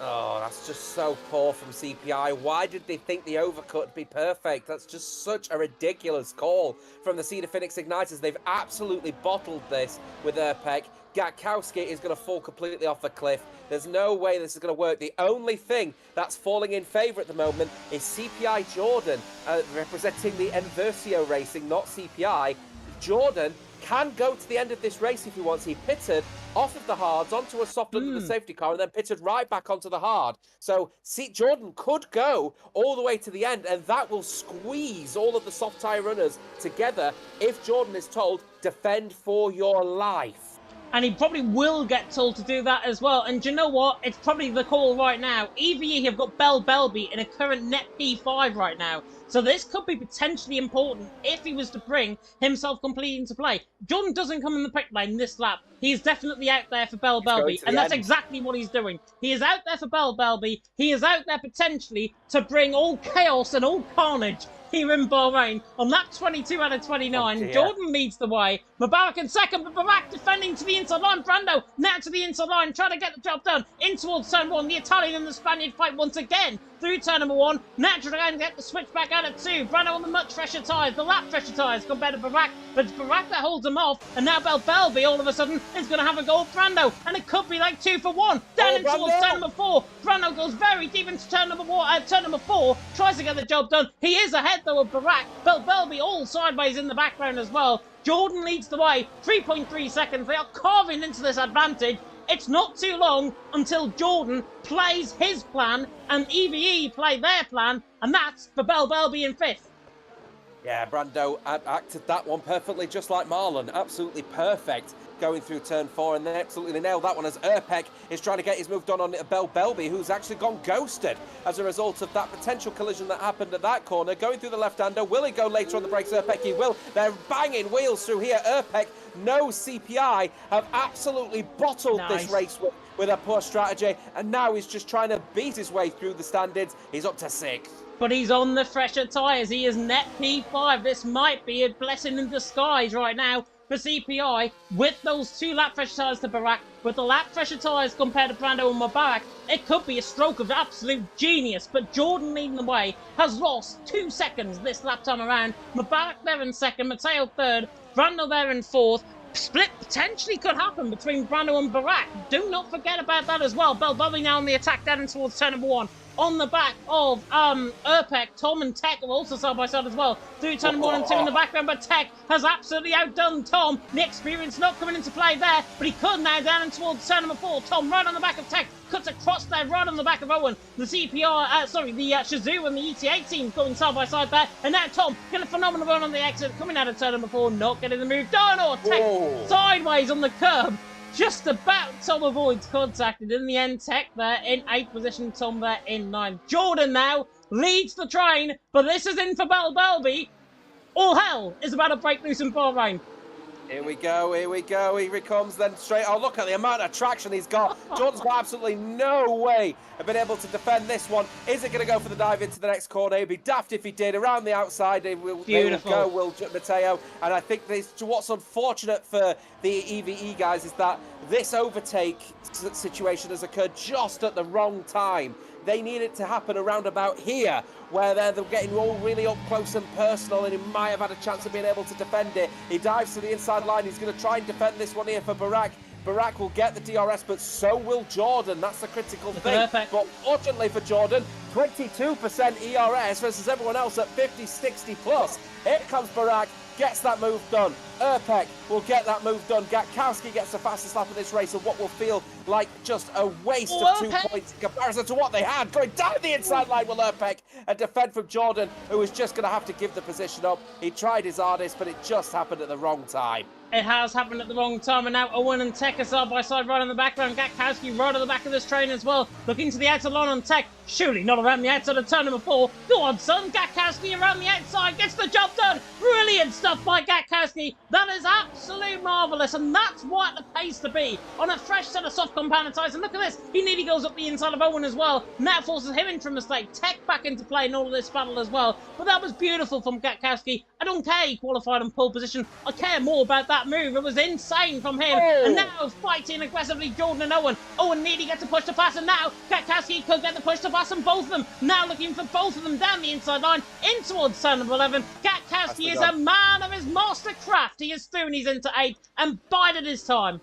Oh, that's just so poor from CPI. Why did they think the overcut would be perfect? That's just such a ridiculous call from the Cedar Phoenix Igniters. They've absolutely bottled this with Urpek. Gakowski is going to fall completely off a cliff. There's no way this is going to work. The only thing that's falling in favour at the moment is CPI Jordan, representing the Enversio Racing, not CPI. Jordan can go to the end of this race if he wants. He pitted off of the hards onto a soft under the safety car and then pitted right back onto the hard. So Jordan could go all the way to the end, and that will squeeze all of the soft tyre runners together if Jordan is told, defend for your life. And he probably will get told to do that as well. And do you know what? It's probably the call right now. EVE have got Bell Belby in a current net P5 right now. So this could be potentially important if he was to bring himself completely into play. Jordan doesn't come in the pit lane this lap. He is definitely out there for Bell Belby. And that's exactly what he's doing. He is out there for Bell Belby. He is out there potentially to bring all chaos and all carnage here in Bahrain on lap 22 out of 29. Oh, Jordan leads the way. Mubarak in second, but Barak defending to the inside line. Brando now to the inside line, trying to get the job done. In towards turn one. The Italian and the Spaniard fight once again through turn number one. Naturally going to get the switch back out at two. Brando on the much fresher tyres, the lap fresher tyres compared to Barak, but it's Barak that holds him off. And now Belbelby all of a sudden is going to have a go at Brando, and it could be like 2 for 1. Down in towards turn number 4. Brando goes very deep into turn number 4, tries to get the job done. He is ahead though of Barak. Belbelby all sideways in the background as well. Jordan leads the way, 3.3 seconds. They are carving into this advantage. It's not too long until Jordan plays his plan and EVE play their plan, and that's for Belbelby in 5th. Yeah, Brando acted that one perfectly, just like Marlon. Absolutely perfect going through turn 4, and they absolutely nailed that one as Urpek is trying to get his move done on Belbelby, who's actually gone ghosted as a result of that potential collision that happened at that corner. Going through the left-hander, will he go later on the brakes? Urpek, he will. They're banging wheels through here. Urpek, no CPI, have absolutely bottled this race with a poor strategy, and now he's just trying to beat his way through the standards. He's up to 6th. But he's on the fresher tyres. He is net P5. This might be a blessing in disguise right now for CPI. With those 2 lap fresher tyres to Barak, with the lap fresher tyres compared to Brando and Mubarak, it could be a stroke of absolute genius. But Jordan leading the way has lost 2 seconds this lap time around. Mubarak there in 2nd, Matteo 3rd, Brando there in 4th. Split potentially could happen between Brando and Barak. Do not forget about that as well. Belbelby now on the attack down towards turn number 1. On the back of Urpek, Tom and Tech are also side by side as well. Through turn number 1 and 2 in the background, but Tech has absolutely outdone Tom. The experience not coming into play there, but he could now down and towards turn number 4. Tom right on the back of Tech, cuts across there right on the back of Owen. The Shazoo and the ETA team going side by side there. And now Tom getting a phenomenal run on the exit, coming out of turn number 4, not getting the move done. Or Tech sideways on the curb. Just about Tom avoids contact, and in the end, Tech there in 8th position, Tom there in 9th. Jordan now leads the train, but this is in for Belbelby. All hell is about to break loose in Bahrain. Here we go, here we go, here he comes then straight. Oh, look at the amount of traction he's got. Jordan's got absolutely no way of being able to defend this one. Is it going to go for the dive into the next corner? It'd be daft if he did. Around the outside, they will go, Matteo. And I think what's unfortunate for the EVE guys is that this overtake situation has occurred just at the wrong time. They need it to happen around about here, where they're getting all really up close and personal, and he might have had a chance of being able to defend it. He dives to the inside line. He's going to try and defend this one here for Barak. Barak will get the DRS, but so will Jordan. That's the critical thing. But fortunately for Jordan, 22% ERS versus everyone else at 50, 60 plus. Here comes Barak, gets that move done. Urpek will get that move done. Gatkowski gets the fastest lap of this race, and what will feel like just a waste of 2 points in comparison to what they had. Going down the inside line will Urpek, and defend from Jordan, who was just going to have to give the position up. He tried his hardest, but it just happened at the wrong time. It has happened at the wrong time, and now Owen and Tech are side by side right on the background. Gatkowski right on the back of this train as well. Looking to the outside line on Tech. Surely not around the outside of turn number 4. Go on, son. Gatkowski around the outside. Gets the job done. Brilliant stuff by Gatkowski. That is absolute marvellous, and that's what the pace to be on a fresh set of soft compound tyres. And look at this. He nearly goes up the inside of Owen as well. Now forces him into a mistake. Tech back into play in all of this battle as well. But that was beautiful from Gatkowski. I don't care he qualified in pole position. I care more about that move. It was insane from him. And now fighting aggressively Jordan and Owen. Owen nearly gets a push to pass, and now Gatkowski could get the push to pass, and both of them now looking for both of them down the inside line in towards turn number 11. Gatkowski is a man of his master craft. He is through and he's into 8 and bided his time.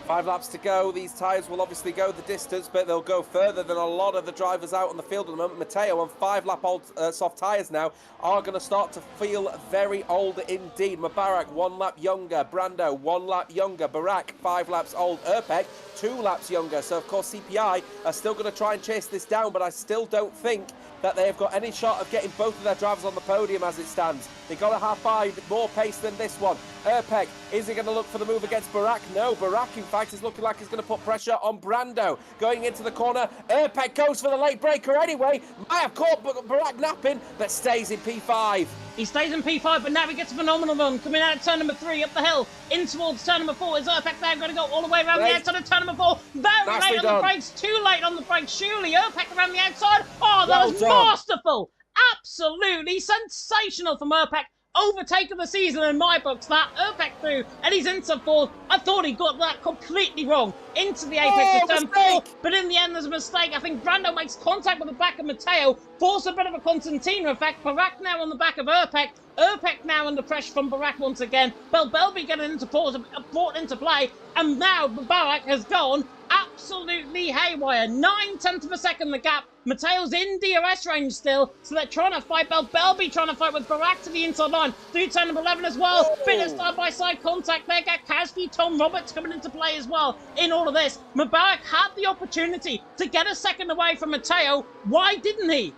5 laps to go. These tyres will obviously go the distance, but they'll go further than a lot of the drivers out on the field at the moment. Matteo on 5 lap old soft tyres now are going to start to feel very old indeed. Mubarak 1 lap younger. Brando 1 lap younger. Barak 5 laps old. Urpek 2 laps younger. So of course CPI are still going to try and chase this down, but I still don't think that they have got any shot of getting both of their drivers on the podium as it stands. They got a half 5 more pace than this one. Urpek, is he going to look for the move against Barak? No, Barak in fact is looking like he's going to put pressure on Brando. Going into the corner, Urpek goes for the late breaker anyway. Might have caught Barak napping, but stays in P5. He stays in P5, but now he gets a phenomenal run. Coming out of turn number 3 up the hill, in towards turn number 4. Is Urpek there? Going to go all the way around the outside of turn number 4. Very late on the brakes, too late on the brakes. Surely Urpek around the outside. Oh, that was masterful. Absolutely sensational from Uppbeat. Overtake of the season in my books, that Uppbeat through, and he's into fourth. I thought he got that completely wrong. Into the apex of turn 4, but in the end there's a mistake. I think Brando makes contact with the back of Matteo, force a bit of a Constantino effect. Barak now on the back of Uppbeat. Uppbeat now under pressure from Barak once again. Belbelby getting into brought into play, and now Barak has gone absolutely haywire. 9/10 of a second the gap. Matteo's in DRS range still, so they're trying to fight. Belbelby trying to fight with Barak to the inside line. Through turn number 11 as well. Oh. Bit of side-by-side contact there. Gatkowski, Tom Roberts coming into play as well in all of this. Mubarak had the opportunity to get a second away from Matteo. Why didn't he?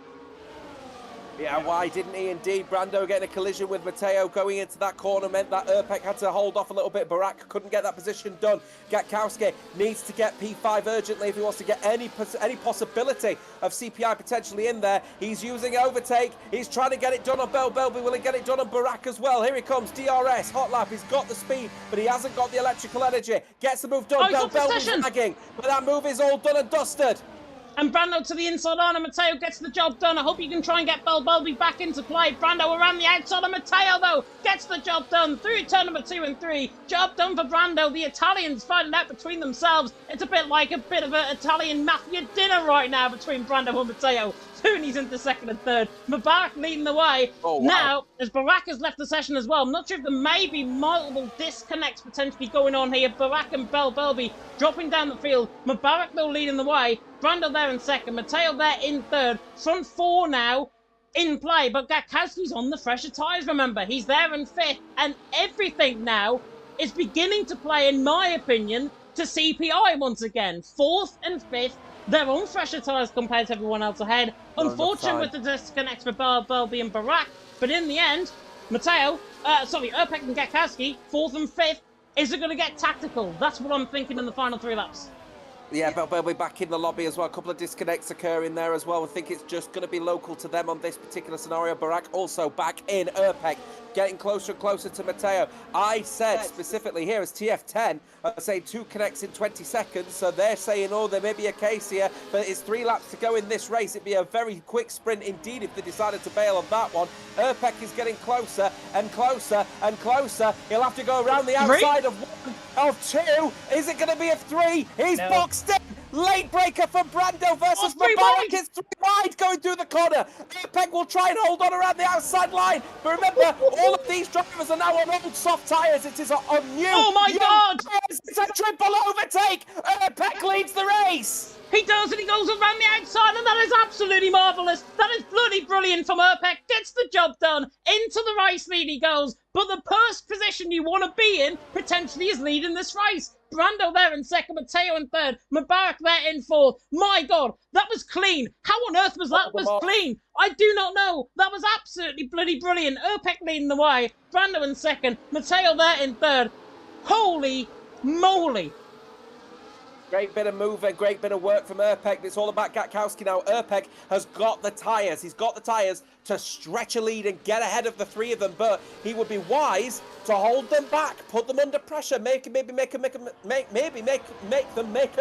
Yeah, why didn't he indeed? Brando getting a collision with Matteo going into that corner meant that Uppbeat had to hold off a little bit. Barak couldn't get that position done. Gatkowski needs to get P5 urgently if he wants to get any possibility of CPI potentially in there. He's using overtake. He's trying to get it done on Belbelby. Will he get it done on Barak as well? Here he comes. DRS, hot lap. He's got the speed, but he hasn't got the electrical energy. Gets the move done. Belbelby's lagging, but that move is all done and dusted. And Brando to the inside line, and Matteo gets the job done. I hope you can try and get Belbelby back into play. Brando around the outside, and Matteo, though, gets the job done through turn number 2 and 3. Job done for Brando. The Italians fighting out between themselves. It's a bit like a bit of an Italian mafia dinner right now between Brando and Matteo. Tooney's into second and third. Mubarak leading the way. Oh, wow. Now, as Barak has left the session as well, I'm not sure if there may be multiple disconnects potentially going on here. Barak and Belbelby dropping down the field. Mubarak, though, leading the way. Brando there in second. Matteo there in third. Front 4 now in play, but Gatkowski's on the fresher tyres, remember. He's there in fifth, and everything now is beginning to play, in my opinion, to CPI once again. Fourth and fifth. They're on fresher tyres compared to everyone else ahead. Unfortunate with the disconnects for Belbelby and Barak, but in the end, Uppbeat and Gatkowski, fourth and fifth. Is it going to get tactical? That's what I'm thinking in the final 3 laps. Yeah, Belbelby back in the lobby as well. A couple of disconnects occurring there as well. I think it's just going to be local to them on this particular scenario. Barak also back in. Uppbeat getting closer and closer to Matteo. I said specifically here as TF10, I say 2 connects in 20 seconds. So they're saying, oh, there may be a case here, but it's 3 laps to go in this race. It'd be a very quick sprint indeed if they decided to bail on that one. Uppbeat is getting closer and closer and closer. He'll have to go around the outside of 1, of 2. Is it going to be a 3? He's boxed in. Late breaker from Brando versus Mubarak. It's 3 wide going through the corner. Uppbeat will try and hold on around the outside line. But remember, all of these drivers are now on old soft tyres. It is on new. Oh my God! It's a triple overtake. Uppbeat leads the race. He does, and he goes around the outside, and that is absolutely marvellous. That is bloody brilliant from Uppbeat. Gets the job done. Into the race lead he goes. But the first position you want to be in, potentially, is leading this race. Brando there in second, Matteo in third, Mubarak there in fourth. My God, that was clean. How on earth was that clean? I do not know. That was absolutely bloody brilliant. Uppbeat leading the way. Brando in second, Matteo there in third. Holy moly. Great bit of movement, great bit of work from Uppbeat. It's all about Gatkowski now. Uppbeat has got the tyres. He's got the tyres to stretch a lead and get ahead of the 3 of them, but he would be wise to hold them back, put them under pressure, maybe make them make a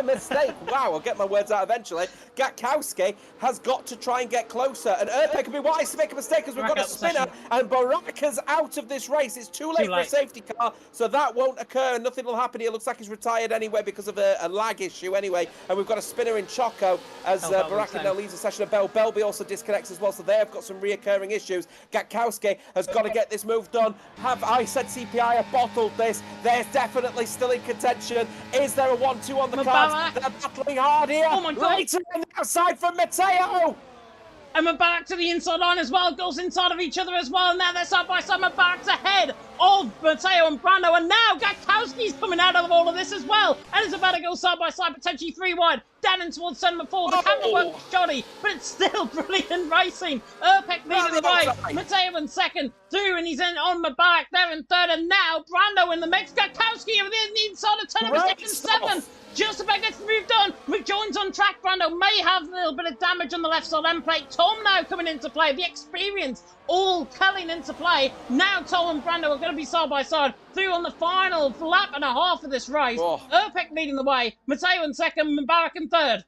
mistake. Wow, I'll get my words out eventually. Gatkowski has got to try and get closer, and Uppbeat can be wise to make a mistake because we've got a spinner, and Barak is out of this race. It's too late for a safety car, so that won't occur, and nothing will happen here. Looks like he's retired anyway because of a lag issue anyway, and we've got a spinner in Choco as Barak now leads the session, and Belbelby also disconnects as well, so they've got some reoccurring issues. Gatkowski has got to get this move done. Have I said CPI have bottled this? They're definitely still in contention. Is there a 1-2 on the cards? They're battling hard here. Oh my God. Later on the outside from Matteo. And Mubarak to the inside line as well, goes inside of each other as well, and now they're side by side. Mubarak's ahead of Matteo and Brando, and now Gatkowski's coming out of all of this as well, and it's about to go side by side, potentially 3 wide, down in towards centre 4. The camera work is shoddy, but it's still brilliant racing. Uppbeat leading the way, Matteo in second, through, and he's in on Mubarak there in third, and now Brando in the mix. Gatkowski within the inside of turn number 6 and 7. Just about gets moved on. McJoyn's on track. Brando may have a little bit of damage on the left side end plate. Tom now coming into play. The experience all coming into play. Now Tom and Brando are going to be side by side through on the final lap and a half of this race. Uppbeat leading the way. Matteo in second. Mubarak in third.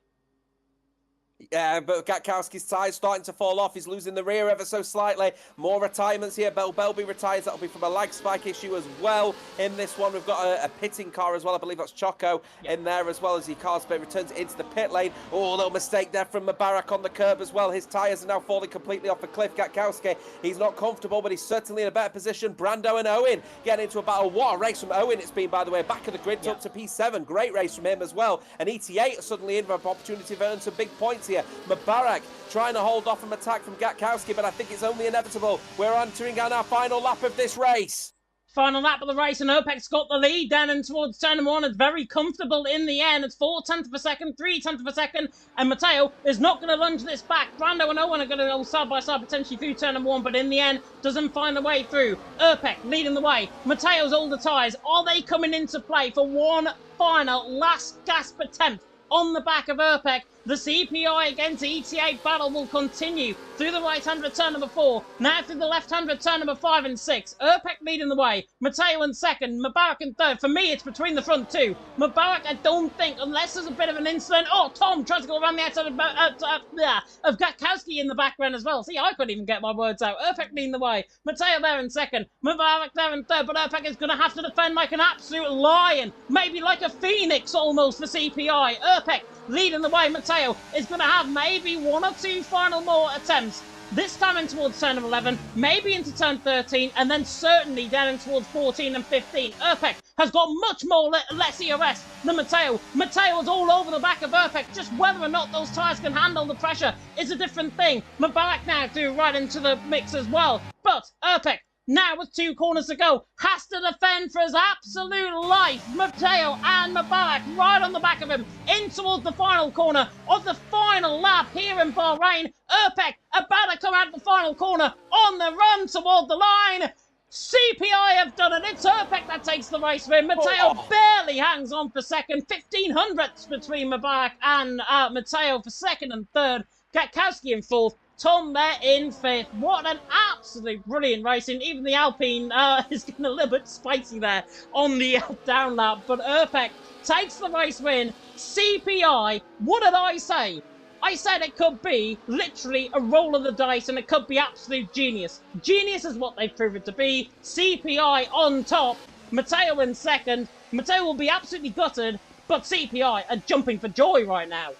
Yeah, but Gatkowski's tyre's starting to fall off. He's losing the rear ever so slightly. More retirements here. Belby retires. That'll be from a lag spike issue as well. In this one, we've got a pitting car as well. I believe that's Choco in there as well as he Carspay returns into the pit lane. Oh, a little mistake there from Mubarak on the curb as well. His tyres are now falling completely off the cliff. Gatkowski, he's not comfortable, but he's certainly in a better position. Brando and Owen getting into a battle. What a race from Owen it's been, by the way. Back of the grid up to P7. Great race from him as well. And ET8 suddenly in for an opportunity to earn some big points here. Mubarak trying to hold off an attack from Gatkowski, but I think it's only inevitable. We're entering on our final lap of this race. Final lap of the race, and Opek's got the lead down and towards turn number 1. It's very comfortable in the end. It's 4/10 of a second, 3/10 of a second, and Matteo is not going to lunge this back. Brando and Owen are going to go side by side potentially through turn number 1, but in the end doesn't find a way through. Opek leading the way. Matteo's older tyres, are they coming into play for one final last gasp attempt on the back of Opek? The CPI against ET8 battle will continue through the right-hand return number 4, now through the left-hand return number 5 and 6. Opek leading the way, Matteo in second, Mubarak in third. For me, it's between the front two. Mubarak, I don't think, unless there's a bit of an incident. Oh, Tom tries to go around the outside of Gatkowski in the background as well. See, I couldn't even get my words out. Opek leading the way, Matteo there in second, Mubarak there in third, but Opek is going to have to defend like an absolute lion, maybe like a phoenix almost for CPI. Opek leading the way. Matteo is going to have maybe 1 or 2 final more attempts. This time in towards turn 11, maybe into turn 13, and then certainly down in towards 14 and 15. Opek has got much more less ERS than Matteo. Matteo is all over the back of Opek. Just whether or not those tyres can handle the pressure is a different thing. Mubarak now threw right into the mix as well. But Opek, now with 2 corners to go, has to defend for his absolute life. Matteo and Mubarak right on the back of him, in towards the final corner of the final lap here in Bahrain. Opek about to come out of the final corner on the run toward the line. CPI have done it. It's Opek that takes the race win. Matteo barely hangs on for second. 1500ths between Mubarak and Matteo for second and third. Gatkowski in fourth. Tom there in fifth. What an absolute brilliant racing. Even the Alpine is getting a little bit spicy there on the down lap. But Opek takes the race win. CPI, what did I say? I said it could be literally a roll of the dice and it could be absolute genius. Genius is what they've proven to be. CPI on top. Matteo in second. Matteo will be absolutely gutted, but CPI are jumping for joy right now.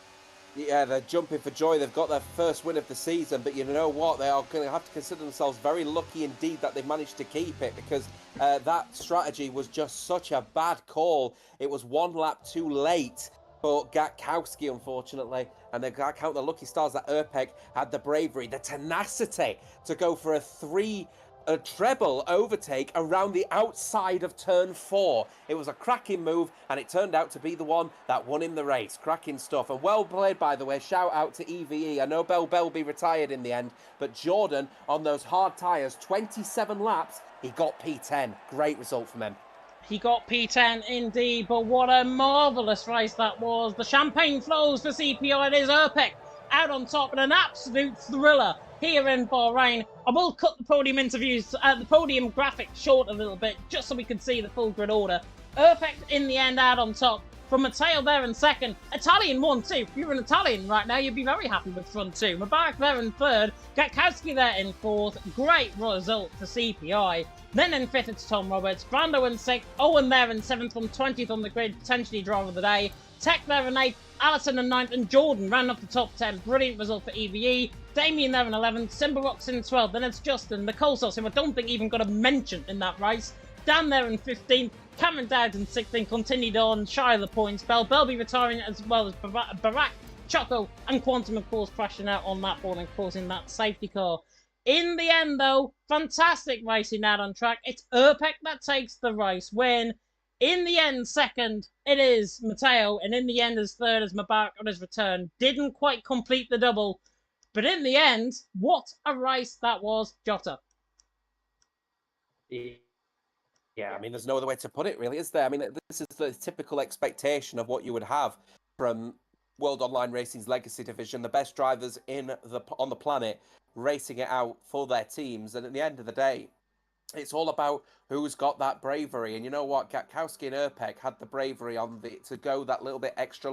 Yeah, they're jumping for joy. They've got their first win of the season, but you know what? They are going to have to consider themselves very lucky indeed that they've managed to keep it, because that strategy was just such a bad call. It was 1 lap too late for Gatkowski, unfortunately, and they got to count the lucky stars that Opek had the bravery, the tenacity to go for a treble overtake around the outside of turn 4. It was a cracking move, and it turned out to be the one that won him the race. Cracking stuff, and well played, by the way. Shout out to EVE. I know Belby retired in the end, but Jordan, on those hard tyres, 27 laps, he got P10. Great result from him. He got P10 indeed, but what a marvellous race that was. The champagne flows for CPI. It is Opek out on top in an absolute thriller here in Bahrain. I will cut the podium interviews, the podium graphic short a little bit, just so we can see the full grid order. Opek in the end out on top. From Matteo there in second. Italian 1-2. If you're an Italian right now, you'd be very happy with front 2. Mubarak there in third. Gatkowski there in fourth. Great result for CPI. Then in fifth, it's Tom Roberts. Brando in sixth. Owen there in seventh from 20th on the grid, potentially driver of the day. Tech there in eighth. Allison in ninth. And Jordan ran up the top 10. Brilliant result for EVE. Damien there in 11th. Simbarox in 12th. Then it's Justin, the Colsos, who I don't think even got a mention in that race. Dan there in 15th. Cameron Dowd in 16th, continued on, shy of the points. Belby retiring as well as Barak, Choco, and Quantum, of course, crashing out on that ball and causing that safety car. In the end, though, fantastic racing out on track. It's Opek that takes the race win. In the end, second, it is Matteo, and in the end, as third, as Mubarak on his return. Didn't quite complete the double, but in the end, what a race that was, Jota. Yeah, I mean, there's no other way to put it, really, is there? I mean, this is the typical expectation of what you would have from World Online Racing's Legacy Division, the best drivers on the planet, racing it out for their teams. And at the end of the day, it's all about who's got that bravery. And you know what? Gatkowski and Erpek had the bravery on the to go that little bit extra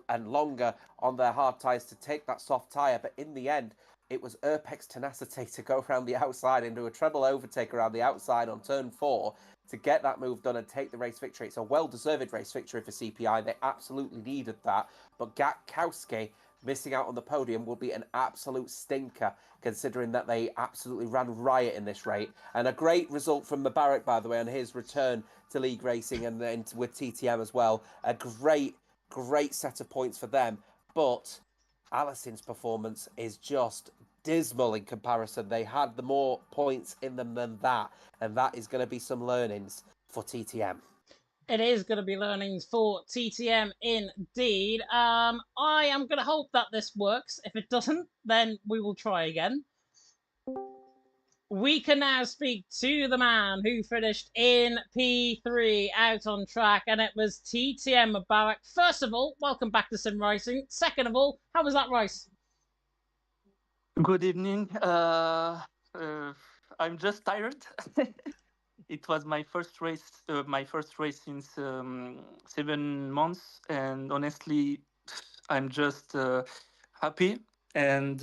and longer on their hard tires to take that soft tire. But in the end, it was Erpek's tenacity to go around the outside and do a treble overtake around the outside on turn 4 to get that move done and take the race victory. It's a well-deserved race victory for CPI. They absolutely needed that. But Gatkowski missing out on the podium will be an absolute stinker, considering that they absolutely ran riot in this race. And a great result from Mubarak, by the way, on his return to league racing and then with TTM as well. A great set of points for them. But Allison's performance is just dismal in comparison. They had the more points in them than that, and that is going to be some learnings for TTM. It is going to be learnings for TTM indeed. I am going to hope that this works. If it doesn't, then we will try again. We can now speak to the man who finished in P3 out on track, and it was TTM Mubarak. First of all, welcome back to Sim Racing. Second of all, how was that race? Good evening. I'm just tired. It was my first race since 7 months, and honestly, I'm just happy. And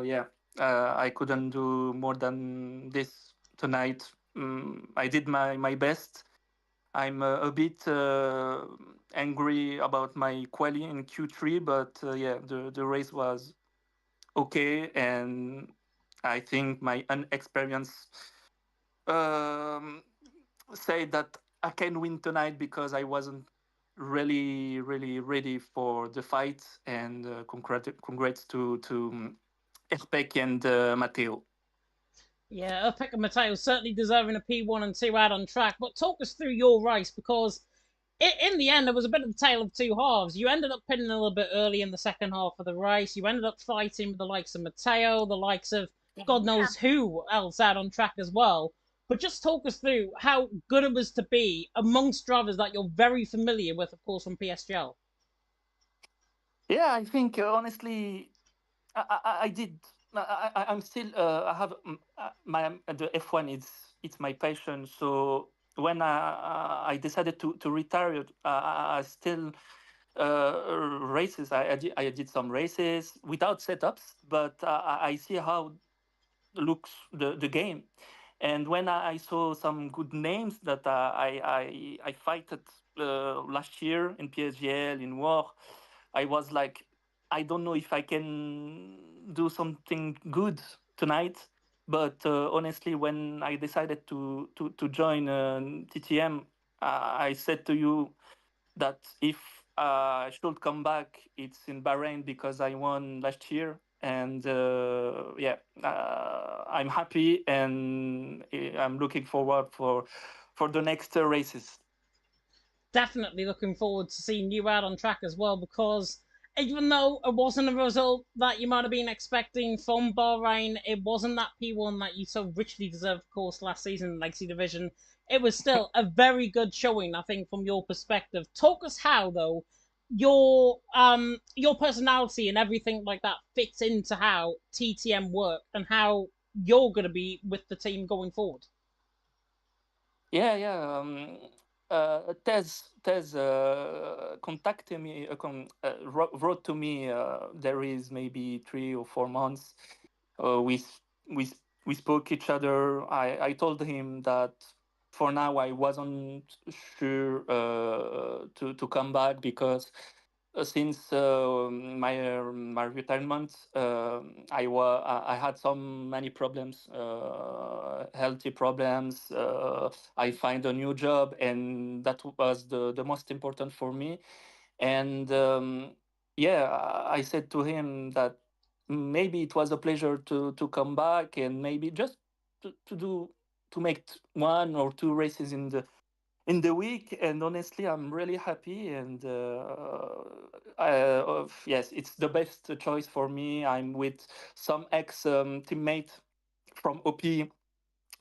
yeah, I couldn't do more than this tonight. I did my best. I'm a bit angry about my quali in Q3, but yeah, the race was okay, and I think my inexperience um, say that I can win tonight because I wasn't really ready for the fight. And congrats to Erpek and Matteo. Yeah, Uppick and Mateo certainly deserving a P1 and 2 out on track, but talk us through your race because in the end, it was a bit of the tale of two halves. You ended up pinning a little bit early in the second half of the race. You ended up fighting with the likes of Matteo, the likes of God knows who else out on track as well. But just talk us through how good it was to be amongst drivers that you're very familiar with, of course, from PSGL. Yeah, I think honestly, I did. I'm still. I have my the F1 is it's my passion. So when I decided to retire, I still races. I did some races without setups, but I see how looks the game. And when I saw some good names that I fighted last year in PSGL in WOR, I was like, I don't know if I can do something good tonight. But honestly, when I decided to join TTM, I said to you that if I should come back, it's in Bahrain because I won last year. And yeah, I'm happy, and I'm looking forward for the next races. Definitely looking forward to seeing you out on track as well because even though it wasn't a result that you might have been expecting from Bahrain, it wasn't that P1 that you so richly deserved, of course, last season in Legacy Division. It was still a very good showing, I think, from your perspective. Talk us how though your personality and everything like that fits into how TTM work and how you're gonna be with the team going forward. Yeah, yeah. Tez contacted me, wrote to me. There is maybe 3 or 4 months. We s- we s- we spoke each other. I told him that for now I wasn't sure to come back because since my retirement, I had some many problems, healthy problems. I find a new job, and that was the most important for me. And yeah, I said to him that maybe it was a pleasure to come back, and maybe just to do to make 1 or 2 races in the week. And honestly, I'm really happy. And yes, it's the best choice for me. I'm with some ex teammate from OP.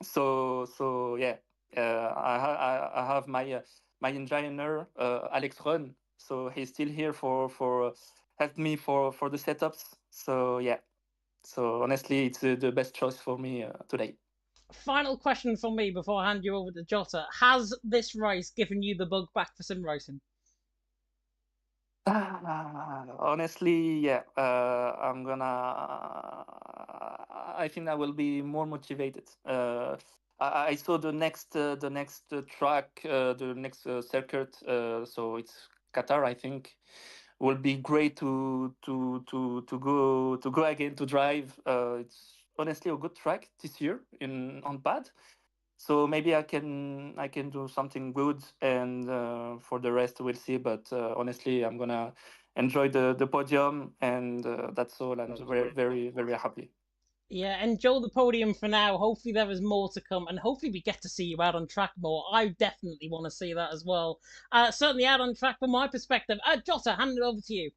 So yeah, I have my engineer Alex Run. So he's still here for help me for the setups. So yeah, so honestly, it's the best choice for me today. Final question from me before I hand you over to Jota. Has this race given you the bug back for sim racing? Honestly, yeah. I'm gonna. I think I will be more motivated. I saw the next track, the next circuit. So it's Qatar, I think. Will be great to go again to drive. It's honestly a good track this year in on pad. So maybe I can do something good, and for the rest we'll see. But honestly, I'm gonna enjoy the podium, and that's all. I'm very very very happy. Yeah, enjoy the podium for now. Hopefully there is more to come, and hopefully we get to see you out on track more. I definitely want to see that as well. Certainly out on track from my perspective. Jota, hand it over to you.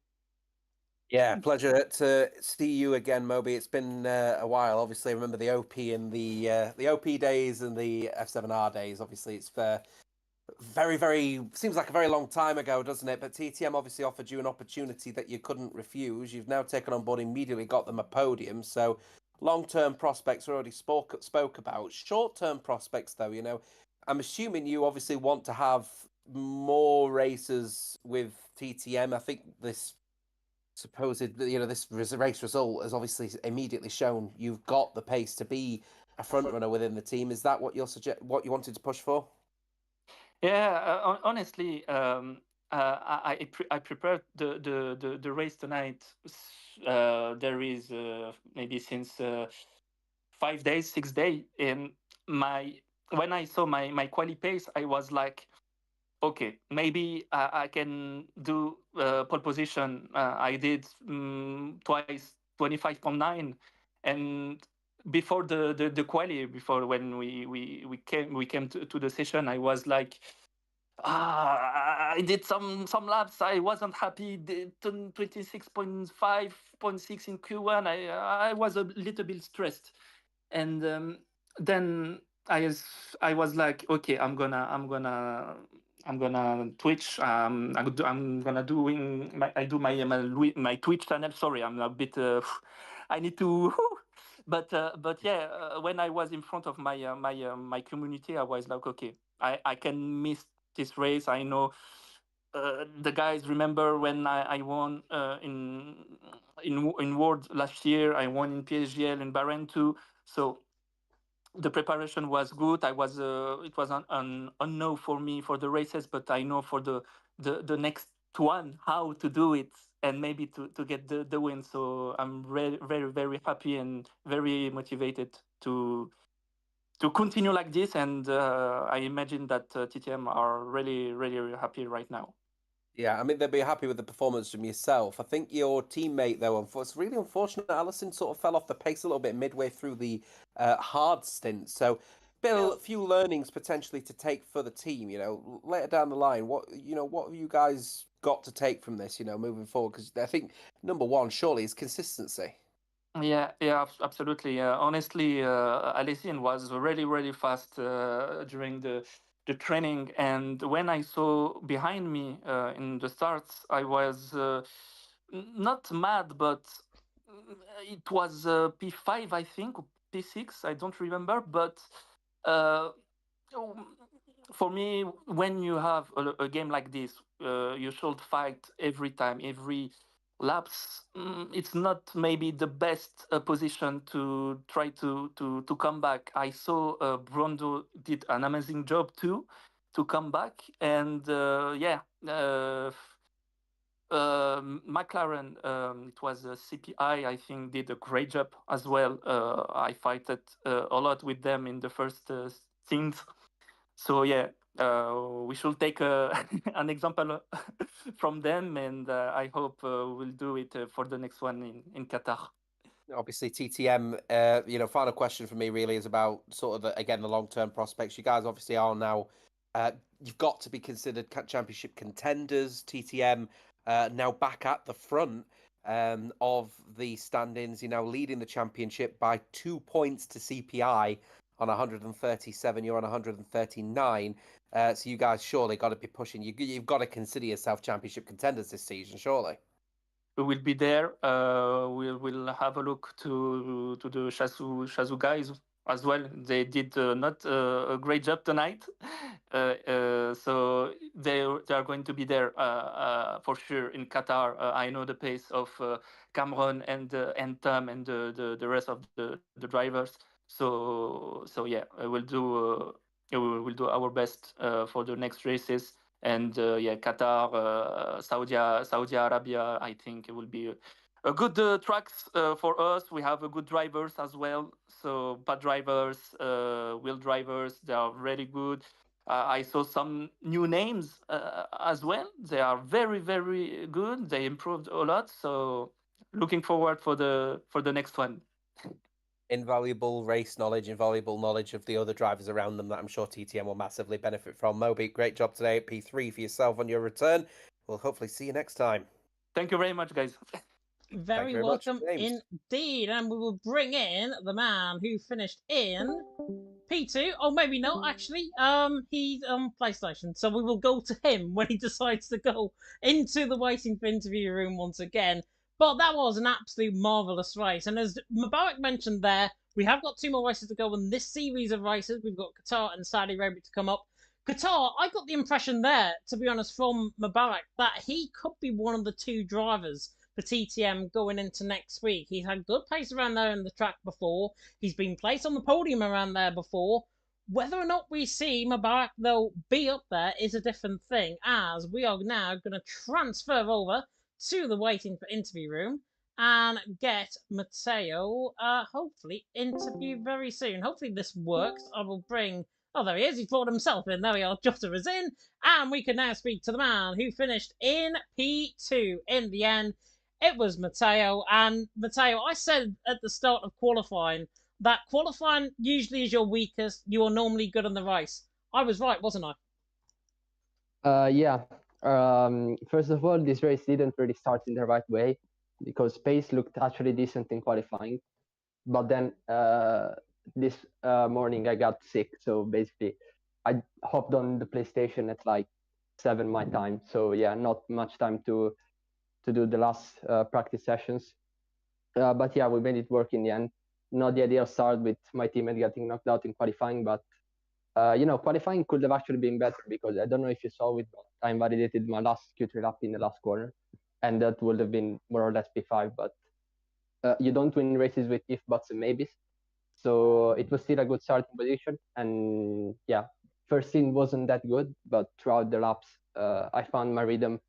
Yeah, pleasure to see you again, Moby. It's been a while. Obviously, I remember the OP and the OP days and the F7R days. Obviously, it's very seems like a very long time ago, doesn't it? But TTM obviously offered you an opportunity that you couldn't refuse. You've now taken on board, immediately got them a podium. So long-term prospects are already spoke about. Short-term prospects, though, I'm assuming you obviously want to have more races with TTM. I think this supposed, this race result has obviously immediately shown you've got the pace to be a front runner within the team. Is that what what you wanted to push for? Yeah, honestly, I prepared the race tonight. There is maybe since 5 days, 6 days, and my when I saw my quali pace, I was like, okay, maybe I can do pole position. I did twice 25.9, and before the quali, before when we came to the session, I was like, I did some laps. I wasn't happy. The 26.5.6 in Q1. I was a little bit stressed, and then I was like, okay, I'm gonna Twitch. I'm gonna doing my Twitch channel. Sorry, I'm a bit. I need to. But yeah, when I was in front of my community, I was like, okay, I can miss this race. I know the guys remember when I won in World last year. I won in PSGL in Bahrain too. So the preparation was good. It was an unknown for me for the races, but I know for the next one how to do it and maybe to get the win. So I'm very very happy and very motivated to continue like this. And I imagine that TTM are really happy right now. Yeah, I mean, they'd be happy with the performance from yourself. I think your teammate, though, it's really unfortunate. Allison sort of fell off the pace a little bit midway through the hard stint. So, Bill, a few learnings potentially to take for the team. Later down the line, what have you guys got to take from this? Moving forward, because I think number one surely is consistency. Yeah, yeah, absolutely. Honestly, Alessine was really fast during the training, and when I saw behind me in the starts, I was not mad, but it was P5, I think, or P6. I don't remember, but uh, oh, for me, when you have a game like this, you should fight every time, every laps. It's not maybe the best position to try to come back. I saw Brondo did an amazing job too to come back, and yeah. McLaren, it was CPI, I think, did a great job as well. I fighted a lot with them in the first scenes. So yeah, we should take an example from them, and I hope we'll do it for the next one in Qatar. Obviously, TTM, final question for me really is about sort of, again, the long-term prospects. You guys obviously are now, you've got to be considered championship contenders. TTM now back at the front of the standings. You're now leading the championship by 2 points to CPI on 137. You're on 139. So you guys surely got to be pushing. You've got to consider yourself championship contenders this season, surely. We will be there. We'll have a look to the Shazu guys. as well. They did not a great job tonight, so they are going to be there for sure in Qatar. I know the pace of Cameron and Tom and the rest of the drivers. So yeah, we'll do our best for the next races. And yeah, Qatar, Saudi Arabia, I think it will be a good tracks for us. We have a good drivers as well. So bad drivers, wheel drivers, they are very good. I saw some new names as well. They are very good. They improved a lot. So looking forward for the next one. Invaluable race knowledge, invaluable knowledge of the other drivers around them that I'm sure TTM will massively benefit from. Moby, great job today at P3 for yourself on your return. We'll hopefully see you next time. Thank you very much, guys. Thank Very you very much, welcome James. indeed. And we will bring in the man who finished in P2, or maybe not actually. He's on PlayStation, so we will go to him when he decides to go into the waiting for interview room once again. But that was an absolute marvelous race, and as Mubarak mentioned there, we have got two more races to go in this series of races. We've got Qatar and Saudi Arabia to come up. Qatar, I got the impression there, to be honest, from Mubarak, that he could be one of the two drivers for TTM going into next week. He's had good pace around there in the track before. He's been placed on the podium around there before. Whether or not we see Mubarak, though, be up there is a different thing, as we are now going to transfer over to the waiting for interview room and get Matteo, hopefully, interview very soon. Hopefully this works. I will bring... Oh, there he is. He brought himself in. There we are. Jota is in. And we can now speak to the man who finished in P2 in the end. It was Matteo. And Matteo, I said at the start of qualifying that qualifying usually is your weakest. You are normally good on the race. I was right, wasn't I? Yeah. First of all, this race didn't really start in the right way because pace looked actually decent in qualifying, but then this morning I got sick, so basically I hopped on the PlayStation at like 7 my time. So yeah, not much time to do the last practice sessions. But yeah, we made it work in the end. Not the ideal start with my teammate getting knocked out in qualifying, but qualifying could have actually been better because I don't know if you saw it, but I invalidated my last Q3 lap in the last corner, and that would have been more or less P5. But you don't win races with if, buts, and maybes. So it was still a good starting position. And yeah, first scene wasn't that good, but throughout the laps, I found my rhythm,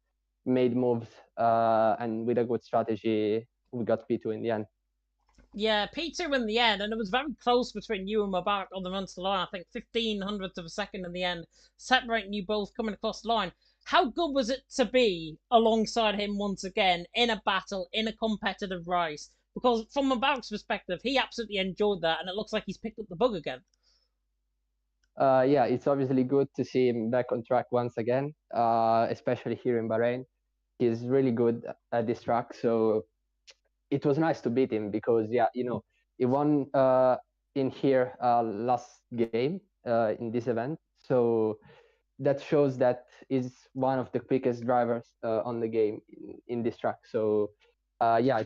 made moves, and with a good strategy, we got P2 in the end. Yeah, P2 in the end, and it was very close between you and Mubarak on the run to the line. I think 15 hundredths of a second in the end, separating you both coming across the line. How good was it to be alongside him once again in a battle, in a competitive race? Because from Mubarak's perspective, he absolutely enjoyed that, and it looks like he's picked up the bug again. Yeah, it's obviously good to see him back on track once again, especially here in Bahrain. He's really good at this track, so it was nice to beat him because yeah, he won in here last game in this event, so that shows that he's one of the quickest drivers on the game in this track. So yeah,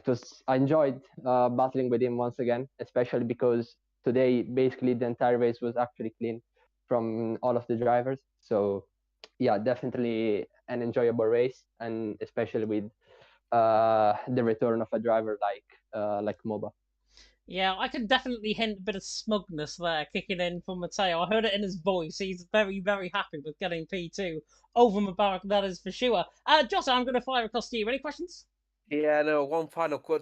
I enjoyed battling with him once again, especially because today basically the entire race was actually clean from all of the drivers. So yeah, definitely an enjoyable race, and especially with the return of a driver like MOBA. Yeah, I can definitely hint a bit of smugness there kicking in from Matteo. I heard it in his voice. He's very happy with getting P2 over Mubarak, that is for sure. Joss, I'm going to fire across to you. Any questions? Yeah, no,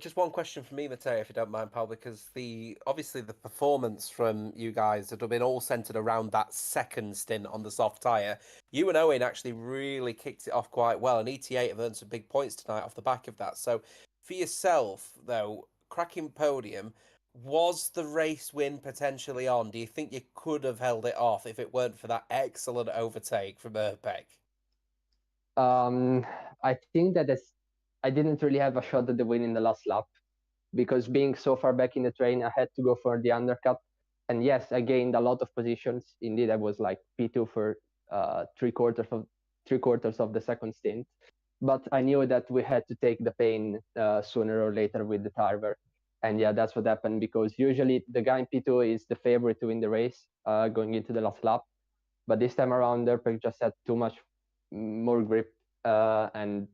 just one question for me, Matteo, if you don't mind, pal, because obviously the performance from you guys had been all centered around that second stint on the soft tyre. You and Owen actually really kicked it off quite well, and ET8 have earned some big points tonight off the back of that. So for yourself, though, cracking podium, was the race win potentially on? Do you think you could have held it off if it weren't for that excellent overtake from Urbeck? I think that I didn't really have a shot at the win in the last lap because being so far back in the train, I had to go for the undercut. And yes, I gained a lot of positions. Indeed, I was like P2 for three quarters of the second stint. But I knew that we had to take the pain sooner or later with the driver. And yeah, that's what happened, because usually the guy in P2 is the favorite to win the race going into the last lap. But this time around, Urpec just had too much more grip, and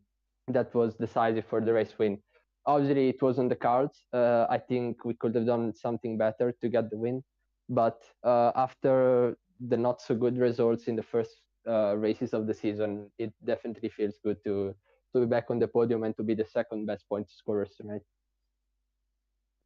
that was decisive for the race win. Obviously, it was on the cards. I think we could have done something better to get the win. But after the not so good results in the first races of the season, it definitely feels good to be back on the podium and to be the second best point scorers tonight.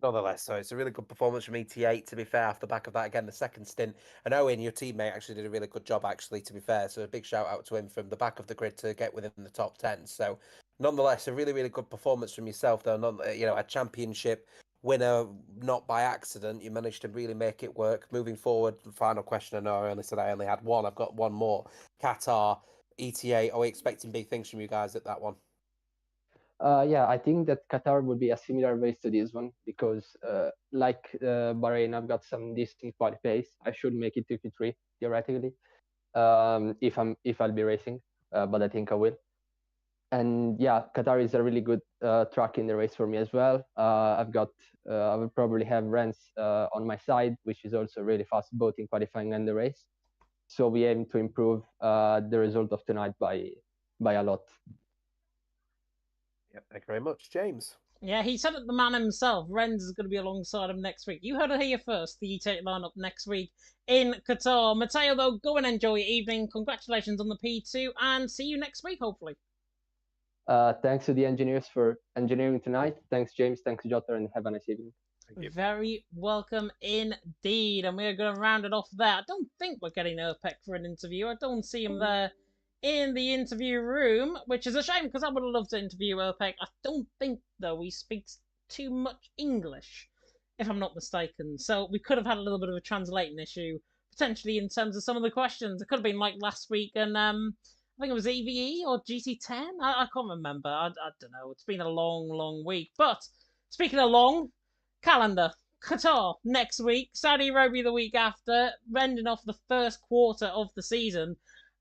Nonetheless, so it's a really good performance from ET8, to be fair, off the back of that. Again, the second stint. And Owen, your teammate, actually did a really good job, actually, to be fair. So a big shout out to him from the back of the grid to get within the top 10. So nonetheless, a really, really good performance from yourself, though. A championship winner, not by accident. You managed to really make it work. Moving forward, final question. I know I only said I only had one. I've got one more. Qatar, ETA, are we expecting big things from you guys at that one? Yeah, I think that Qatar would be a similar race to this one, because like Bahrain, I've got some decent quali pace. I should make it to Q3 theoretically, if I'll be racing, but I think I will. And yeah, Qatar is a really good track in the race for me as well. I will probably have Renz on my side, which is also really fast both in qualifying and the race. So we aim to improve the result of tonight by a lot. Yep, thank you very much, James. Yeah, he said it, the man himself. Renz is going to be alongside him next week. You heard it here first. The E-Take lineup next week in Qatar. Matteo, though, go and enjoy your evening. Congratulations on the P2, and see you next week, hopefully. Thanks to the engineers for engineering tonight. Thanks, James. Thanks, Jota, and have a nice evening. Very welcome indeed. And we're going to round it off there. I don't think we're getting Urpec for an interview. I don't see him there in the interview room, which is a shame, because I would have loved to interview Urpec. I don't think, though, he speaks too much English, if I'm not mistaken. So we could have had a little bit of a translating issue, potentially, in terms of some of the questions. It could have been like last week, and I think it was EVE or GT10. I can't remember. I don't know. It's been a long, long week. But speaking of long, calendar. Qatar next week, Saudi Arabia the week after, ending off the first quarter of the season.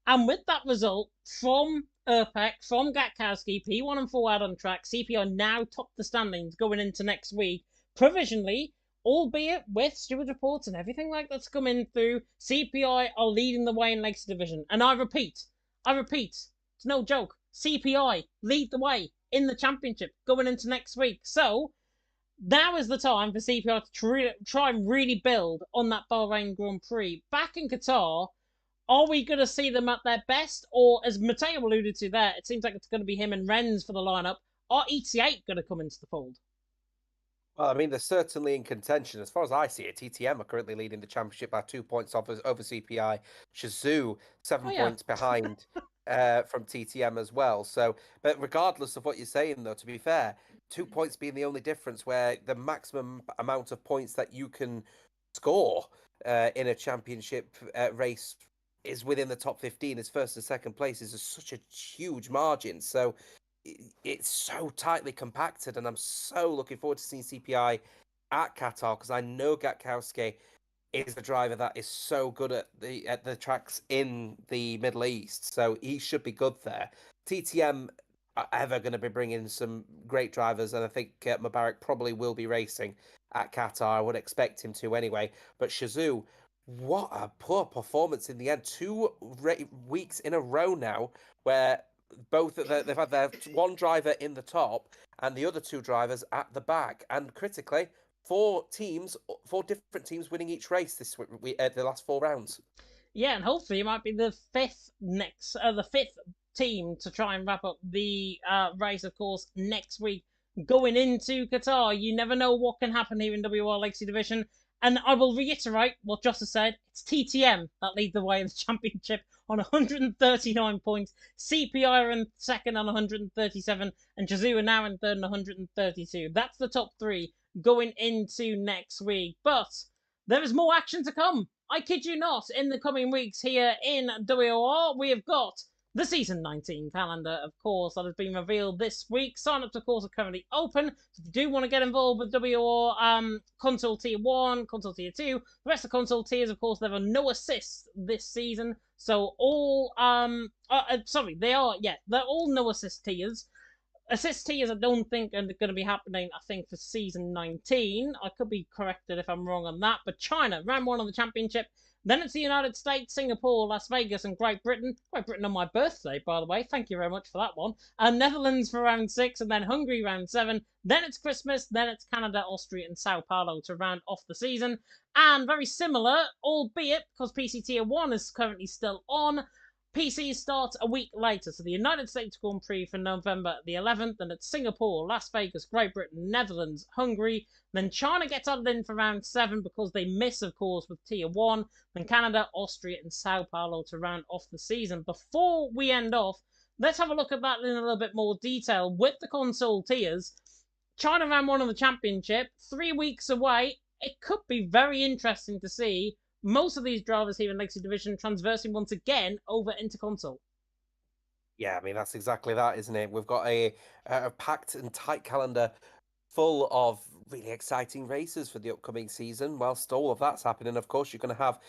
And with that result from Urpec, from Gatkowski, P1 and 4 out on track, CPI now top the standings going into next week, provisionally, albeit with steward reports and everything like that's coming through, CPI are leading the way in Legacy Division. And I repeat, it's no joke, CPI lead the way in the championship going into next week. So now is the time for CPI to try and really build on that Bahrain Grand Prix. Back in Qatar, are we going to see them at their best? Or, as Matteo alluded to there, it seems like it's going to be him and Renz for the lineup. Are ET8 going to come into the fold? Well, I mean, they're certainly in contention. As far as I see it, TTM are currently leading the championship by 2 points over CPI. Shazoo, 7 points behind from TTM as well. So, but regardless of what you're saying, though, to be fair, 2 points being the only difference, where the maximum amount of points that you can score in a championship race is within the top 15 as first and second place is such a huge margin. So it's so tightly compacted, and I'm so looking forward to seeing CPI at Qatar, because I know Gatkowski is a driver that is so good at the tracks in the Middle East, so he should be good there. TTM are ever going to be bringing some great drivers, and I think Mubarak probably will be racing at Qatar. I would expect him to anyway. But Shazoo, what a poor performance in the end. 2 weeks in a row now where they've had their one driver in the top and the other 2 drivers at the back. And critically, 4 different teams winning each race this week, the last 4 rounds. Yeah, and hopefully it might be the fifth team to try and wrap up the race, of course, next week. Going into Qatar, you never know what can happen here in WOR Legacy Division. And I will reiterate what Jossa said. It's TTM that lead the way in the championship on 139 points. CPI are in second on 137. And Shazoo are now in third on 132. That's the top 3 going into next week. But there is more action to come. I kid you not. In the coming weeks here in WOR, we have got the Season 19 calendar, of course, that has been revealed this week. Sign-ups, of course, are currently open. So if you do want to get involved with WOR Console Tier 1, Console Tier 2, the rest of the Console Tiers, of course, there are no assists this season. So all, they're all no assist tiers. Assist tiers, I don't think are going to be happening, I think, for season 19. I could be corrected if I'm wrong on that. But China, round 1 of the championship. Then it's the United States, Singapore, Las Vegas, and Great Britain. Great Britain on my birthday, by the way. Thank you very much for that one. And Netherlands for round 6, and then Hungary round 7. Then it's Christmas, then it's Canada, Austria, and Sao Paulo to round off the season. And very similar, albeit because PC Tier 1 is currently still on, PC starts a week later, so the United States Grand Prix for November the 11th, and it's Singapore, Las Vegas, Great Britain, Netherlands, Hungary. Then China gets added in for round 7 because they miss, of course, with Tier 1. Then Canada, Austria, and Sao Paulo to round off the season. Before we end off, let's have a look at that in a little bit more detail with the console tiers. China round 1 of the championship, 3 weeks away. It could be very interesting to see most of these drivers here in Legacy Division transversing once again over into console. Yeah, I mean, that's exactly that, isn't it? We've got a packed and tight calendar full of really exciting races for the upcoming season. Whilst all of that's happening, of course, you're going to have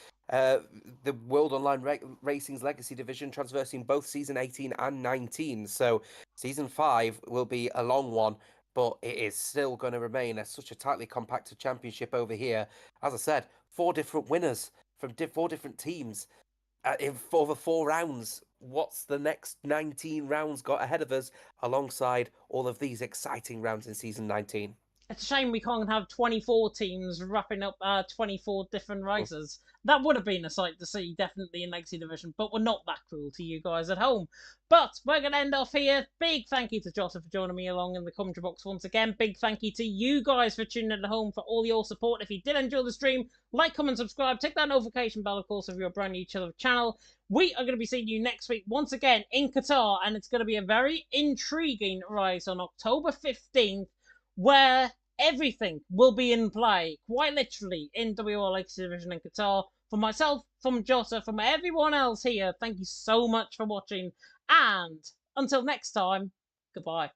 the World Online Racing's Legacy Division transversing both season 18 and 19. So season 5 will be a long one, but it is still going to remain such a tightly compacted championship over here. As I said, 4 different winners from 4 different teams over 4 rounds. What's the next 19 rounds got ahead of us alongside all of these exciting rounds in season 19? It's a shame we can't have 24 teams wrapping up 24 different races. That would have been a sight to see, definitely, in Legacy Division, but we're not that cruel to you guys at home. But we're going to end off here. Big thank you to Jota for joining me along in the commentary box once again. Big thank you to you guys for tuning in at home, for all your support. If you did enjoy the stream, like, comment, subscribe. Tick that notification bell, of course, if you're a brand new channel. We are going to be seeing you next week once again in Qatar, and it's going to be a very intriguing race on October 15th, where everything will be in play, quite literally, in WOR Legacy Division in Qatar. From myself, from Jota, from everyone else here, thank you so much for watching, and until next time, goodbye.